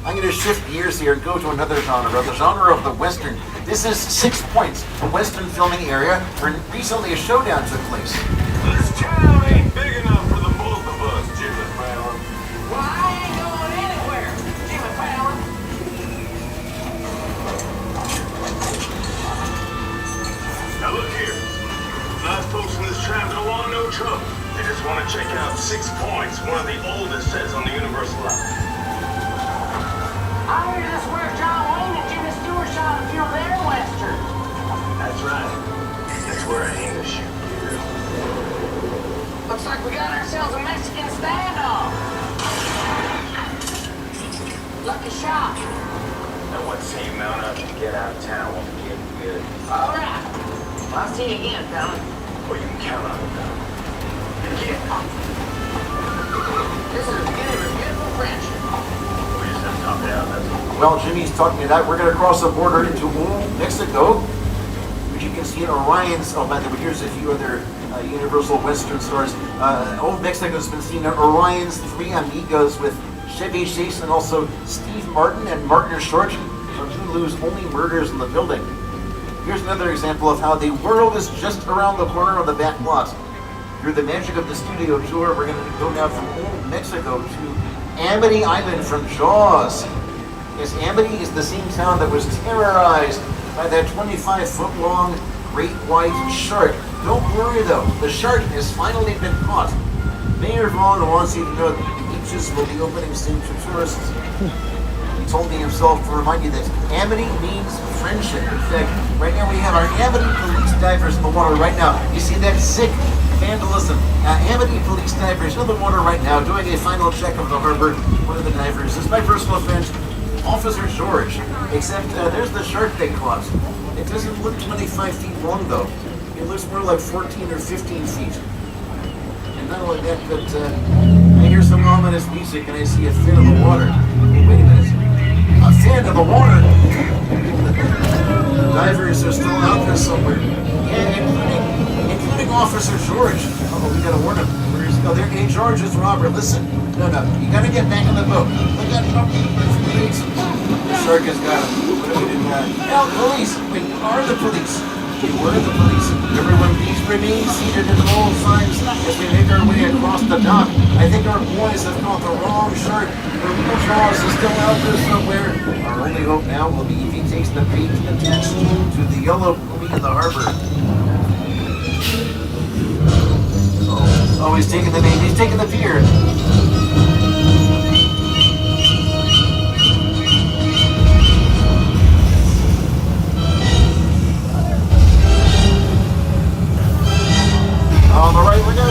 I'm going to shift gears here and go to another genre, the genre of the Western. This is 6 Points, a Western filming area where recently a showdown took place. This town ain't big enough for the both of us, Jimmy Fallon. Well, I ain't going anywhere, Jimmy Fallon. Now look here. Nice folks in this tram don't want no trouble. They just want to check out 6 Points, one of the oldest sets on the Universal line. I hear this where John Wayne and Jimmy Stewart shot a few of their westerns. That's right. That's where I aim to shoot. Looks like we got ourselves a Mexican standoff. Lucky shot. Now what say you mount up and get out of town when we get good? All right. Well, I'll see you again, fella. Or you can count on it, pal. This is a beautiful friendship. We just have to talk it out, that's all. Well, Jimmy's talking it out. We're going to cross the border into Old Mexico, which you can see in Orion's. Oh, by the way, here's a few other Universal Western stars. Old Mexico has been seen in Orion's Three Amigos with Chevy Chase and also Steve Martin and Martin Short from Hulu's Only Murders in the Building. Here's another example of how the world is just around the corner on the back lot. Through the magic of the studio tour, we're going to go now from Old Mexico to Amity Island from Jaws. Yes, Amity is the same town that was terrorized by that 25-foot-long great white shark. Don't worry though, the shark has finally been caught. Mayor Vaughn wants you to know that the beaches will be opening soon to tourists. He told me himself to remind you that Amity means friendship. In fact, right now we have our Amity police divers in the water right now. You see that sick vandalism. Amity police divers in the water right now doing a final check of the harbor. One of the divers is my personal friend, Officer George. Except there's the shark they caught. It doesn't look 25 feet long though. It looks more like 14 or 15 feet. And not only that, but I hear some ominous music and I see a fin of the water. Wait a minute. A fin of the water? The divers are still out there somewhere. Yeah, including Officer George. Oh, we gotta warn him. Where is he? Oh, there. Hey, George, it's Robert. Listen. No, you gotta get back in the boat. Look at the shark has got him. What do we do now? Police. Wait, are the police? Beware the police. Everyone please remain seated at all times as we make our way across the dock. I think our boys have got the wrong shark. The real Jaws is still out there somewhere. Our only hope now will be if he takes the bait attached to the yellow buoy in the harbor. Oh, he's taking the bait. He's taking the pier. On the right we go.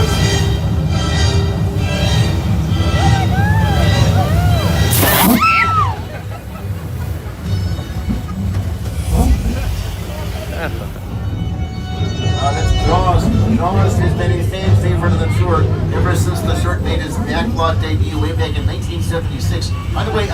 That's Jaws. Jaws has been a fan favorite of the tour ever since the short made its backlot debut way back in 1976. By the way,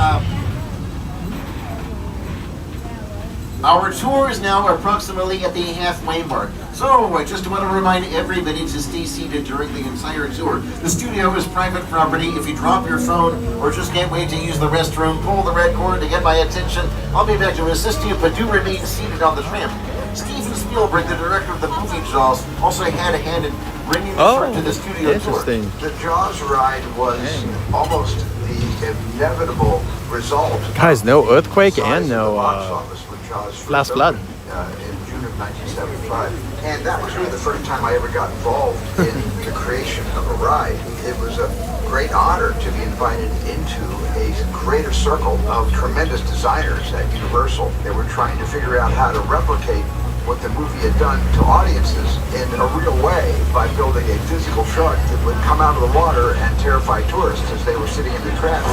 our tour is now approximately at the halfway mark. So I just want to remind everybody to stay seated during the entire tour. The studio is private property. If you drop your phone or just can't wait to use the restroom, pull the red cord to get my attention. I'll be back to assist you, but do remain seated on the tram. Steven Spielberg, the director of the movie Jaws, also had a hand in bringing the shark to the studio tour. The Jaws ride was almost the inevitable result. Guys, no earthquake and no last flood. In June of 1975. And that was really the first time I ever got involved in the creation of a ride. It was a great honor to be invited into a greater circle of tremendous designers at Universal. They were trying to figure out how to replicate what the movie had done to audiences in a real way by building a physical shark that would come out of the water and terrify tourists as they were sitting in the trap.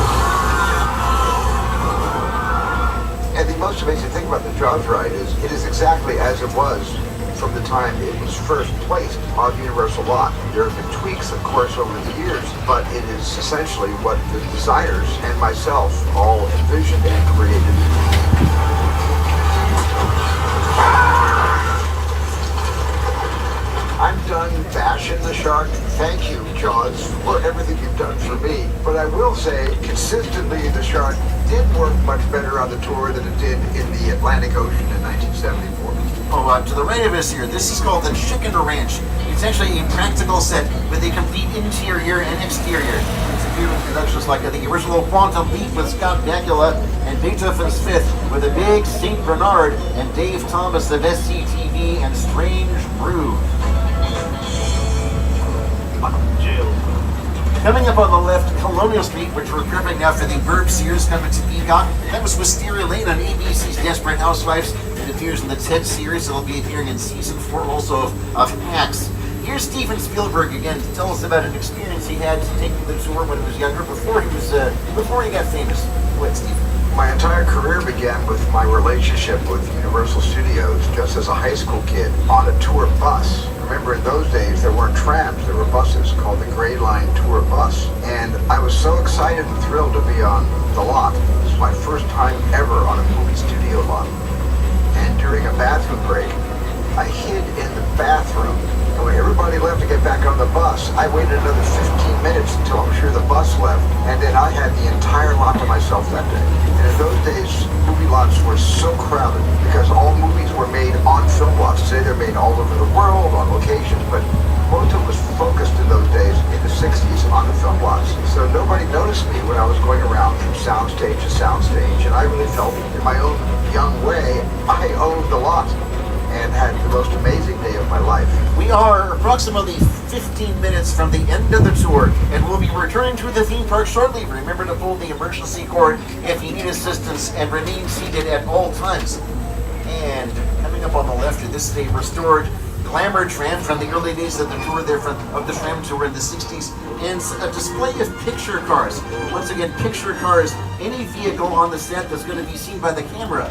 And the most amazing thing about the Jaws ride is it is exactly as it was from the time it was first placed on the Universal lot. There have been tweaks, of course, over the years, but it is essentially what the designers and myself all envisioned and created. I'm done bashing the shark. Thank you, Jaws, for everything you've done for me. But I will say, consistently, the shark did work much better on the tour than it did in the Atlantic Ocean in 1974. Oh, to the right of us here, this is called the Chicken Ranch. It's actually a practical set with a complete interior and exterior. It's a beautiful productions like the original Quantum Leap with Scott Bakula and Beethoven's Fifth with a big St. Bernard and Dave Thomas of SCTV and Strange Brew. Coming up on the left, Colonial Street, which we're prepping now for the Verb series coming to Peacock. That was Wisteria Lane on ABC's Desperate Housewives. It appears in the Ted series. It'll be appearing in season 4 also of Hacks. Here's Steven Spielberg again to tell us about an experience he had taking the tour when he was younger, before he got famous. Go ahead, Steven. My entire career began with my relationship with Universal Studios just as a high school kid on a tour bus. Remember, in those days, there weren't trams, there were buses called the Gray Line Tour Bus. And I was so excited and thrilled to be on the lot. This was my first time ever on a movie studio lot. And during a bathroom break, I hid in the bathroom. And when everybody left to get back on the bus, I waited another 15 minutes until I'm sure the bus left. And then I had the entire lot to myself that day. And in those days, movie lots were so crowded because all movies were made on film lots. Today they're made all over the world on location, but most of it was focused in those days in the 60s on the film lots. So nobody noticed me when I was going around from soundstage to soundstage, and I really felt in my own young way, I owned the lot and had the most amazing day of my life. We are approximately 15 minutes from the end of the tour, and we'll be returning to the theme park shortly. Remember to pull the emergency cord if you need assistance and remain seated at all times. And coming up on the left, this is a restored glamour tram from the early days of the tour there, of the tram tour in the 60s, and a display of picture cars. Once again, picture cars, any vehicle on the set that's going to be seen by the camera.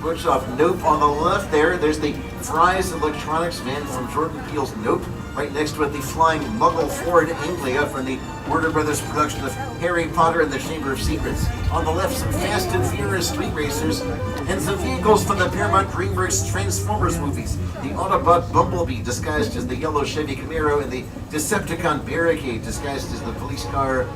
Which off Nope on the left there's the Fry's Electronics van from Jordan Peele's Nope. Right next to it, the flying Muggle Ford Anglia from the Warner Brothers production of Harry Potter and the Chamber of Secrets. On the left, some Fast and Furious street racers and some vehicles from the Paramount DreamWorks Transformers movies. The Autobot Bumblebee disguised as the yellow Chevy Camaro and the Decepticon Barricade disguised as the police car.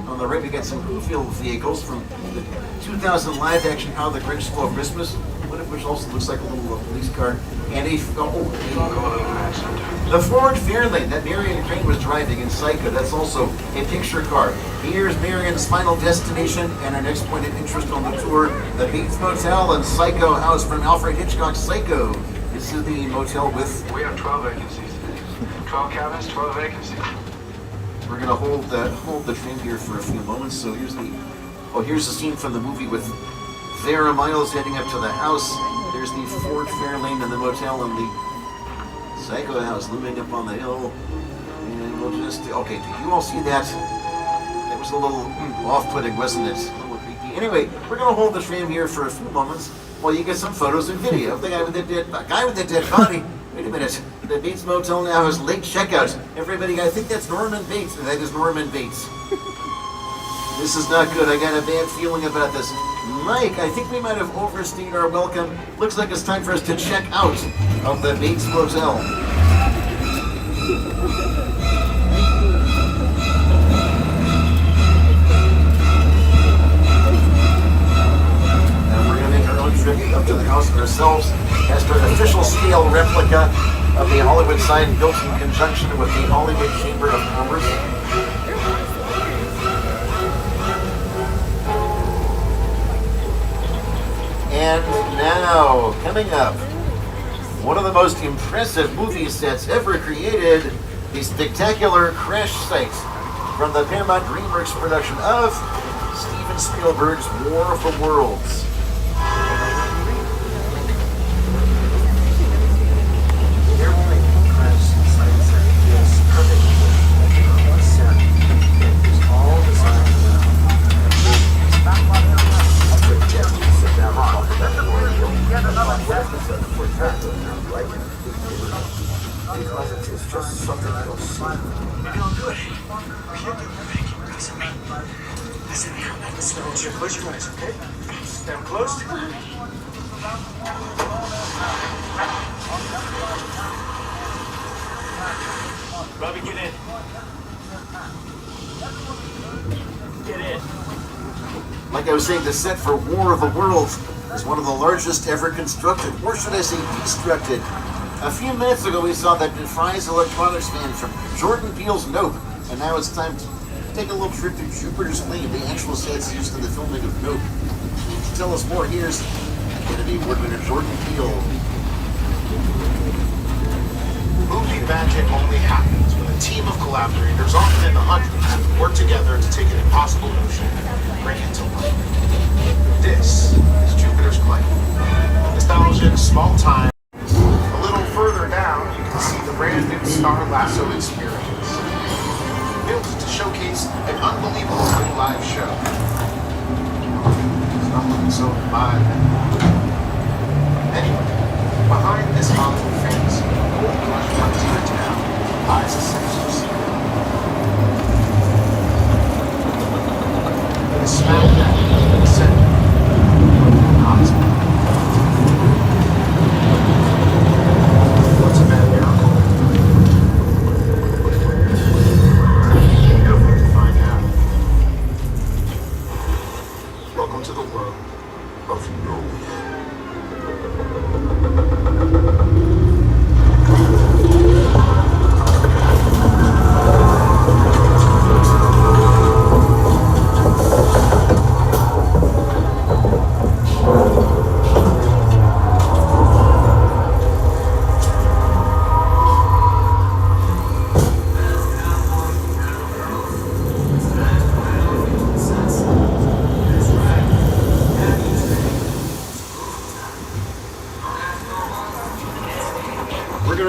On the right, we got some Whofield vehicles from the 2000 live-action How the Grinch Stole Christmas, which also looks like a little police car, and the Ford Fairlane that Marion Crane was driving in Psycho. That's also a picture car. Here's Marion's final destination and our next point of interest on the tour, the Bates Motel and Psycho House from Alfred Hitchcock's Psycho. This is the motel with... We have 12 vacancies. 12 cabins, 12 vacancies. We're gonna hold the train here for a few moments. So here's the scene from the movie with Vera Miles heading up to the house. There's the Ford Fairlane and the motel and the Psycho House looming up on the hill. And we'll just, okay, do you all see that? It was a little off-putting, wasn't it? A little creepy. Anyway, we're gonna hold the train here for a few moments while you get some photos and video of the guy with the dead body. Wait a minute. The Bates Motel now has late checkout. Everybody, I think that's Norman Bates. That is Norman Bates. This is not good. I got a bad feeling about this. Mike, I think we might have overstayed our welcome. Looks like it's time for us to check out of the Bates Motel. And we're going to make our own trip up to the house ourselves as per an official scale replica of the Hollywood sign built in conjunction with the Hollywood Chamber of Commerce. And now, coming up, one of the most impressive movie sets ever created, the spectacular crash site from the Paramount DreamWorks production of Steven Spielberg's War of the Worlds. Because it is just something you'll see. You're doing good. You're doing great. Listen, man. Listen, close your eyes, okay? Stand close. Robbie, get in. Get in. Like I was saying, the set for War of the Worlds is one of the largest ever constructed, or should I say destructed. A few minutes ago we saw that Fry's Electronics fan from Jordan Peele's Nope, and now it's time to take a little trip to Jupiter's Claim, the actual sets used in the filming of Nope. To tell us more, here's Academy Award winner Jordan Peele. Movie magic only happens when a team of collaborators, often in the hundreds, work together to take an impossible notion and bring it to life. This is Jupiter's Claim. Nostalgic, small time. A little further down, you can see the brand new Star Lasso experience. Built to showcase an unbelievable new live show. It's not looking so live. Anyway, behind this haunting fantasy, Gold Rush frontier town lies a sensual secret. It is smack dab in the center of the continent. What's a bad miracle? You'll have to find out. Welcome to the world of no.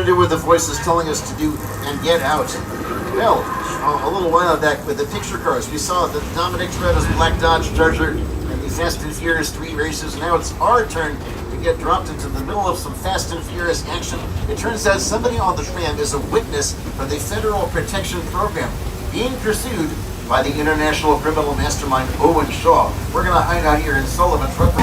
What the voice is telling us to do and get out. Well, a little while back with the picture cars, we saw the Dominic Toretto's Black Dodge Charger and the Fast and Furious 3 races. Now it's our turn to get dropped into the middle of some Fast and Furious action. It turns out somebody on the tram is a witness for the Federal Protection Program being pursued by the international criminal mastermind Owen Shaw. We're going to hide out here in Sullivan Truck.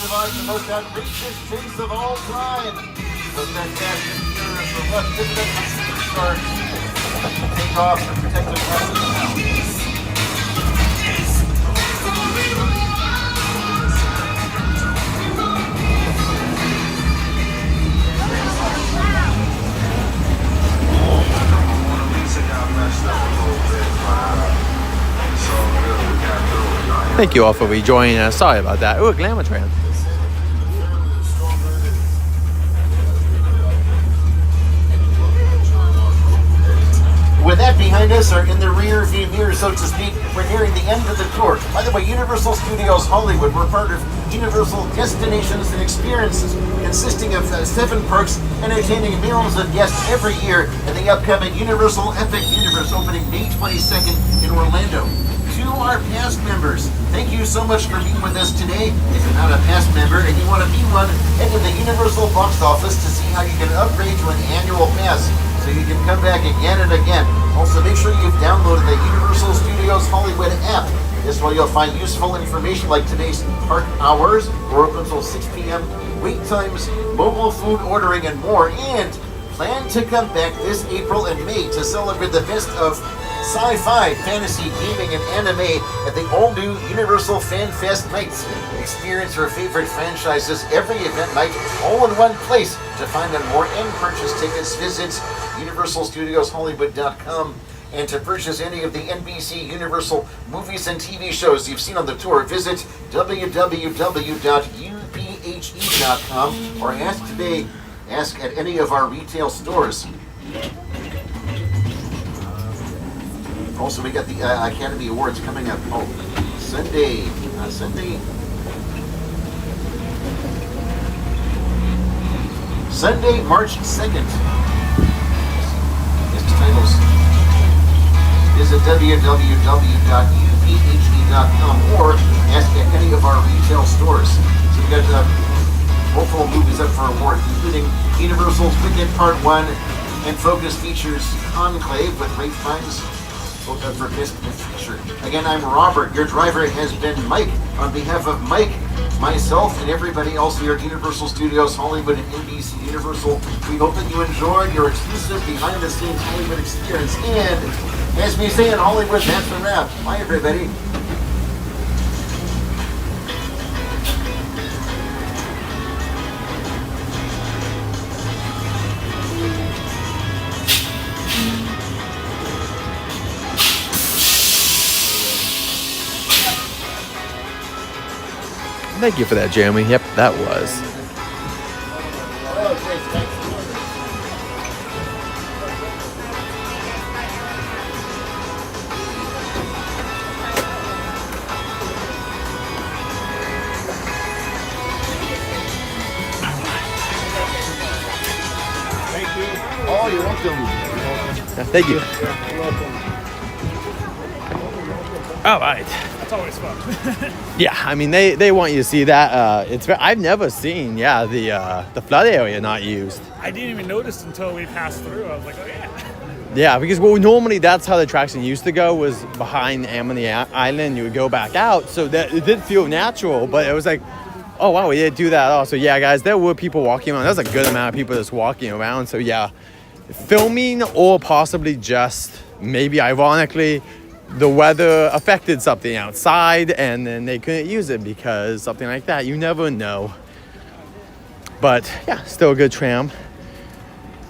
Survived the most outrageous chase of all time. The fantastic Furious were left dividend to start. Take off and protect their passage now. Thank you all for rejoining us. Sorry about that. Ooh, a glamour train. With that behind us, or in the rear view mirror, so to speak, we're nearing the end of the tour. By the way, Universal Studios Hollywood, we're part of Universal Destinations and Experiences, consisting of 7 parks, entertaining millions of guests every year in the upcoming Universal Epic Universe opening May 22nd in Orlando. To our past members, thank you so much for being with us today. If you're not a past member and you want to be one, head to the Universal box office to see how you can upgrade to an annual pass, so you can come back again and again. Also, make sure you've downloaded the Universal Studios Hollywood app. This way you'll find useful information like today's park hours, we're open until 6 p.m., wait times, mobile food ordering, and more. And plan to come back this April and May to celebrate the best of sci-fi, fantasy, gaming, and anime at the all-new Universal Fan Fest nights. Experience your favorite franchises every event night, all in one place. To find out more and purchase tickets, visit UniversalStudiosHollywood.com. And to purchase any of the NBC Universal movies and TV shows you've seen on the tour, visit www.uphe.com or ask at any of our retail stores. Also, we got the Academy Awards coming up. Oh, Sunday, March 2nd. Its titles. Visit www.uphe.com or ask at any of our retail stores. So we got multiple movies up for award, including Universal's Wicked Part 1 and Focus Features Conclave with Rafe Fiennes. Both up for Best Feature. Again, I'm Robert. Your driver has been Mike. On behalf of Mike, myself, and everybody else here at Universal Studios Hollywood and NBC Universal, we hope that you enjoyed your exclusive behind-the-scenes Hollywood experience. And as we say in Hollywood, that's a wrap. Bye, everybody. Thank you for that, Jeremy. Yep, that was. Thank you. Oh, you're welcome. Thank you. You're welcome. All right. That's always fun. Yeah, I mean they want you to see that. I've never seen the flood area not used. I didn't even notice until we passed through. I was like, oh yeah. Yeah, because normally that's how the attraction used to go, was behind Amity Island. You would go back out, so that it did feel natural, but it was like, oh wow, we didn't do that at all. So yeah, guys, there were people walking around. There's a good amount of people just walking around. So yeah, filming, or possibly just maybe ironically, the weather affected something outside and then they couldn't use it because something like that. You never know. But yeah, still a good tram.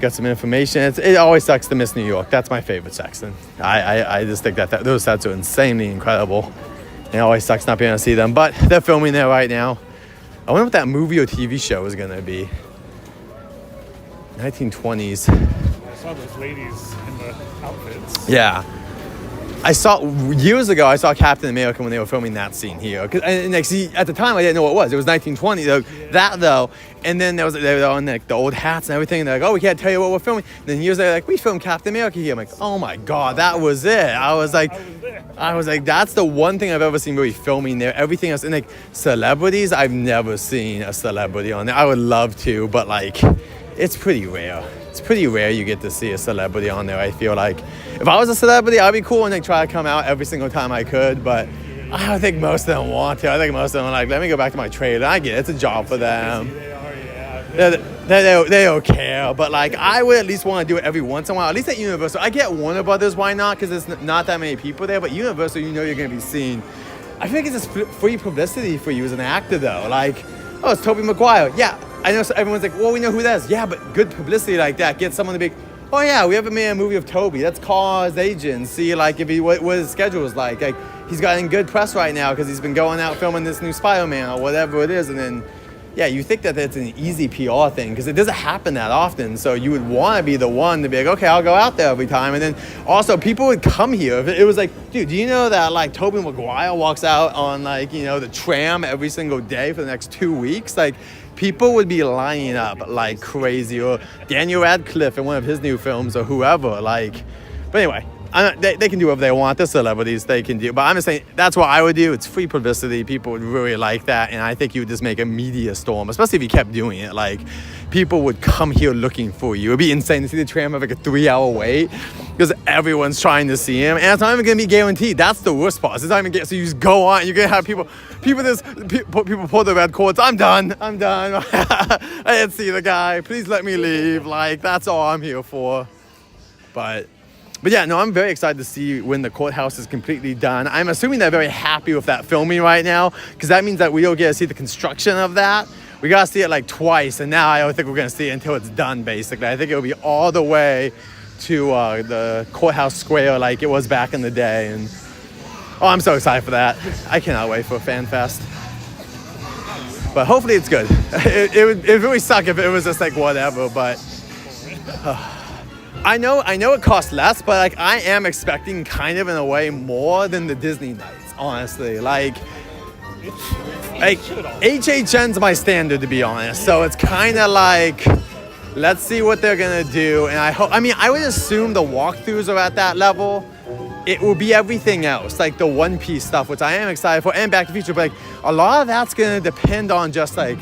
Got some information. It always sucks to miss New York. That's my favorite section. I just think that those sets are insanely incredible. It always sucks not being able to see them. But they're filming there right now. I wonder what that movie or TV show is going to be. 1920s. I saw those ladies in the outfits. Yeah. Years ago, I saw Captain America when they were filming that scene here. And like, see, at the time, I didn't know what it was. It was 1920, that though. And then they were on like the old hats and everything. And they're like, oh, we can't tell you what we're filming. And then years later, like, we filmed Captain America here. I'm like, oh my God, that was it. I was like, that's the one thing I've ever seen really filming there. Everything else, and like celebrities, I've never seen a celebrity on there. I would love to, but like, it's pretty rare. It's pretty rare you get to see a celebrity on there. I feel like if I was a celebrity, I'd be cool and like try to come out every single time I could, but I don't think most of them want to. I think most of them are like, let me go back to my trailer. I get it. It's a job for them. They don't care, but like I would at least want to do it every once in a while. At least at Universal. I get Warner Brothers, why not? Because there's not that many people there, but Universal, you know you're going to be seen. I feel like it's just free publicity for you as an actor though. Like, oh, it's Tobey Maguire. Yeah. I know everyone's like, well, we know who that is. Yeah, but good publicity like that gets someone to be, oh yeah, we haven't made a movie of Toby. Let's call his agent, see like if what his schedule is like. Like he's gotten good press right now because he's been going out filming this new Spider-Man or whatever it is. And then, yeah, you think that it's an easy PR thing because it doesn't happen that often. So you would want to be the one to be like, okay, I'll go out there every time. And then also people would come here. If it was like, dude, do you know that like Tobey Maguire walks out on like, you know, the tram every single day for the next 2 weeks? Like, people would be lining up like crazy, or Daniel Radcliffe in one of his new films, or whoever. Like, but anyway, they can do whatever they want. They're celebrities, they can do. But I'm just saying that's what I would do. It's free publicity. People would really like that, and I think you would just make a media storm, especially if you kept doing it. Like, people would come here looking for you. It'd be insane to see the tram have like a 3-hour wait because everyone's trying to see him, and it's not even gonna be guaranteed. That's the worst part. It's not even so you just go on. You're gonna have people pull the red cords. I'm done. I didn't see the guy. Please let me leave. Like, that's all I'm here for. But yeah, no, I'm very excited to see when the courthouse is completely done. I'm assuming they're very happy with that filming right now, because that means that we don't get to see the construction of that. We got to see it like twice, and now I don't think we're going to see it until it's done, basically. I think it'll be all the way to the courthouse square like it was back in the day. And oh, I'm so excited for that. I cannot wait for a fan fest. But hopefully it's good. It would really suck if it was just like whatever, but I know it costs less, but like I am expecting kind of in a way more than the Disney nights, honestly. Like HHN's my standard, to be honest. So it's kind of like, let's see what they're gonna do. And I would assume the walkthroughs are at that level. It will be everything else, like the One Piece stuff, which I am excited for, and Back to the Future. But like a lot of that's gonna depend on just like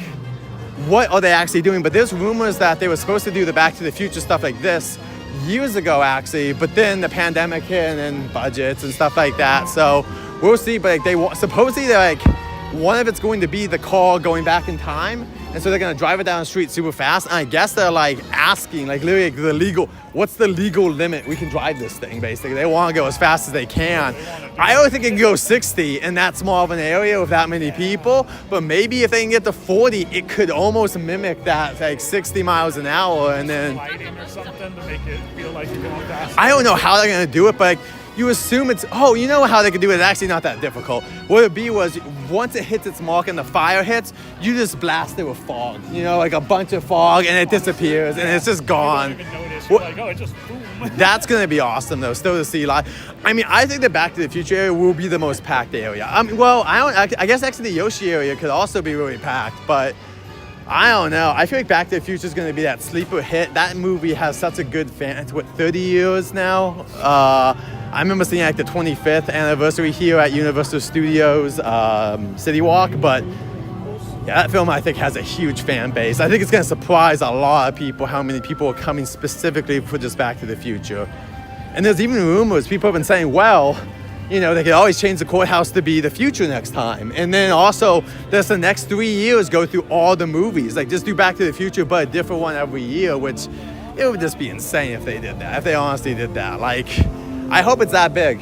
what are they actually doing. But there's rumors that they were supposed to do the Back to the Future stuff like this years ago, actually. But then the pandemic hit, and then budgets and stuff like that. So we'll see. But like supposedly they're like, one of it's going to be the car going back in time, and so they're gonna drive it down the street super fast. And I guess they're like asking, like literally, what's the legal limit we can drive this thing? Basically, they want to go as fast as they can. I don't think it can go 60 in that small of an area with that many people. But maybe if they can get to 40, it could almost mimic that, like 60 miles an hour, and then lighting or something to make it feel like you're going fast. I don't know how they're gonna do it, but like, you assume it's, oh, you know how they could do it. It's actually not that difficult. What it'd be was, once it hits its mark and the fire hits, you just blast it with fog. You know, like a bunch of fog, and it disappears, and it's just gone. You don't even notice. You're like, oh, it just boom. That's going to be awesome, though, still to see live. I mean, I think the Back to the Future area will be the most packed area. I guess actually the Yoshi area could also be really packed, but I don't know. I feel like Back to the Future is going to be that sleeper hit. That movie has such a good fan. It's 30 years now? I remember seeing like the 25th anniversary here at Universal Studios City Walk, but yeah, that film I think has a huge fan base. I think it's going to surprise a lot of people how many people are coming specifically for just Back to the Future. And there's even rumors, people have been saying, well, you know, they could always change the courthouse to be the future next time. And then also, there's the next 3 years go through all the movies. Like, just do Back to the Future, but a different one every year, which it would just be insane if they did that, if they honestly did that. Like, I hope it's that big,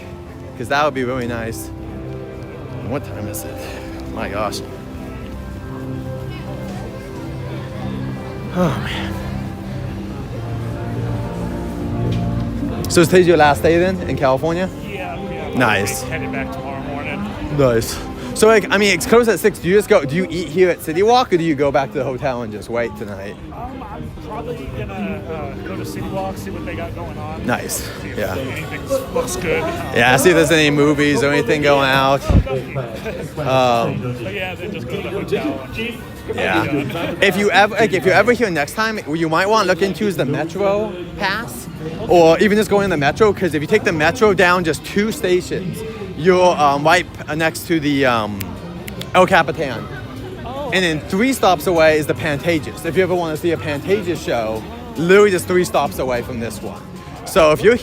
because that would be really nice. What time is it? My gosh. Oh, man. So today's your last day then in California? Yeah. Nice. Headed back tomorrow morning. Nice. So like, I mean, it's closed at 6. Do you eat here at City Walk, or do you go back to the hotel and just wait tonight? I'm probably gonna go to City Walk, see what they got going on. Nice. See if Yeah. anything looks good. Yeah, see if there's any movies or anything going out. But yeah, then just go to the hotel. Yeah. If you're ever here next time, what you might want to look into is the Metro Pass, or even just going in the Metro, because if you take the Metro down just 2 stations, you're right next to the El Capitan. And then 3 stops away is the Pantages. If you ever want to see a Pantages show, literally just 3 stops away from this one. So if you're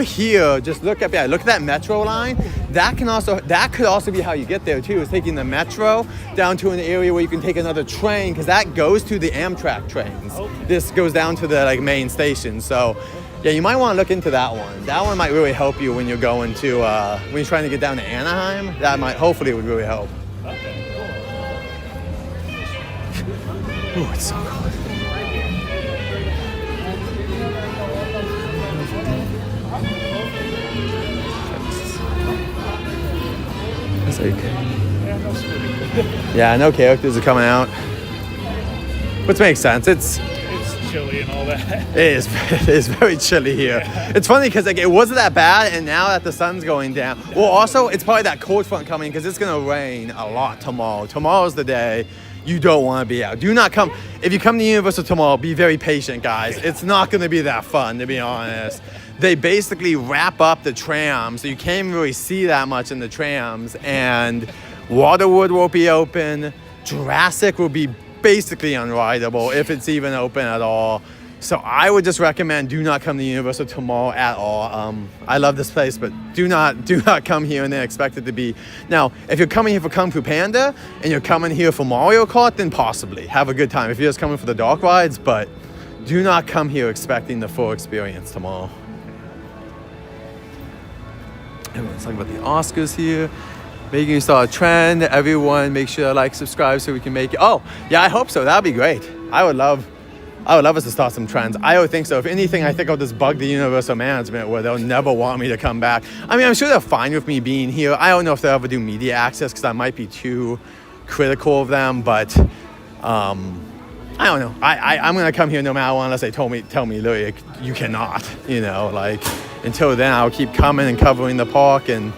here, just look at that Metro line. That could also be how you get there too, is taking the Metro down to an area where you can take another train, because that goes to the Amtrak trains. This goes down to the main station. So yeah, you might want to look into that one. That one might really help you when you're going to when you're trying to get down to Anaheim. That might hopefully would really help. Oh, it's so cold. That's okay. Yeah, no characters are coming out. Which makes sense. It's chilly and all that. It is very chilly here. Yeah. It's funny because it wasn't that bad, and now that the sun's going down. Well, also, it's probably that cold front coming, because it's going to rain a lot tomorrow. Tomorrow's the day you don't want to be out. Do not come. If you come to Universal tomorrow, be very patient, guys. It's not going to be that fun, to be honest. They basically wrap up the trams, so you can't really see that much in the trams, and Waterwood won't be open. Jurassic will be basically unrideable, if it's even open at all. So I would just recommend do not come to Universal tomorrow at all. I love this place, but do not come here and then expect it to be. Now, if you're coming here for Kung Fu Panda and you're coming here for Mario Kart, then possibly have a good time. If you're just coming for the dark rides, but do not come here expecting the full experience tomorrow. Everyone's talking about the Oscars here. Making you start a trend. Everyone, make sure to like, subscribe, so we can make it. Oh, yeah, I hope so. That'd be great. I would love us to start some trends. I would think so. If anything, I think I'll just bug the Universal management where they'll never want me to come back. I mean, I'm sure they're fine with me being here. I don't know if they'll ever do media access, because I might be too critical of them, but I don't know. I'm gonna come here no matter what, unless they tell me literally, you cannot. Until then, I'll keep coming and covering the park. And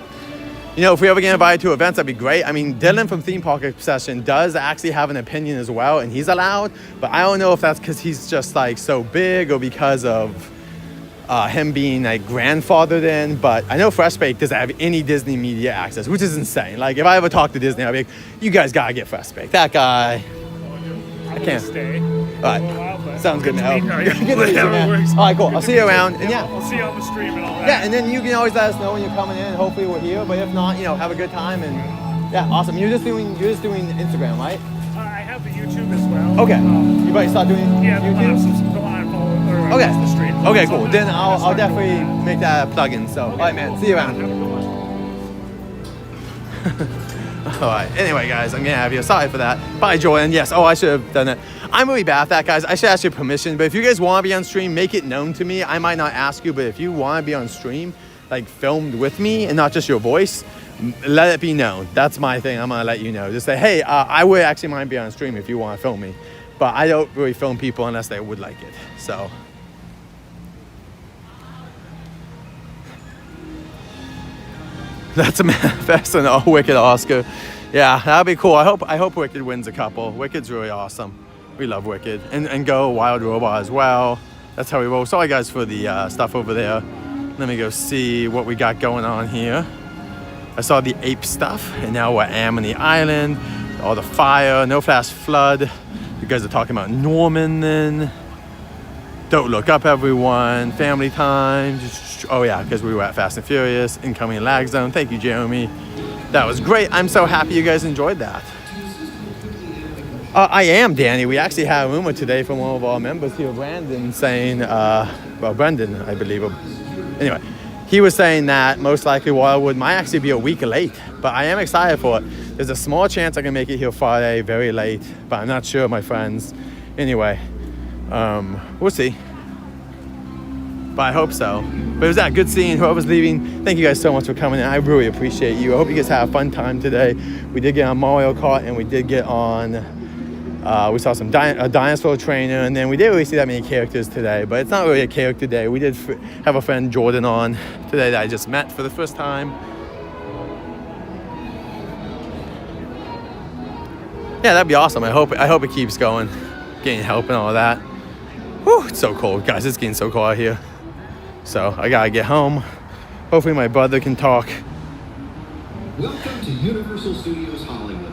if we ever get invited to events, that'd be great. I mean, Dylan from Theme Park Obsession does actually have an opinion as well, and he's allowed, but I don't know if that's because he's just so big, or because of him being grandfathered in. But I know Fresh Bake doesn't have any Disney media access, which is insane. If I ever talk to Disney, I'll be like, you guys gotta get Fresh Bake. That guy, I can't. Stay. All right, sounds good now. Whatever works. All right, cool. I'll see you around. And yeah, I'll see you on the stream and all that. Yeah, and then you can always let us know when you're coming in. Hopefully we're here, but if not, have a good time. And yeah, awesome. You're just doing Instagram, right? I have the YouTube as well. Okay. You better start doing YouTube. Go on and follow. Okay. The stream. Okay, cool. Then I'll definitely make that a plugin. So, all right, man. See you around. All right. Anyway, guys, I'm gonna have you. Sorry for that. Bye, Jordan. Yes. Oh, I should have done it. I'm really bad at that, guys. I should ask your permission. But if you guys want to be on stream, make it known to me. I might not ask you, but if you want to be on stream, filmed with me and not just your voice, let it be known. That's my thing. I'm gonna let you know. Just say, hey, I would actually mind being on stream if you want to film me, but I don't really film people unless they would like it. So. That's a manifest and a Wicked Oscar. Yeah, that'd be cool. I hope Wicked wins a couple. Wicked's really awesome. We love Wicked. And go Wild Robot as well. That's how we roll. Sorry guys for the stuff over there. Let me go see what we got going on here. I saw the ape stuff, and now we're at Amity Island. All the fire, no flash flood. You guys are talking about Norman then. Don't Look Up, everyone. Family Time. Oh yeah, because we were at Fast and Furious. Incoming Lag Zone. Thank you, Jeremy. That was great. I'm so happy you guys enjoyed that. I am, Danny. We actually had a rumor today from one of our members here, Brandon, saying, well, Brendan, I believe. Anyway, he was saying that most likely Wildwood might actually be a week late, but I am excited for it. There's a small chance I can make it here Friday, very late, but I'm not sure, my friends. Anyway, we'll see. But I hope so. But it was that good seeing whoever's leaving. Thank you guys so much for coming in. I really appreciate you. I hope you guys had a fun time today. We did get on Mario Kart, and we did get on, we saw some a Dinosaur trainer, and then we didn't really see that many characters today, but it's not really a character day. We did have a friend Jordan on today that I just met for the first time. Yeah, that'd be awesome. I hope it keeps going, getting help and all that. Whew, it's so cold, guys. It's getting so cold out here. So I gotta get home. Hopefully my brother can talk. Welcome to Universal Studios Hollywood.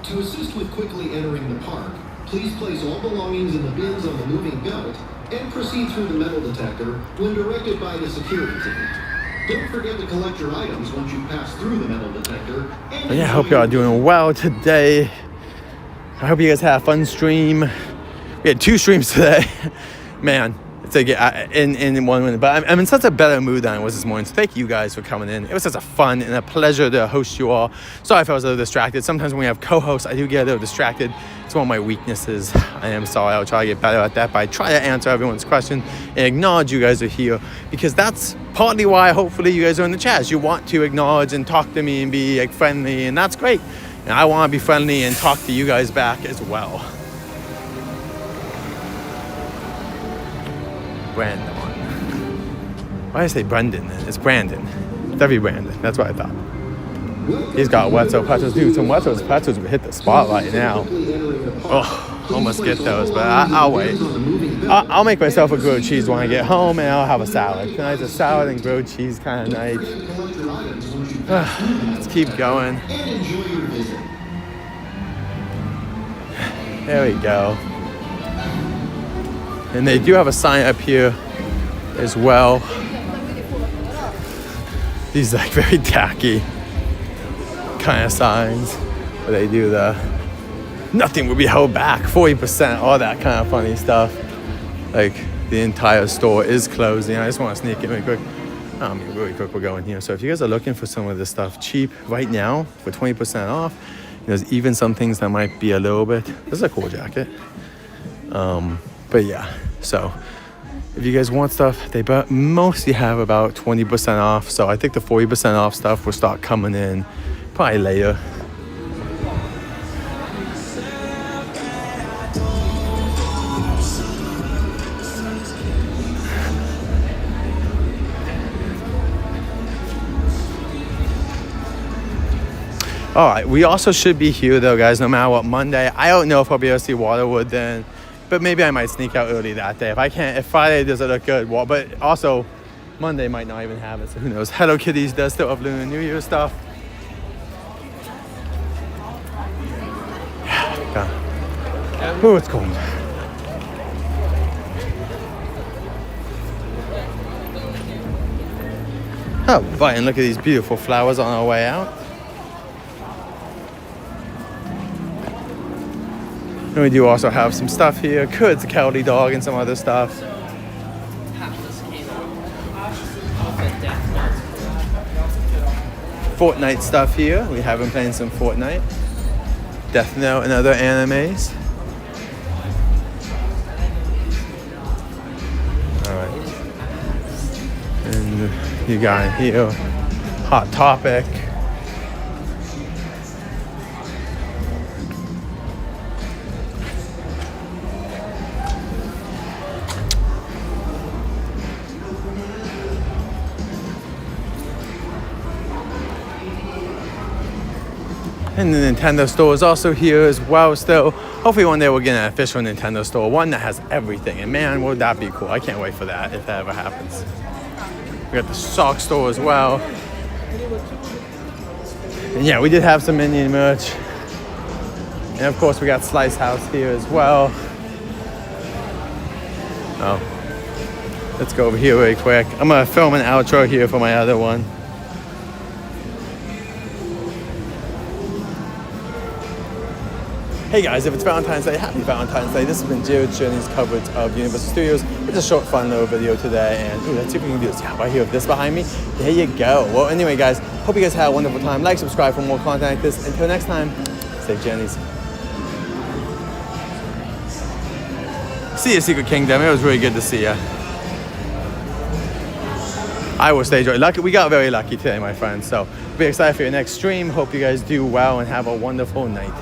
To assist with quickly entering the park, please place all belongings in the bins on the moving belt and proceed through the metal detector when directed by the security team. Don't forget to collect your items once you pass through the metal detector. But yeah, I hope y'all are doing well today. I hope you guys had a fun stream. We had 2 streams today. Man, it's like in one minute. But I'm in such a better mood than I was this morning. So thank you guys for coming in. It was such a fun and a pleasure to host you all. Sorry if I was a little distracted. Sometimes when we have co-hosts, I do get a little distracted. It's one of my weaknesses. I am sorry. I'll try to get better at that. But I try to answer everyone's question and acknowledge you guys are here, because that's partly why hopefully you guys are in the chat. You want to acknowledge and talk to me and be like friendly, and that's great. And I want to be friendly and talk to you guys back as well. Brandon. Why did I say Brendan? It's Brandon. It's definitely Brandon. That's what I thought. He's got Wetzel pretzels. Dude, some Wetzel's pretzels would hit the spotlight now. Oh, almost get those, but I'll wait. I'll make myself a grilled cheese when I get home, and I'll have a salad. Tonight's a salad and grilled cheese kind of night. Let's keep going. There we go. And they do have a sign up here as well. These like very tacky kind of signs where they do the nothing will be held back, 40%, all that kind of funny stuff. Like the entire store is closing. I just want to sneak in really quick. I mean, really quick, we're going here. So if you guys are looking for some of this stuff cheap right now for 20% off, there's even some things that might be a little bit. This is a cool jacket. But yeah, so if you guys want stuff, they mostly have about 20% off. So I think the 40% off stuff will start coming in probably later. All right, we also should be here though, guys, no matter what, Monday. I don't know if I'll be able to see Waterwood then, but maybe I might sneak out early that day. If I can't, if Friday doesn't look good, well, but also Monday might not even have it, so who knows. Hello Kitties does still have Lunar New Year stuff. Oh, it's cold. Oh, right, and look at these beautiful flowers on our way out. And we do also have some stuff here. Kurt's a Cowley dog and some other stuff. Fortnite stuff here. We have been playing some Fortnite. Death Note and other animes. Alright. And you got here Hot Topic. And the Nintendo store is also here as well still. Hopefully one day we'll get an official Nintendo store, one that has everything. And man, would that be cool. I can't wait for that if that ever happens. We got the sock store as well. And yeah, we did have some Minion merch. And of course we got Slice House here as well. Oh, Let's go over here really quick. I'm gonna film an outro here for my other one. Hey guys, if it's Valentine's Day, happy Valentine's Day. This has been Jared's Journey's coverage of Universal Studios. It's a short, fun little video today, and ooh, let's see if we can do this. Yeah, right here with this behind me. There you go. Well, anyway, guys, hope you guys had a wonderful time. Like, subscribe for more content like this. Until next time, safe journeys. See you, Secret Kingdom. It was really good to see you. I will stay lucky. We got very lucky today, my friends. So, be excited for your next stream. Hope you guys do well and have a wonderful night.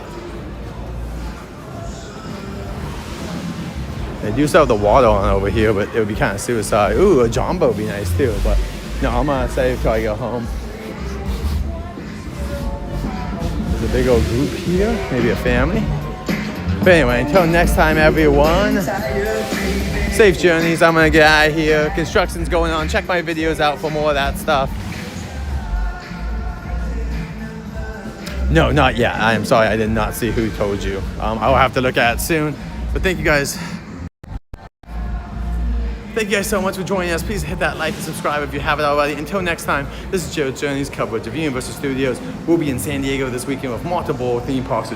They do still have the water on over here, but it would be kind of suicide. Ooh, a jumbo would be nice too, but no, I'm gonna save till I go home. There's a big old group here, maybe a family. But anyway, until next time, everyone, safe journeys. I'm gonna get out of here. Construction's going on. Check my videos out for more of that stuff. No, not yet. I am sorry, I did not see who told you. I'll have to look at it soon. But thank you guys. Thank you guys so much for joining us. Please hit that like and subscribe if you haven't already. Until next time, this is Jared's Journey's coverage of Universal Studios. We'll be in San Diego this weekend with multiple theme parks.